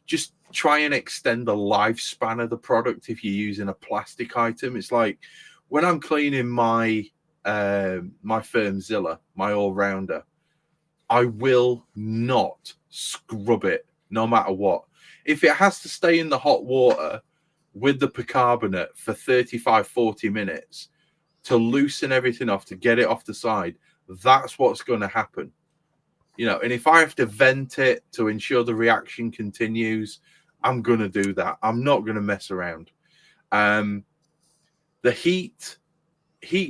Just try and extend the lifespan of the product if you're using a plastic item. It's like when I'm cleaning my Fermzilla, my all-rounder, I will not scrub it no matter what. If it has to stay in the hot water with the bicarbonate for 35, 40 minutes to loosen everything off, to get it off the side, that's what's going to happen. And if I have to vent it to ensure the reaction continues, I'm going to do that. I'm not going to mess around. The heat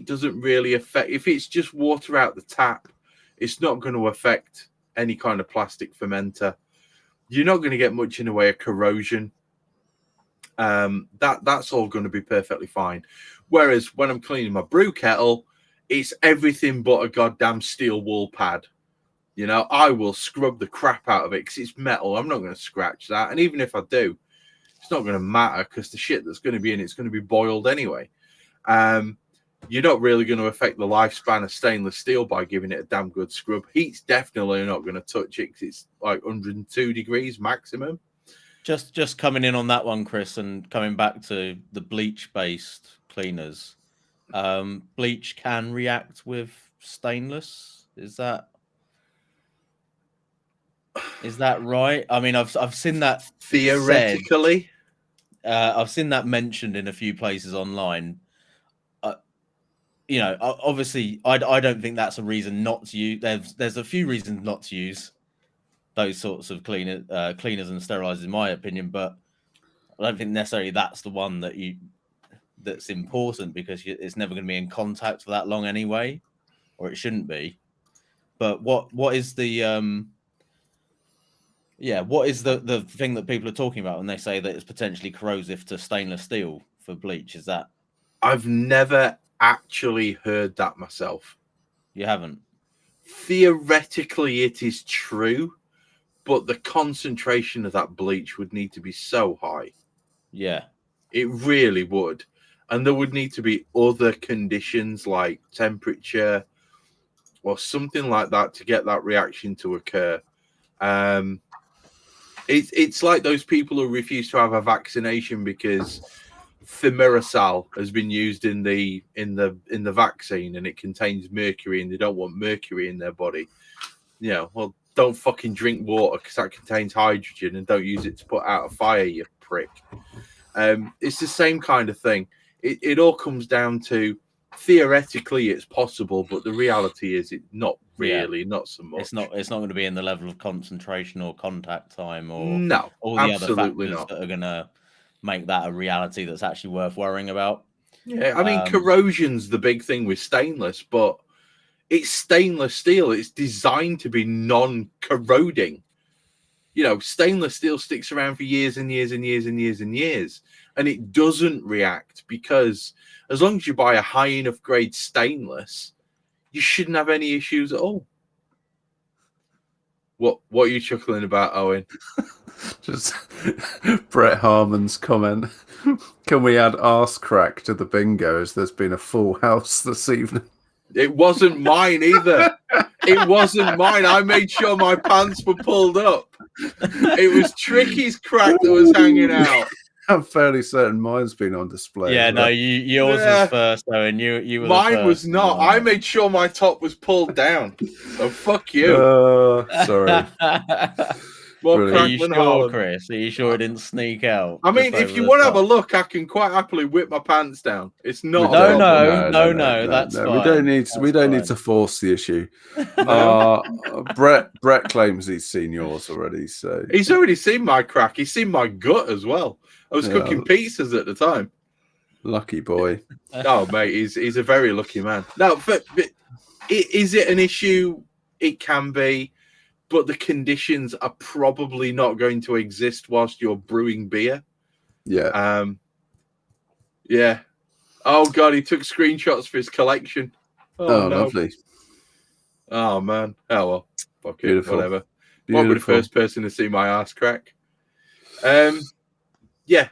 doesn't really affect. If it's just water out the tap, it's not going to affect any kind of plastic fermenter. You're not going to get much in the way of corrosion. That's all going to be perfectly fine. Whereas when I'm cleaning my brew kettle, it's everything but a goddamn steel wool pad. I will scrub the crap out of it because it's metal. I'm not going to scratch that. And even if I do, it's not going to matter because the shit that's going to be in it's going to be boiled anyway. You're not really going to affect the lifespan of stainless steel by giving it a damn good scrub. Heat's definitely not going to touch it because it's like 102 degrees maximum. Just coming in on that one, Chris, and coming back to the bleach-based cleaners. Bleach can react with stainless. Is that right? I mean, I've seen that theoretically. I've seen that mentioned in a few places online. Obviously, I don't think that's a reason not to use. There's a few reasons not to use those sorts of cleaners and sterilizers, in my opinion. But I don't think necessarily that's the one that's important because it's never going to be in contact for that long anyway, or it shouldn't be. But what is the Yeah, what is the thing that people are talking about when they say that it's potentially corrosive to stainless steel for bleach? Is that I've never actually heard that myself. you haven't? Theoretically, it is true, but the concentration of that bleach would need to be so high. Yeah. It really would. And there would need to be other conditions like temperature or something like that to get that reaction to occur. It's like those people who refuse to have a vaccination because thimerosal has been used in the vaccine and it contains mercury and they don't want mercury in their body. You know, well, don't fucking drink water because that contains hydrogen and don't use it to put out a fire, you prick. It's the same kind of thing. It all comes down to theoretically it's possible, but the reality is it not really, not so much. It's not going to be in the level of concentration or contact time or no, all the other absolutely factors not. that are going to make that a reality that's actually worth worrying about. Yeah, I mean, corrosion's the big thing with stainless, but it's stainless steel. It's designed to be non-corroding. You know, stainless steel sticks around for years and years and years and years and years, and it doesn't react because as long as you buy a high enough grade stainless, you shouldn't have any issues at all. What are you chuckling about, Owen? Just Brett Harmon's comment. Can we add arse crack to the bingo as there's been a full house this evening? It wasn't mine either. It wasn't mine. I made sure my pants were pulled up. It was Tricky's crack that was hanging out. I'm fairly certain mine's been on display. Yeah, no, yours was first, though, and you were mine the first was not. I made sure my top was pulled down. So fuck you. Sorry. Are you sure, Chris? Are you sure it didn't sneak out? I mean, if you want to have a look, I can quite happily whip my pants down. It's not. No, that's fine. We don't need to force the issue. Brett claims he's seen yours already, so he's already seen my crack. He's seen my gut as well. I was cooking pizzas at the time. Lucky boy. Oh, mate, he's a very lucky man. No, but is it an issue? It can be. But the conditions are probably not going to exist whilst you're brewing beer. Yeah. Yeah. Oh, God, he took screenshots for his collection. Oh no. Lovely. Oh, man. Oh, well. Fuck it. Beautiful. Whatever. Beautiful. Won't be the first person to see my ass crack. Yeah.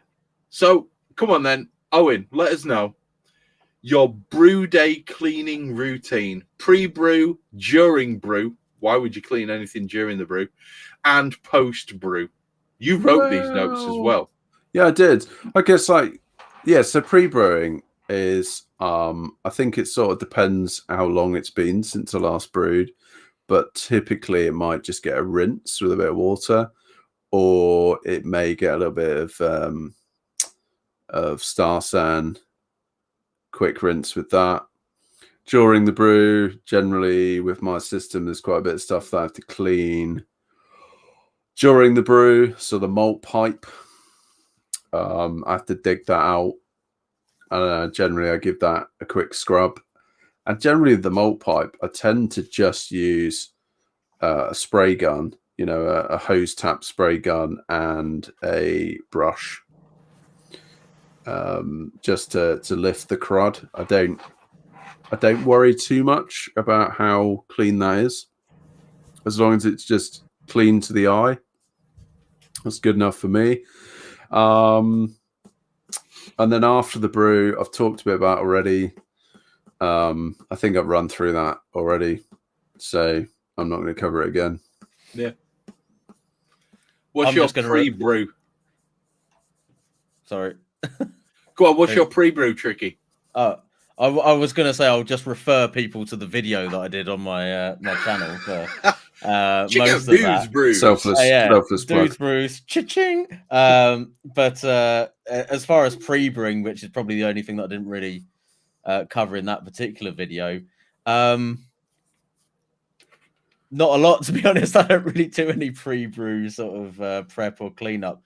So, come on then. Owen, let us know your brew day cleaning routine. Pre-brew, during brew. Why would you clean anything during the brew? And post-brew. You wrote these notes as well. Yeah, I did. I guess, so pre-brewing is, I think it sort of depends how long it's been since I last brewed, but typically it might just get a rinse with a bit of water, or it may get a little bit of Star San, quick rinse with that. During the brew, generally with my system, there's quite a bit of stuff that I have to clean during the brew. So the malt pipe, I have to dig that out. And generally, I give that a quick scrub. And generally, the malt pipe, I tend to just use a spray gun, a hose tap spray gun and a brush, just to lift the crud. I don't worry too much about how clean that is. As long as it's just clean to the eye, that's good enough for me. And then after the brew, I've talked a bit about already. I think I've run through that already, so I'm not going to cover it again. Yeah. What's your pre-brew? Sorry. Go on, what's your pre-brew, Tricky? I was going to say I'll just refer people to the video that I did on my my channel for most of that. Brews. Selfless Dudes Brews, cha-ching. But as far as pre-brewing, which is probably the only thing that I didn't really cover in that particular video, not a lot, to be honest. I don't really do any pre-brew sort of prep or cleanup.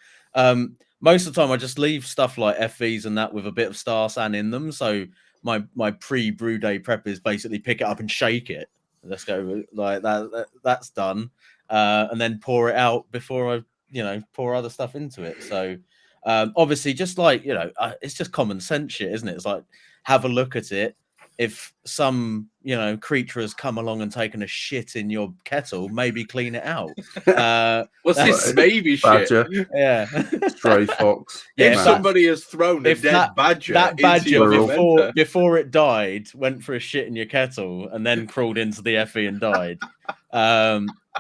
Most of the time, I just leave stuff like FVs and that with a bit of Star San in them. So my pre-brew day prep is basically pick it up and shake it. Let's go like that. That's done. and then pour it out before I pour other stuff into it. So obviously, just like it's just common sense shit, isn't it? It's like, have a look at it. If some creature has come along and taken a shit in your kettle, maybe clean it out. What's this maybe Badger, shit? Yeah, stray fox. If Yeah. somebody has thrown a dead badger, that into badger your before fermenter, it died went for a shit in your kettle and then crawled into the FE and died,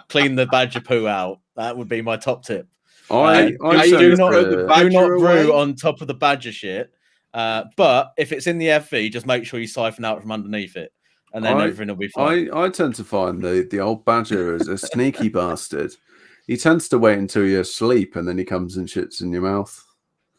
clean the badger poo out. That would be my top tip. I are you do gonna throw the badger not brew away? on top of the badger shit. But if it's in the FE, just make sure you siphon out from underneath it, and then everything will be fine. I tend to find the old badger is a sneaky bastard. He tends to wait until you're asleep and then he comes and shits in your mouth.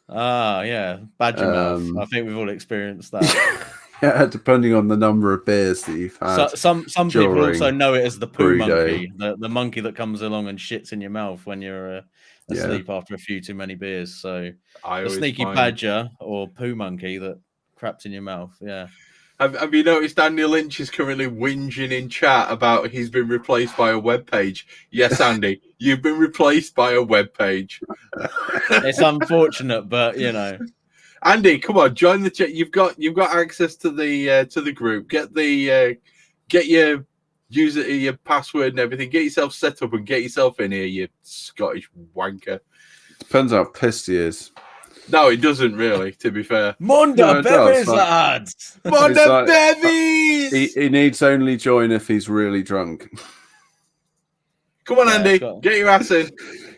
Ah, yeah, badger mouth. I think we've all experienced that. Yeah, depending on the number of beers that you've had. Some people also know it as the poo brew monkey, the monkey that comes along and shits in your mouth when you're asleep after a few too many beers. So the sneaky badger or poo monkey that craps in your mouth. Yeah. Have you noticed Andy Lynch is currently whinging in chat about he's been replaced by a web page? Yes, Andy, you've been replaced by a web page. It's unfortunate, but Andy, come on, join the chat. You've got access to the group. Get your user, your password, and everything. Get yourself set up and get yourself in here, you Scottish wanker. Depends how pissed he is. No, it doesn't really. To be fair, Munda bevies, lads. Munda bevies. He needs only join if he's really drunk. Come on, Andy, get your ass in.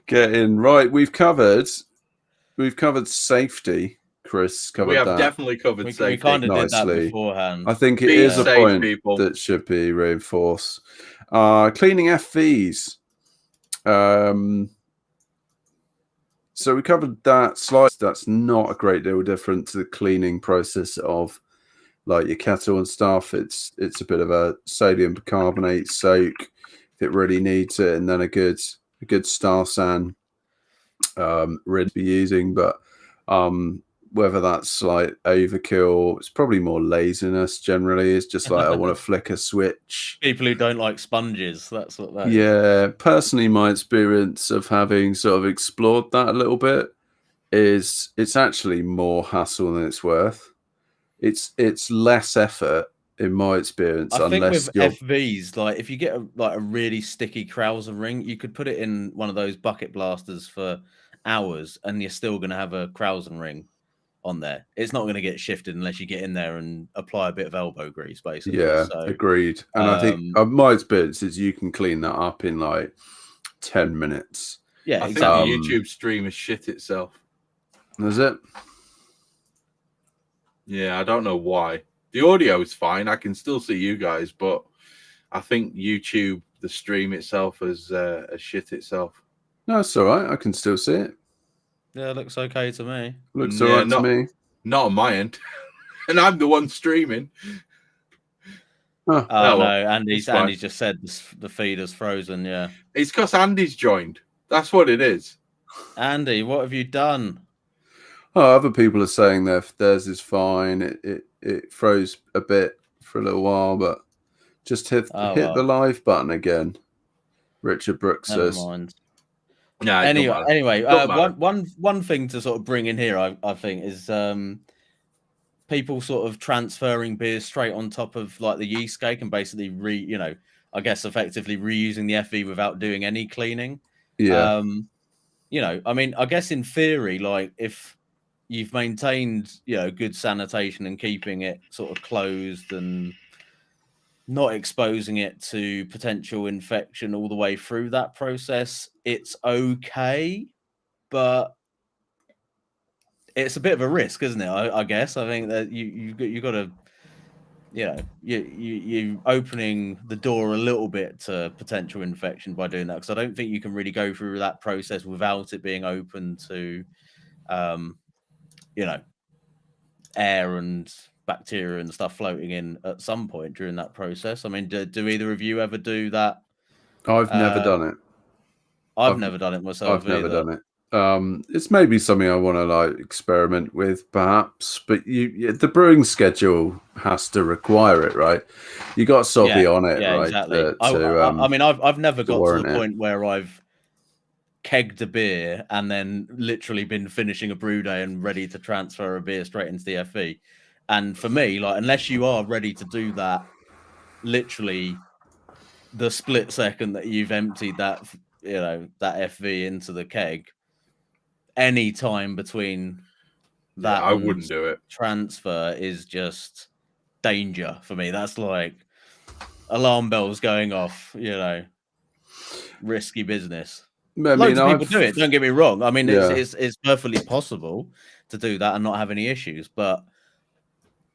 Get in. Right, we've covered safety. Chris covered that. We have definitely covered safety. We kind of did that beforehand. I think it is a point that should be reinforced. Cleaning FVs. So we covered that slide. That's not a great deal different to the cleaning process of like your kettle and stuff. It's a bit of a sodium bicarbonate soak if it really needs it, and then a good Star San rid be using. But whether that's like overkill, it's probably more laziness generally. It's just like I want to flick a switch. People who don't like sponges, that's what that is. Yeah, personally, my experience of having sort of explored that a little bit is it's actually more hassle than it's worth. It's less effort in my experience. I think with FVs, like if you get a really sticky Krauser ring, you could put it in one of those bucket blasters for hours, and you're still going to have a Krausen ring on there. It's not going to get shifted unless you get in there and apply a bit of elbow grease, basically. Yeah, so, agreed. And I think my experience is you can clean that up in like 10 minutes. Yeah, I exactly. think the YouTube stream is shit itself. Is it? Yeah, I don't know why. The audio is fine. I can still see you guys, but I think YouTube, the stream itself, is shit itself. No, it's all right. I can still see it. Yeah, it looks okay to me. Looks all right to me. Not on my end. And I'm the one streaming. Oh, no, Andy just said the feed is frozen, yeah. It's because Andy's joined. That's what it is. Andy, what have you done? Oh, other people are saying theirs is fine. It froze a bit for a little while, but just hit the live button again. Richard Brooks says. Never mind. No, anyway, one thing to sort of bring in here, I think, is people sort of transferring beers straight on top of like the yeast cake and basically I guess effectively reusing the FV without doing any cleaning. Yeah. I mean, I guess in theory, like if you've maintained, good sanitation and keeping it sort of closed and not exposing it to potential infection all the way through that process, it's okay, but it's a bit of a risk, isn't it? I guess. I think that you got to, you opening the door a little bit to potential infection by doing that, because I don't think you can really go through that process without it being open to, air and bacteria and stuff floating in at some point during that process. I mean, do either of you ever do that? I've never done it. I've never done it myself. I've never done it. It's maybe something I want to like experiment with, perhaps. But the brewing schedule has to require it, right? You got to sort of be on it, yeah, right? exactly. I mean, I've never got to the point where I've kegged a beer and then literally been finishing a brew day and ready to transfer a beer straight into the FV. And for me, like, unless you are ready to do that, literally the split second that you've emptied that, that FV into the keg, any time between that I and wouldn't do it. transfer is just danger for me. That's like alarm bells going off, risky business. I mean, Loads of people do it. Don't get me wrong. I mean, it's perfectly possible to do that and not have any issues, but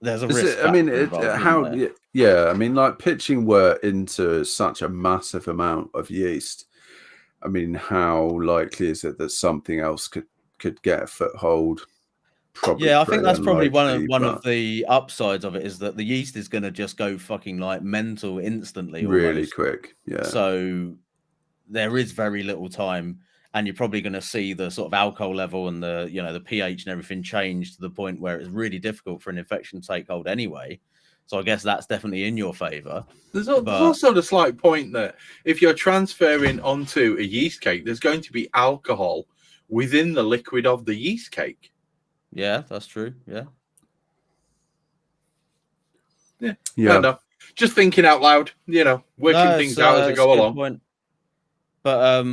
there's a risk. I mean, involved, yeah. I mean, like pitching wort into such a massive amount of yeast. I mean, how likely is it that something else could get a foothold? Probably. I think that's probably unlikely, one of the upsides of it, is that the yeast is going to just go fucking like mental instantly, really almost. quick. Yeah. So there is very little time, and you're probably going to see the sort of alcohol level and the the pH and everything change to the point where it's really difficult for an infection to take hold anyway. So I guess that's definitely in your favour. There's also the slight point that if you're transferring onto a yeast cake, there's going to be alcohol within the liquid of the yeast cake. Yeah, that's true. Yeah. Yeah. Just thinking out loud, working things out as I go along. Point. But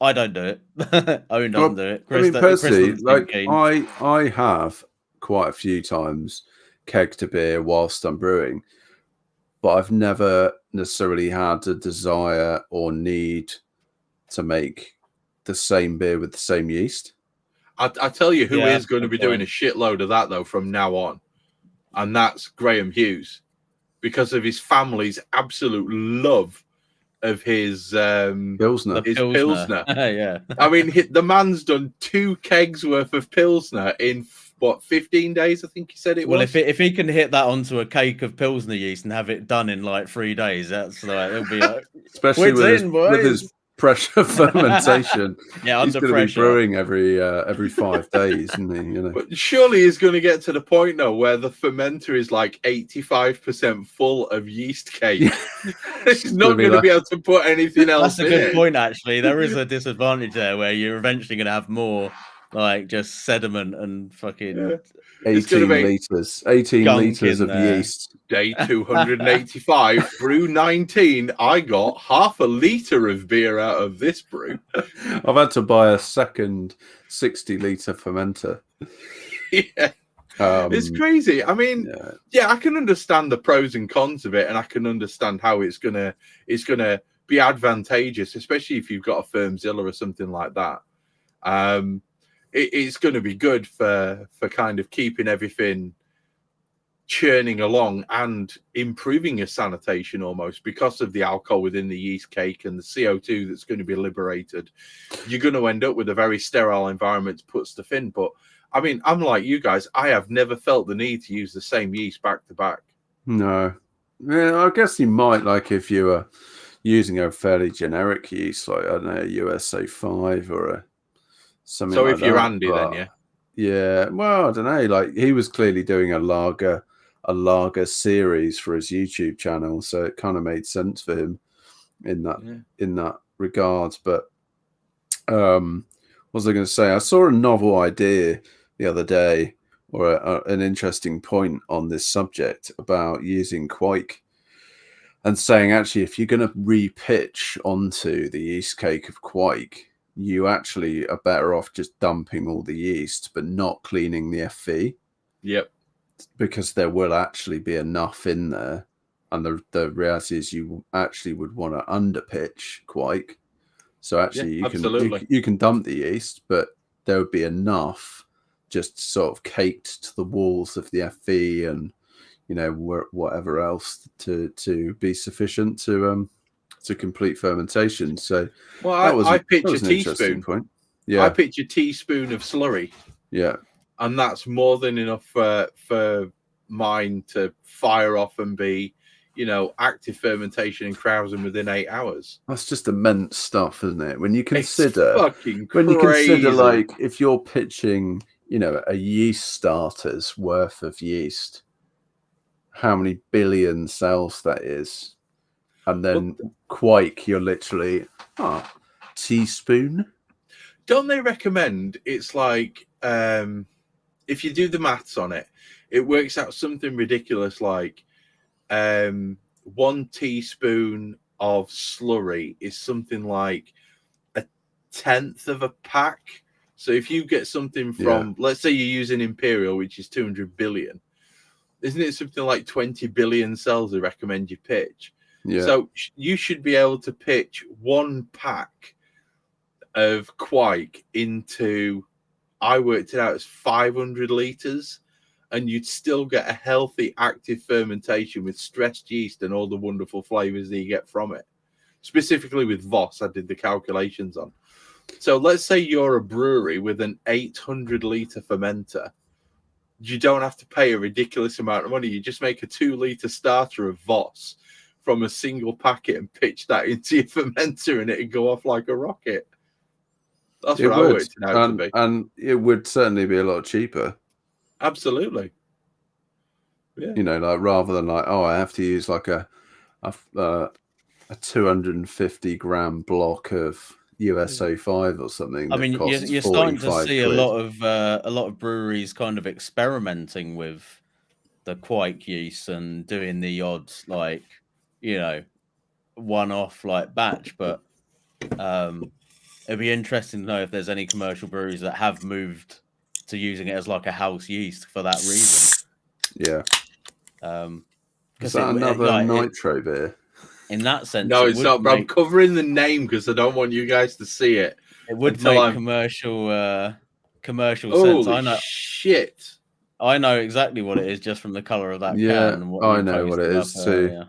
I don't do it. Owen doesn't do it. I mean, personally, like I have quite a few times kegged a beer whilst I'm brewing, but I've never necessarily had a desire or need to make the same beer with the same yeast. I tell you who is going to be doing a shitload of that, though, from now on. And that's Graham Hughes, because of his family's absolute love of his Pilsner. Pilsner. Yeah. I mean, the man's done 2 kegs worth of Pilsner in, 15 days, I think he said it was. Well, if he can hit that onto a cake of Pilsner yeast and have it done in like 3 days, that's like, it'll be like... Especially with his pressure fermentation. Yeah, he's going to be brewing every 5 days, isn't he? But surely he's going to get to the point now where the fermenter is like 85% full of yeast cake. He's not going to be able to put anything else in. That's a good point, actually. There is a disadvantage there where you're eventually going to have more like just sediment and fucking 18 liters of yeast. Day 285, brew 19. I got half a liter of beer out of this brew. I've had to buy a second 60-liter fermenter. Yeah. It's crazy. I mean, I can understand the pros and cons of it, and I can understand how it's gonna be advantageous, especially if you've got a Firmzilla or something like that. It's going to be good for kind of keeping everything churning along and improving your sanitation almost, because of the alcohol within the yeast cake and the CO2 that's going to be liberated. You're going to end up with a very sterile environment to put stuff in. But I mean, I'm like you guys, I have never felt the need to use the same yeast back to back. No. Yeah, I guess you might, like if you were using a fairly generic yeast, like, I don't know, a USA 5 or a something. So like if you're Andy, then yeah, well, I don't know. Like, he was clearly doing a lager series for his YouTube channel, so it kind of made sense for him in that regard. But what was I going to say? I saw a novel idea the other day, or an interesting point on this subject about using quake, and saying actually, if you're going to repitch onto the yeast cake of quake, you actually are better off just dumping all the yeast, but not cleaning the FV. Yep. Because there will actually be enough in there. And the reality is you actually would want to underpitch quake. So actually you can dump the yeast, but there would be enough just sort of caked to the walls of the FV and, whatever else to be sufficient to complete fermentation. So I pitch a teaspoon. Point. Yeah, I pitch a teaspoon of slurry. Yeah, and that's more than enough for mine to fire off and be, active fermentation in Krausen within 8 hours. That's just immense stuff, isn't it? When you consider, It's fucking crazy. like, if you're pitching, a yeast starter's worth of yeast, how many billion cells that is, and then Quake, you're literally teaspoon. Don't they recommend it's like if you do the maths on it, it works out something ridiculous like 1 teaspoon of slurry is something like 1/10 of a pack. So if you get something from, let's say you're using Imperial, which is 200 billion, isn't it something like 20 billion cells they recommend you pitch? Yeah. So you should be able to pitch 1 pack of Quake into, I worked it out as 500 litres, and you'd still get a healthy active fermentation with stressed yeast and all the wonderful flavours that you get from it. Specifically with Voss, I did the calculations on. So let's say you're a brewery with an 800 litre fermenter. You don't have to pay a ridiculous amount of money. You just make a 2 litre starter of Voss from a single packet and pitch that into your fermenter, and it'd go off like a rocket. That's what I worked it out to be. And it would certainly be a lot cheaper. Absolutely. Yeah. Like, rather than like, I have to use like a 250 gram block of USO5 or something. I mean, you're starting to see a lot of breweries kind of experimenting with the Quake yeast and doing the odds like, one-off like batch, but it'd be interesting to know if there's any commercial breweries that have moved to using it as like a house yeast for that reason. Yeah. Is that another nitro beer? In that sense, no, it's not. But I'm covering the name because I don't want you guys to see it. It would make commercial sense. I know. Shit. I know exactly what it is just from the color of that can. And what I know what it is too.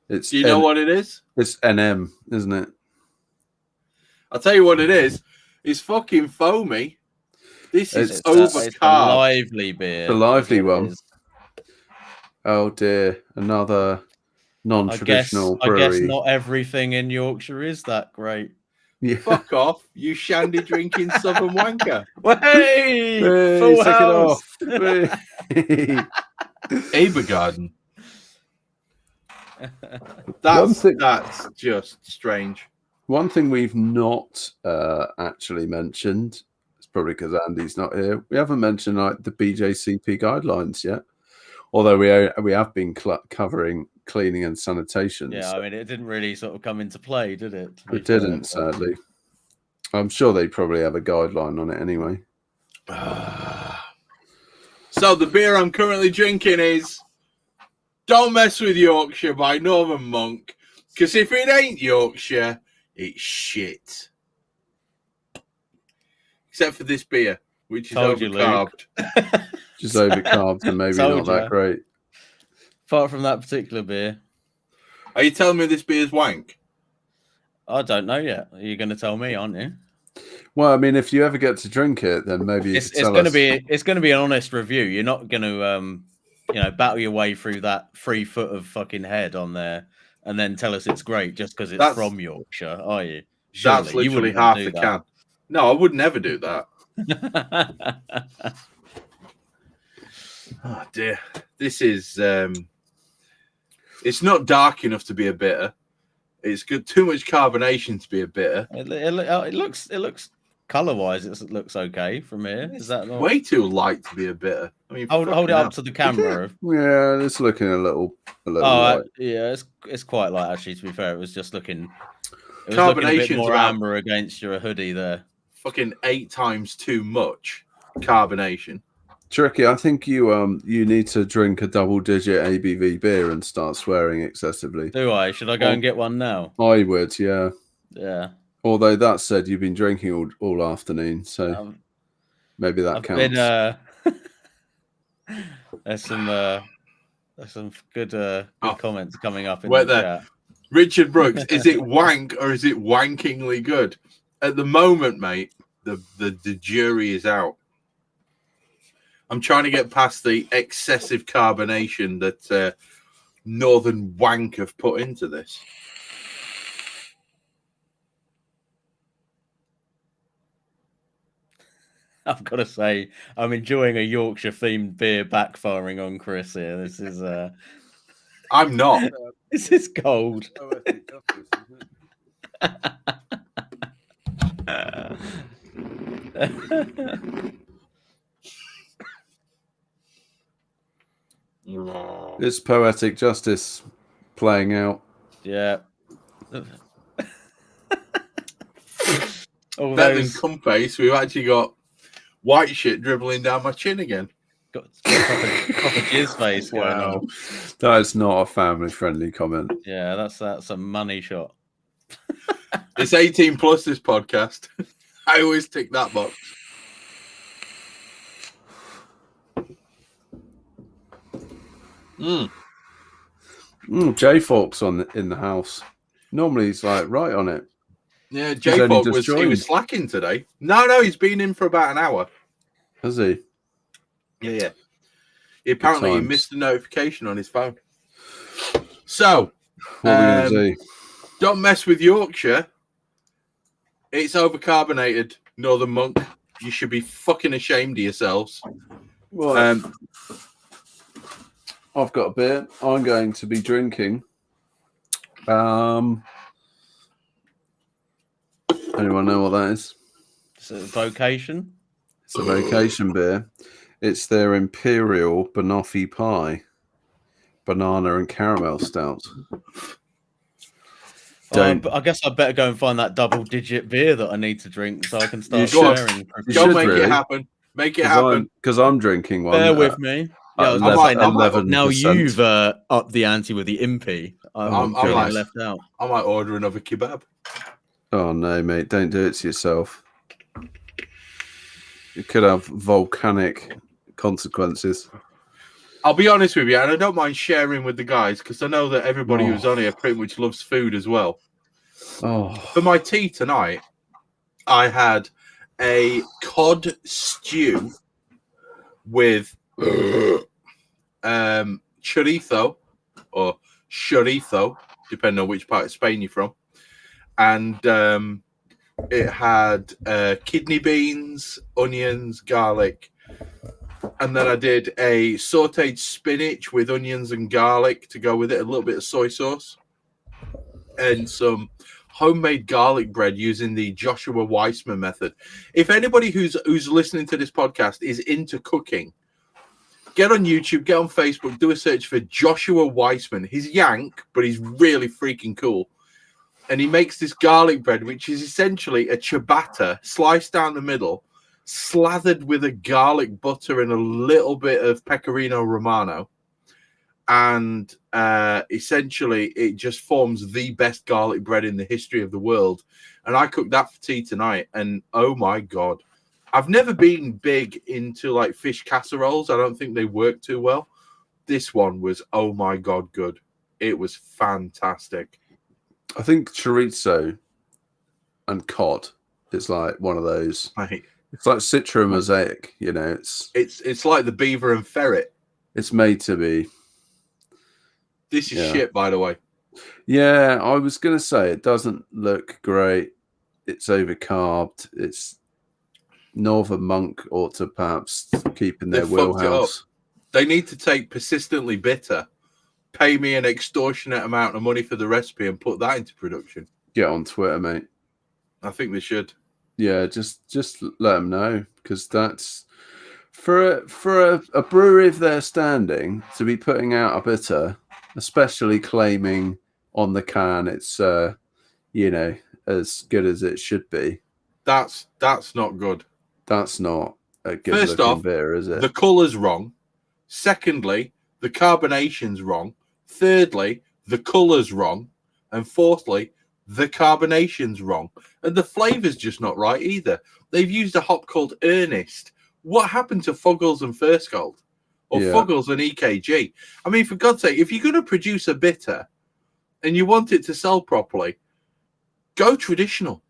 It's. Do you know what it is? It's NM, isn't it? I'll tell you what it is. It's fucking foamy. This is overcarb. It's a lively beer. The lively one. Oh dear, another non-traditional brewery. I guess not everything in Yorkshire is that great. Yeah. Fuck off, you shandy drinking southern wanker. Hey, full house. Abergarden. That's just strange. One thing we've not actually mentioned, it's probably because Andy's not here, we haven't mentioned like the BJCP guidelines yet. Although we have been covering cleaning and sanitation. Yeah, I mean, it didn't really sort of come into play, did it? It didn't, sadly. I'm sure they probably have a guideline on it anyway. So the beer I'm currently drinking is Don't Mess With Yorkshire by Northern Monk, because if it ain't Yorkshire, it's shit. Except for this beer, which is overcarbed. Just overcarbed and maybe not that great. Apart from that particular beer. Are you telling me this beer is wank? I don't know yet. You're going to tell me, aren't you? Well, I mean, if you ever get to drink it, then maybe it's going to be an honest review. You're not going to battle your way through that 3 foot of fucking head on there and then tell us it's great just because it's from Yorkshire, are you? Surely, that's literally half the can. No, I would never do that. Oh dear, this is it's not dark enough to be a bitter. It's good, too much carbonation to be a bitter. It looks color wise, it looks okay from here. Is that not... way too light to be a bitter? I mean, hold it up to the camera. Yeah, it's looking a little light. Yeah, it's quite light actually. To be fair, it was looking a bit more amber against your hoodie there. Fucking 8 times too much carbonation. Tricky, I think you need to drink a double-digit ABV beer and start swearing excessively. Do I? Should I go and get one now? I would, yeah. Yeah. Although that said, you've been drinking all afternoon, so maybe that counts. There's some good comments coming up in the chat. Richard Brooks, is it wank or is it wankingly good? At the moment, mate, the jury is out. I'm trying to get past the excessive carbonation that northern wank have put into this. I've got to say, I'm enjoying a Yorkshire-themed beer backfiring on Chris here. This is I'm not. this is gold. It's poetic justice playing out. Yeah. All Better those than cum face, we've actually got white shit dribbling down my chin again. got proper jizz face going on. That is not a family-friendly comment. Yeah, that's a money shot. It's 18 plus this podcast. I always tick that box. J-Fork's in the house. Normally he's like right on it. Yeah, J-Fog was slacking today. No, he's been in for about an hour. Has he? Yeah. Apparently he missed a notification on his phone. So, what are we going to do? Don't mess with Yorkshire. It's overcarbonated, Northern Monk. You should be fucking ashamed of yourselves. Well, I've got a beer. I'm going to be drinking. Anyone know what that is? It's a vocation. It's a vacation beer. It's their Imperial Banoffee Pie, banana and caramel stout. I guess I better go and find that double-digit beer that I need to drink so I can start should. sharing. Don't make it happen. Make it happen. Because I'm drinking one. Bear with me. Yeah, I was gonna say, now you've upped the ante with the Impy. I'm feeling left out. I might order another kebab. Oh no, mate! Don't do it to yourself. It could have volcanic consequences. I'll be honest with you, and I don't mind sharing with the guys because I know that everybody who's on here pretty much loves food as well. Oh, for my tea tonight, I had a cod stew with chorizo or chorizo, depending on which part of Spain you're from, and it had kidney beans, onions, garlic, and then I did a sautéed spinach with onions and garlic to go with it, a little bit of soy sauce, and some homemade garlic bread using the Joshua Weissman method. If anybody who's listening to this podcast is into cooking, get on YouTube, get on Facebook, do a search for Joshua Weissman. He's Yank, but he's really freaking cool. And he makes this garlic bread, which is essentially a ciabatta sliced down the middle, slathered with a garlic butter and a little bit of pecorino romano. And essentially, it just forms the best garlic bread in the history of the world. And I cooked that for tea tonight. And oh my God, I've never been big into like fish casseroles. I don't think they work too well. This one was, oh my God, good. It was fantastic. I think chorizo and cod is like one of those. Right. It's like Citra mosaic, you know. It's like the beaver and ferret. It's made to be. This is shit, by the way. Yeah, I was going to say it doesn't look great. It's overcarbed. It's Northern Monk ought to perhaps keep in their wheelhouse. They need to take persistently bitter, pay me an extortionate amount of money for the recipe, and put that into production. Get on Twitter, mate. I think they should. Yeah, just let them know, because that's for a brewery of their standing to be putting out a bitter, especially claiming on the can it's as good as it should be. That's not good. That's not a good First looking off, beer, is it? The colour's wrong. Secondly, the carbonation's wrong. Thirdly, the colour's wrong. And fourthly, the carbonation's wrong. And the flavour's just not right either. They've used a hop called Ernest. What happened to Fuggles and Firstgold? Or Fuggles and EKG? I mean, for God's sake, if you're going to produce a bitter and you want it to sell properly, go traditional.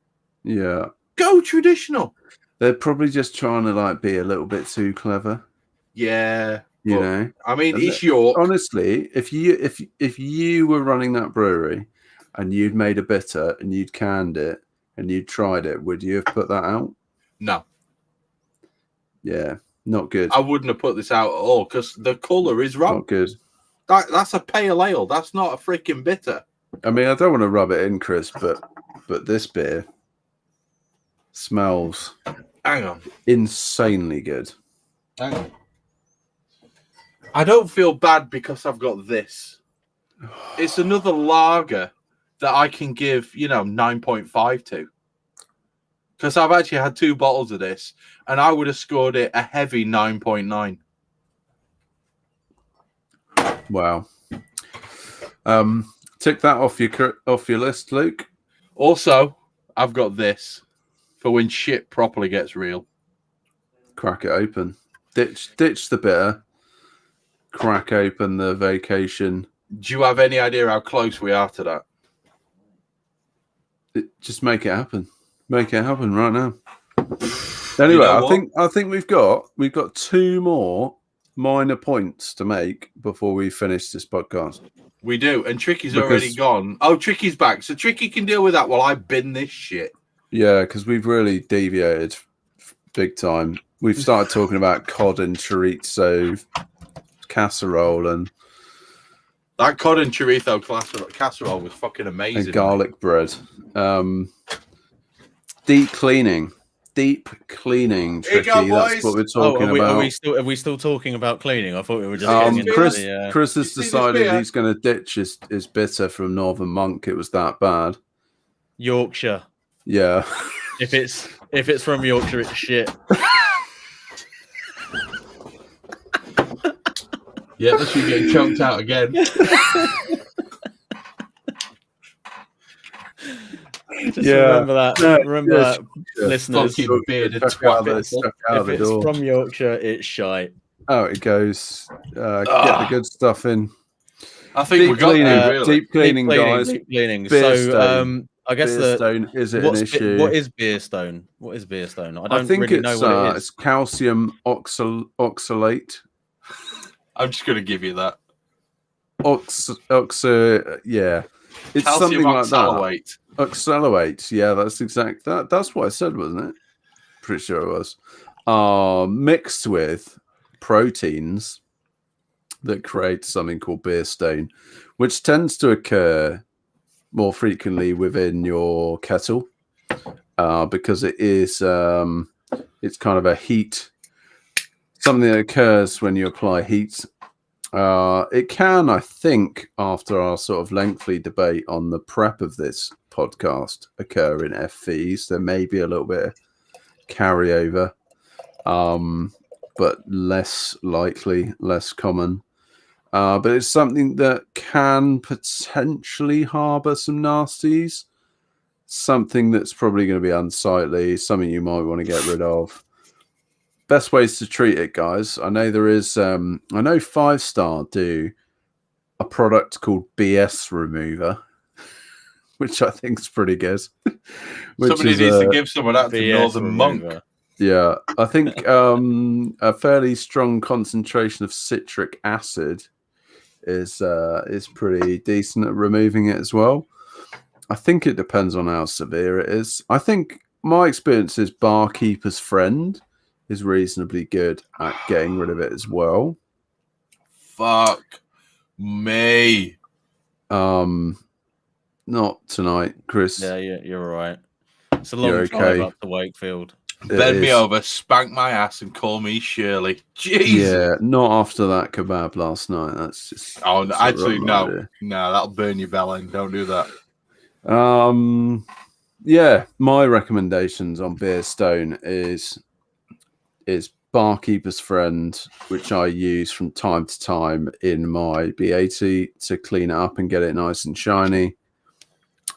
Yeah. Go traditional. They're probably just trying to like be a little bit too clever. Yeah. You But, know, I mean, And it's York. honestly, if you were running that brewery and you'd made a bitter and you'd canned it and you'd tried it, would you have put that out? No, Yeah, not good. I wouldn't have put this out at all because the colour is wrong. Not good. That's a pale ale. That's not a freaking bitter. I mean, I don't want to rub it in, Chris, but this beer smells Hang on. insanely good. Hang on. I don't feel bad because I've got this. It's another lager that I can give, 9.5 to. Because I've actually had 2 bottles of this, and I would have scored it a heavy 9.9. Wow. Tick that off your list, Luke. Also, I've got this for when shit properly gets real. Crack it open. Ditch the bitter. Crack open the vacation. Do you have any idea how close we are to that? Just make it happen. Make it happen right now. Anyway, I think we've got 2 more minor points to make before we finish this podcast. We do, and Tricky's already gone. Oh, Tricky's back, so Tricky can deal with that while I bin this shit. Yeah, because we've really deviated big time. We've started talking about cod and chorizo casserole and that cod and chorizo casserole was fucking amazing. And garlic bread. Deep cleaning, Tricky. That's what we're talking about. Are we still talking about cleaning? I thought we were just. Chris has decided he's going to ditch his bitter from Northern Monk. It was that bad. Yorkshire. Yeah. If it's from Yorkshire, it's shit. Yeah, that's you getting choked out again. Remember that, listeners. Bearded If it's from Yorkshire, it's shite. Oh, it goes. Get the good stuff in. I think we got deep cleaning, guys. Deep cleaning. Beer So, stone. I guess beer stone, is it an issue? What is beer stone? I think really know what it is. It's calcium oxalate. I'm just going to give you that. Yeah. It's calcium something like oxalate. That. Oxalate. Yeah, that's exact. That's what I said, wasn't it? Pretty sure it was. Mixed with proteins that create something called beer stone, which tends to occur more frequently within your kettle because it is it's kind of a heat, something that occurs when you apply heat. It can, I think, after our sort of lengthy debate on the prep of this podcast, occur in FVs. There may be a little bit of carryover, but less likely, less common. But it's something that can potentially harbour some nasties. Something that's probably going to be unsightly, something you might want to get rid of. Best ways to treat it, guys. I know there is, I know 5-Star do a product called BS Remover, which I think is pretty good. Somebody needs to give some of that to Northern Monk. Yeah, I think a fairly strong concentration of citric acid is pretty decent at removing it as well. I think it depends on how severe it is. I think my experience is Barkeeper's Friend is reasonably good at getting rid of it as well. Fuck me. Not tonight, Chris. Yeah, you're right. It's a long drive up to Wakefield. Bend me over, spank my ass, and call me Shirley. Jesus. Yeah, not after that kebab last night. That's just. Oh, actually, no. No, that'll burn your belly. Don't do that. Yeah, my recommendations on Beer Stone is Barkeeper's Friend, which I use from time to time in my B80 to clean it up and get it nice and shiny.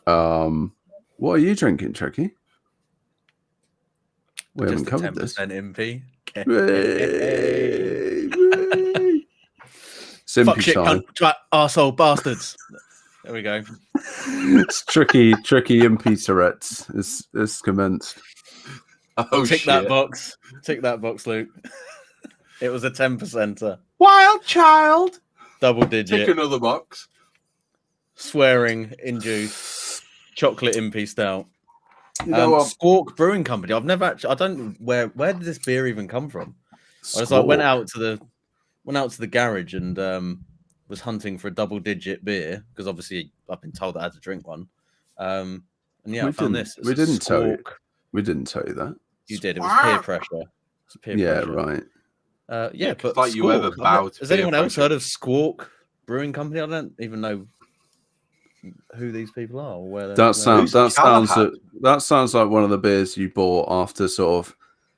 What are you drinking, Tricky? We haven't covered this. 10% MP. Simpy Fuck shit, time. cunt, arsehole bastards. There we go. It's tricky impy Tourette's is commenced. Oh, Tick that box. Tick that box, Luke. It was a 10%er. Wild child. Double Take digit. another box. Swearing induced. Chocolate impy stout. You know what? Squawk Brewing Company. I've never actually. I don't. Where did this beer even come from? I was like, went out to the garage and was hunting for a double digit beer because obviously I've been told I had to drink one. And yeah, I found this. We didn't tell you. We didn't tell you that. You did. It was peer pressure. It's peer pressure. Right. Yeah, but like you ever bow to has peer anyone else pressure? heard of Squawk Brewing Company? I don't even know who these people are or where That sounds like one of the beers you bought after sort of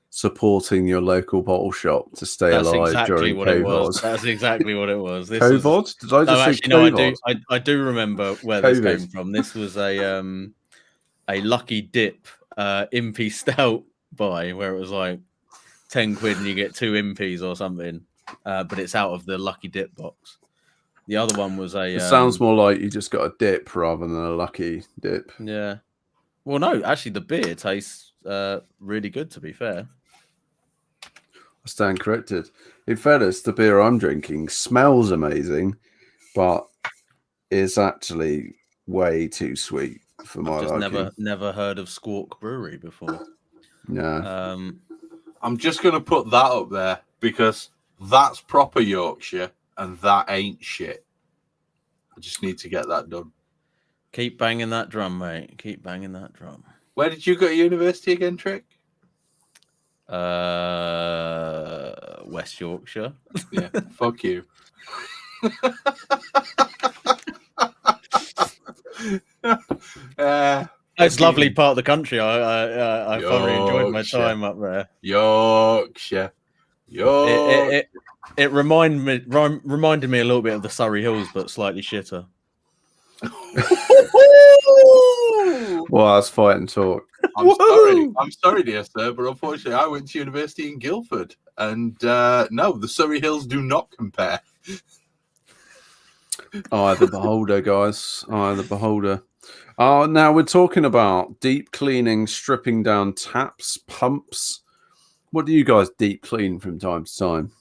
supporting your local bottle shop to stay alive during COVID. That's exactly what it was. This COVID? Did I just say COVID? No, I do remember where this came from. This was a Lucky Dip Impy Stout buy where it was like 10 quid and you get 2 Impies or something. But it's out of the Lucky Dip box. The other one was a. It sounds more like you just got a dip rather than a lucky dip. Yeah. Well, no, actually, the beer tastes really good. To be fair, I stand corrected. In fairness, the beer I'm drinking smells amazing, but is actually way too sweet for my liking. Never heard of Squawk Brewery before. Yeah. I'm just gonna put that up there because that's proper Yorkshire. And that ain't shit. I just need to get that done. Keep banging that drum, mate. Keep banging that drum. Where did you go to university again, Trick? West Yorkshire. Yeah, fuck you. It's a lovely part of the country. I thoroughly enjoyed my time up there. Yorkshire. It reminded me a little bit of the Surrey Hills, but slightly shitter. Well, that's fighting talk. I'm sorry, dear sir, but unfortunately, I went to university in Guildford, and no, the Surrey Hills do not compare. The beholder, guys. The beholder. Now we're talking about deep cleaning, stripping down taps, pumps. What do you guys deep clean from time to time?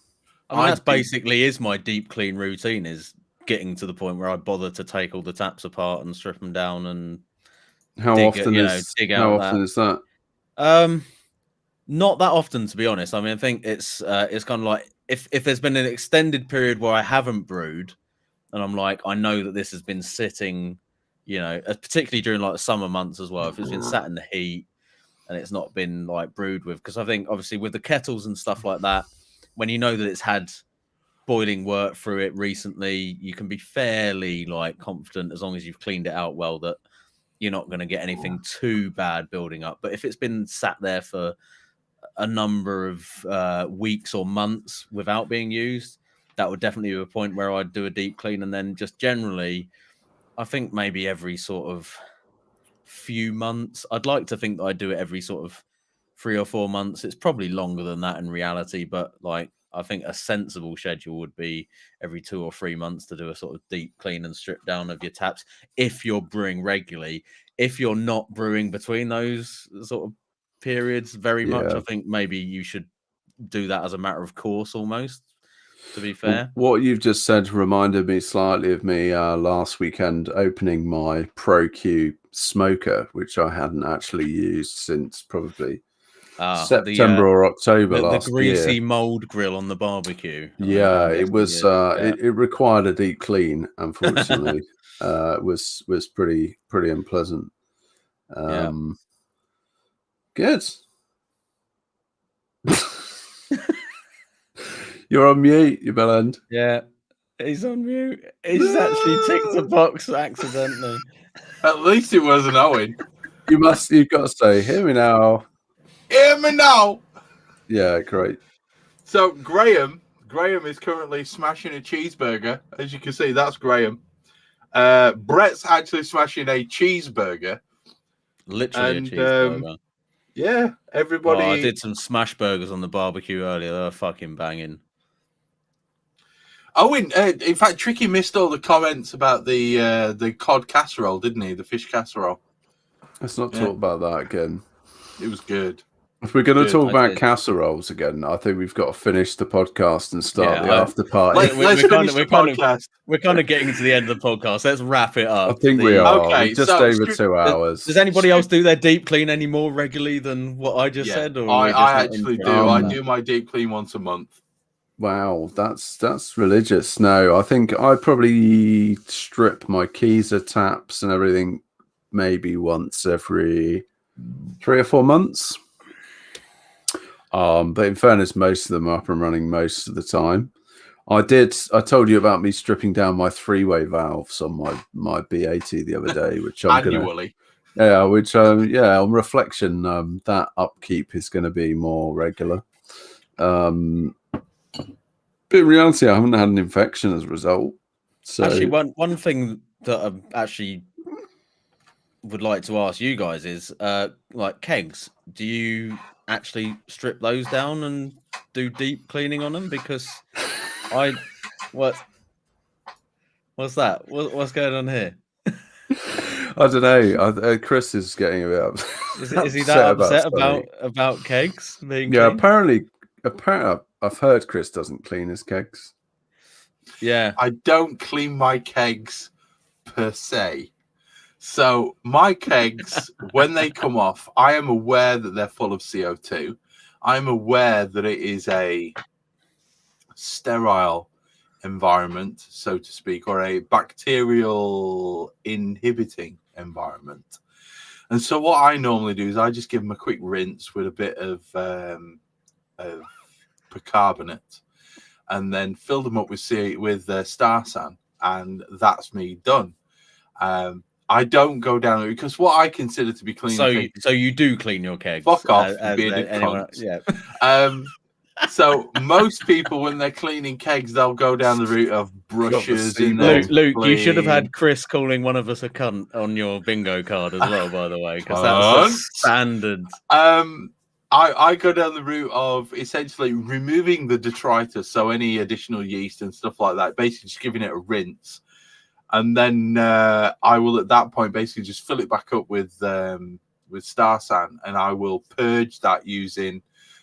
That's basically is my deep clean routine, is getting to the point where I bother to take all the taps apart and strip them down and how often is that? Not that often, to be honest. I mean, I think it's kind of like if there's been an extended period where I haven't brewed and I'm like, I know that this has been sitting, particularly during like the summer months as well, if it's been sat in the heat and it's not been like brewed with, because I think obviously with the kettles and stuff like that, when you know that it's had boiling work through it recently, you can be fairly like confident, as long as you've cleaned it out well, that you're not going to get anything too bad building up. But if it's been sat there for a number of weeks or months without being used, that would definitely be a point where I'd do a deep clean. And then just generally, I think maybe every sort of few months. I'd like to think that I do it every sort of 3 or 4 months. It's probably longer than that in reality, but like I think a sensible schedule would be every 2 or 3 months to do a sort of deep clean and strip down of your taps if you're brewing regularly. If you're not brewing between those sort of periods very much, I think maybe you should do that as a matter of course almost, to be fair. What you've just said reminded me slightly of me last weekend opening my Pro Q smoker, which I hadn't actually used since probably September or October last year. The greasy mold grill on the barbecue. It was. It required a deep clean. Unfortunately, it was pretty unpleasant. Good. You're on mute, you bellend. Yeah, he's on mute. He's actually ticked a box accidentally. At least it wasn't Owen. You've got to say, hear me now. Hear me now. Yeah, great. So Graham is currently smashing a cheeseburger. As you can see, that's Graham. Brett's actually smashing a cheeseburger. Literally a cheeseburger. Yeah, everybody. I did some smash burgers on the barbecue earlier. They were fucking banging. Owen, in fact, Tricky missed all the comments about the cod casserole, didn't he? The fish casserole. Let's not talk about that again. It was good. If we're going to Good, talk I about did. casseroles again, I think we've got to finish the podcast and start Yeah, the after party. Let's finish the podcast. We're kind of getting to the end of the podcast. Let's wrap it I up. think we are. Okay, We're just so over 2 hours. Does anybody else do their deep clean any more regularly than what I just said? Or are we just I not actually interested do. in I that? do my deep clean once a month. Wow, that's religious. No, I think I probably strip my Keyser taps and everything maybe once every 3 or 4 months. But in fairness, most of them are up and running most of the time. I told you about me stripping down my 3-way valves on my B80 the other day, which I'm Annually. on reflection, that upkeep is going to be more regular. But in reality, I haven't had an infection as a result. So Actually, one thing that I actually would like to ask you guys is, like kegs, do you actually strip those down and do deep cleaning on them? Because what's that? What's going on here? I don't know. Chris is getting a bit Is he that upset something. about kegs being Yeah, cleaned? apparently, I've heard Chris doesn't clean his kegs. Yeah. I don't clean my kegs per se. So my kegs, when they come off, I am aware that they're full of CO2. I'm aware that it is a sterile environment, so to speak, or a bacterial inhibiting environment. And so what I normally do is I just give them a quick rinse with a bit of bicarbonate, and then fill them up with Star San, and that's me done. I don't go down because what I consider to be clean. So you do clean your kegs? Fuck off, bearded cunt. Yeah. So most people, when they're cleaning kegs, they'll go down the route of brushes. Luke, you should have had Chris calling one of us a cunt on your bingo card as well, by the way, because that's the standard. I go down the route of essentially removing the detritus, so any additional yeast and stuff like that, basically just giving it a rinse. And then I will, at that point, basically just fill it back up with Star San, and I will purge that using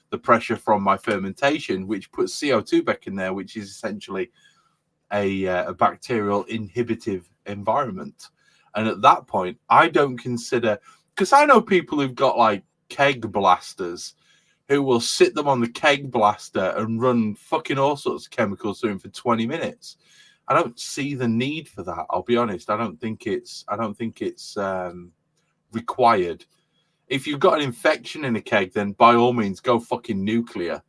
the pressure from my fermentation, which puts CO2 back in there, which is essentially a bacterial inhibitive environment. And at that point, I don't consider, because I know people who've got like keg blasters who will sit them on the keg blaster and run fucking all sorts of chemicals through them for 20 minutes. I don't see the need for that. I'll be honest. I don't think it's required. If you've got an infection in a keg, then by all means go fucking nuclear.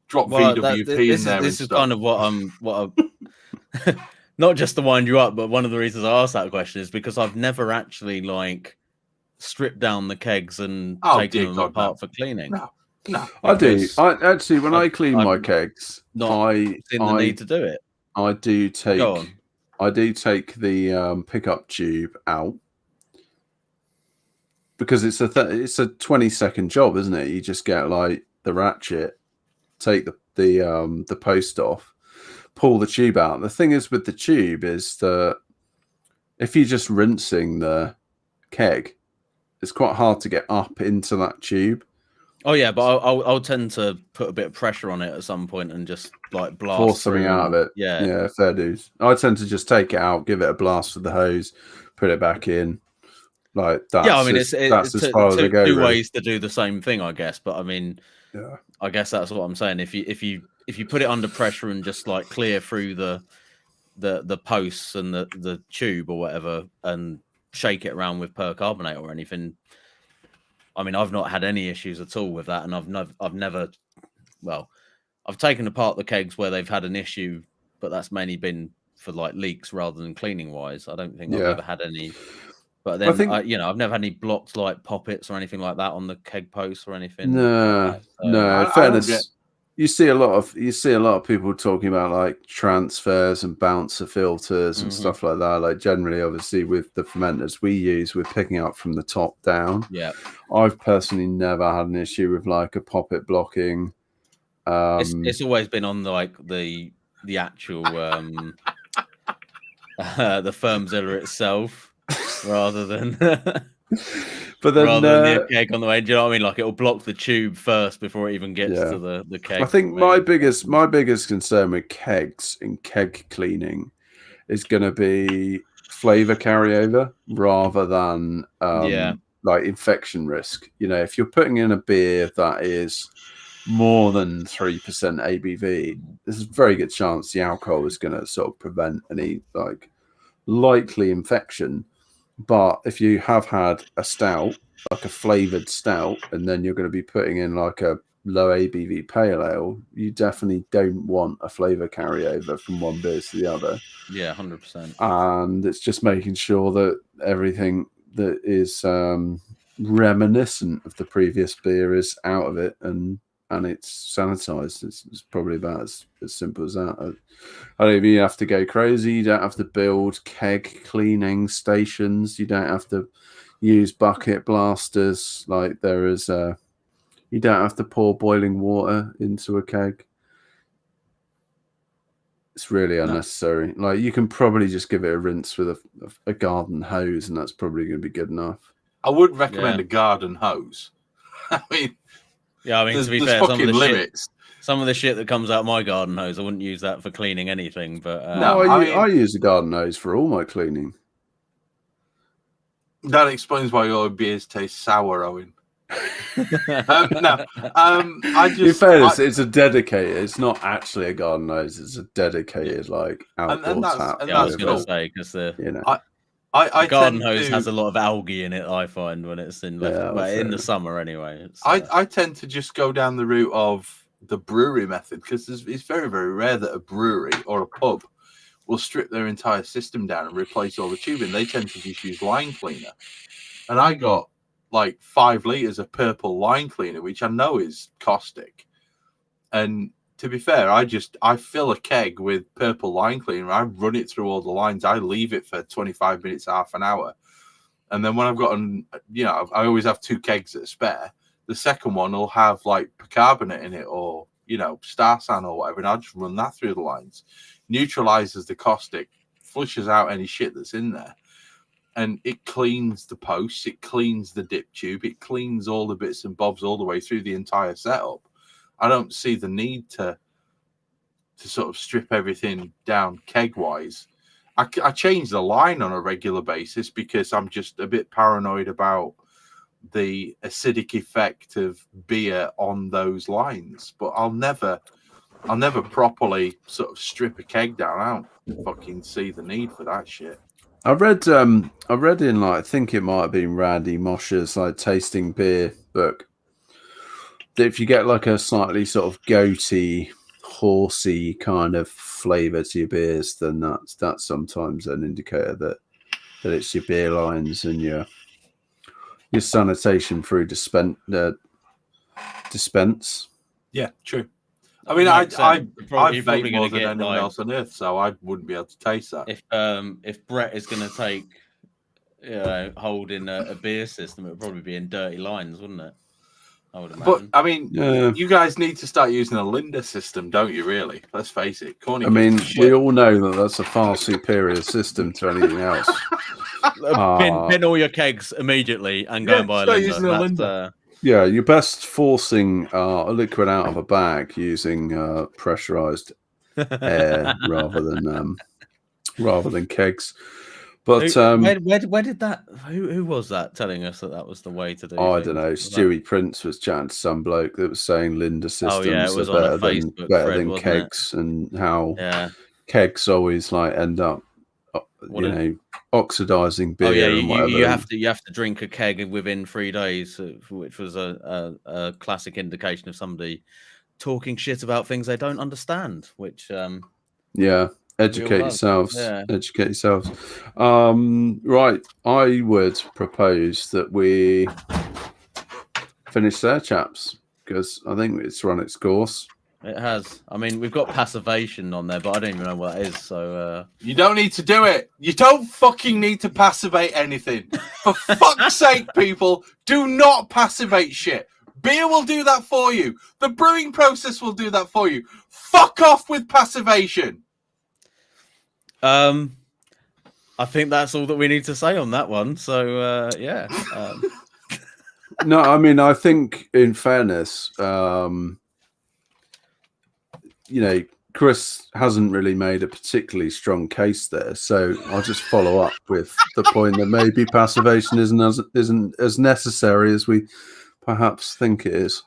Drop VWP in there. This is kind of what I'm not just to wind you up, but one of the reasons I asked that question is because I've never actually like stripped down the kegs and taken them apart for cleaning. No. I do. I actually, when I clean my kegs, I see the need to do it. I do take the pickup tube out because it's a 20-second job, isn't it? You just get like the ratchet, take the post off, pull the tube out. The thing is with the tube is that if you're just rinsing the keg, it's quite hard to get up into that tube. Oh yeah, but I'll tend to put a bit of pressure on it at some point and just like force something out of it. Yeah, fair dues. I tend to just take it out, give it a blast with the hose, put it back in. Like that. Yeah, I mean that's as far as I go. Two ways to do the same thing, I guess. But I mean, yeah, I guess that's what I'm saying. If you put it under pressure and just like clear through the posts and the tube or whatever, and shake it around with percarbonate or anything. I mean, I've not had any issues at all with that, and I've never. Well, I've taken apart the kegs where they've had an issue, but that's mainly been for like leaks rather than cleaning wise. I don't think I've ever had any. But then, I've never had any blocked like poppets or anything like that on the keg posts or anything. No. In fairness, you see a lot of people talking about like transfers and bouncer filters and stuff like that. Like generally, obviously, with the fermenters we use, we're picking up from the top down. Yeah, I've personally never had an issue with like a poppet blocking. It's always been on the actual the Fermzilla itself. Rather than But then, rather than the keg on the way. Do you know what I mean? Like it'll block the tube first before it even gets Yeah. to the keg. I think my biggest concern with kegs and keg cleaning is going to be flavor carryover rather than like infection risk. You know, if you're putting in a beer that is more than 3% ABV, there's a very good chance the alcohol is going to sort of prevent any like likely infection. But if you have had a stout, like a flavored stout, and then you're going to be putting in like a low ABV pale ale, you definitely don't want a flavor carryover from one beer to the other. Yeah, 100%. And it's just making sure that everything that is reminiscent of the previous beer is out of it and it's sanitized. It's probably about as simple as that. I don't even have to go crazy. You don't have to build keg cleaning stations. You don't have to use bucket blasters. Like there is you don't have to pour boiling water into a keg. It's really unnecessary. Like you can probably just give it a rinse with a garden hose, and that's probably going to be good enough. I would recommend a garden hose. I mean, to be fair, some of the shit that comes out of my garden hose, I wouldn't use that for cleaning anything. But I use a garden hose for all my cleaning. That explains why your beers taste sour, Owen. In fairness, it's a dedicated. It's not actually a garden hose. It's a dedicated like outdoor tap. I was going to say because the garden hose has a lot of algae in it. I find when it's in in the summer anyway. I tend to just go down the route of the brewery method because it's very, very rare that a brewery or a pub will strip their entire system down and replace all the tubing. They tend to just use line cleaner, and I got like 5 liters of purple line cleaner, which I know is caustic. And to be fair, I fill a keg with purple line cleaner. I run it through all the lines. I leave it for 25 minutes, half an hour. And then when I've got, I always have 2 kegs that are spare. The second one will have like bicarbonate in it or, Star San or whatever. And I'll just run that through the lines. Neutralizes the caustic, flushes out any shit that's in there. And it cleans the posts, it cleans the dip tube, it cleans all the bits and bobs all the way through the entire setup. I don't see the need to sort of strip everything down keg-wise. I change the line on a regular basis because I'm just a bit paranoid about the acidic effect of beer on those lines. But I'll never properly sort of strip a keg down. I don't fucking see the need for that shit. I read in I think it might have been Randy Mosher's tasting beer book that if you get like a slightly sort of goaty, horsey kind of flavour to your beers, then that's sometimes an indicator that it's your beer lines and your sanitation through dispense. Yeah, true. I mean, I vape more than anyone else on earth, so I wouldn't be able to taste that. If Brett is going to take hold in a beer system, it would probably be in dirty lines, wouldn't it? I would imagine. But I mean, you guys need to start using a Linda system, don't you? Really? Let's face it. Corny we all know that's a far superior system to anything else. Bin all your kegs immediately and go and buy a Linda. Yeah, you're best forcing a liquid out of a bag using pressurized air rather than kegs. But where did that? Who was that telling us that was the way to do? I don't know. Stewie Prince was chatting to some bloke that was saying Linda systems was are better than kegs, and how kegs always end up oxidizing beer. And whatever. You have to drink a keg within 3 days, which was a classic indication of somebody talking shit about things they don't understand. Which educate yourselves. Educate yourselves. Right, I would propose that we finish there, chaps, because I think it's run its course. It has. I mean, we've got passivation on there, but I don't even know what that is. So you don't need to do it. You don't fucking need to passivate anything. For fuck's sake, people, do not passivate shit. Beer will do that for you. The brewing process will do that for you. Fuck off with passivation. I think that's all that we need to say on that one. So No, I mean, I think in fairness, Chris hasn't really made a particularly strong case there. So I'll just follow up with the point that maybe passivation isn't as necessary as we perhaps think it is.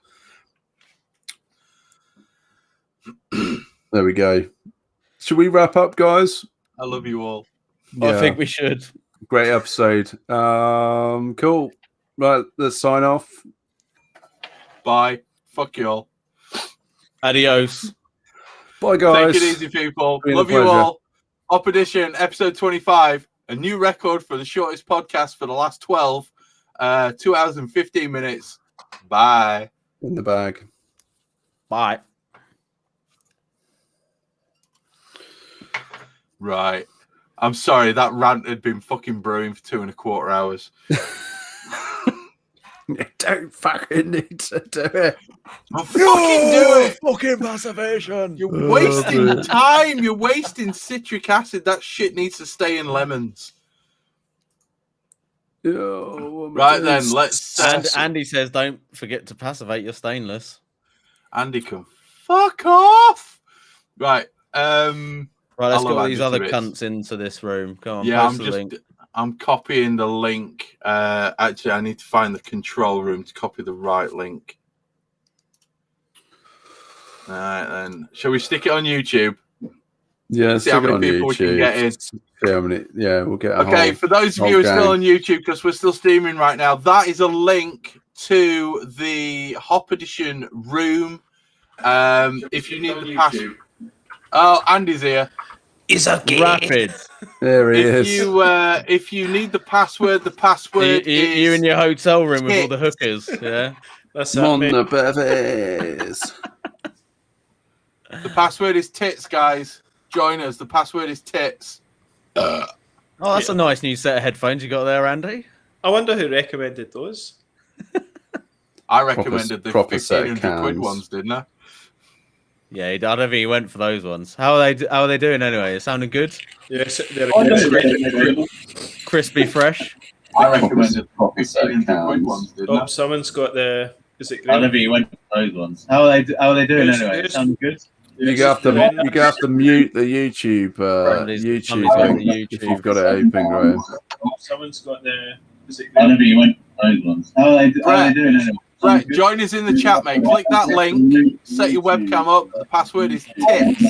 There we go. Should we wrap up, guys? I love you all. I think we should. Great episode. Cool. Right, let's sign off. Bye. Fuck you all. Adios. Bye, guys. Take it easy, people. Been a Love you pleasure. all. Op Edition, episode 25. A new record for the shortest podcast for the last 12. 2 hours and 15 minutes. Bye. In the bag. Bye. Right. I'm sorry, that rant had been fucking brewing for 2.25 hours. You don't fucking need to do it. I'll fucking do it. Fucking passivation. You're wasting time. You're wasting citric acid. That shit needs to stay in lemons. Right then, let's. Andy says, "Don't forget to passivate your stainless." Andy can fuck off. Right. Right, let's I get love all these Andy other to cunts bits. into this room. Come on, Yeah, post the link. I'm copying the link. Actually, I need to find the control room to copy the right link. All right, then. Shall we stick it on YouTube? Yeah, See how stick it many on people we can YouTube. get in. See how many. Yeah, we'll get. Okay, for those of you who are still on YouTube, because we're still streaming right now, that is a link to the Hop Edition room. If you need the password. Oh, Andy's here. Is okay. Rapid. There he If is. if you need the password is You in your hotel room with all the hookers. Yeah. That's Mon that, the Bevis. the password is tits, guys. Join us. The password is tits. Oh, that's a nice new set of headphones you got there, Andy. I wonder who recommended those. I recommended the proper set of 1,500 quid cans. ones, didn't I? Yeah, I don't think he went for those ones. How are they doing anyway? It sounding good? Yes, they're good. Crispy fresh? I recommended the proper set of 1,500 quid cans. ones, didn't Oh, I? someone's got the. Is it I green? never went for those ones. How are they doing Yes, anyway? yes. Sound good? You have to mute the YouTube. Somebody's YouTube, got the if YouTube. you've got it open, Graham. Someone's got the. Is it I green? never went for those ones. How are they doing anyway? Right, join us in the chat, mate. Click that link. Set your webcam up. The password is tits.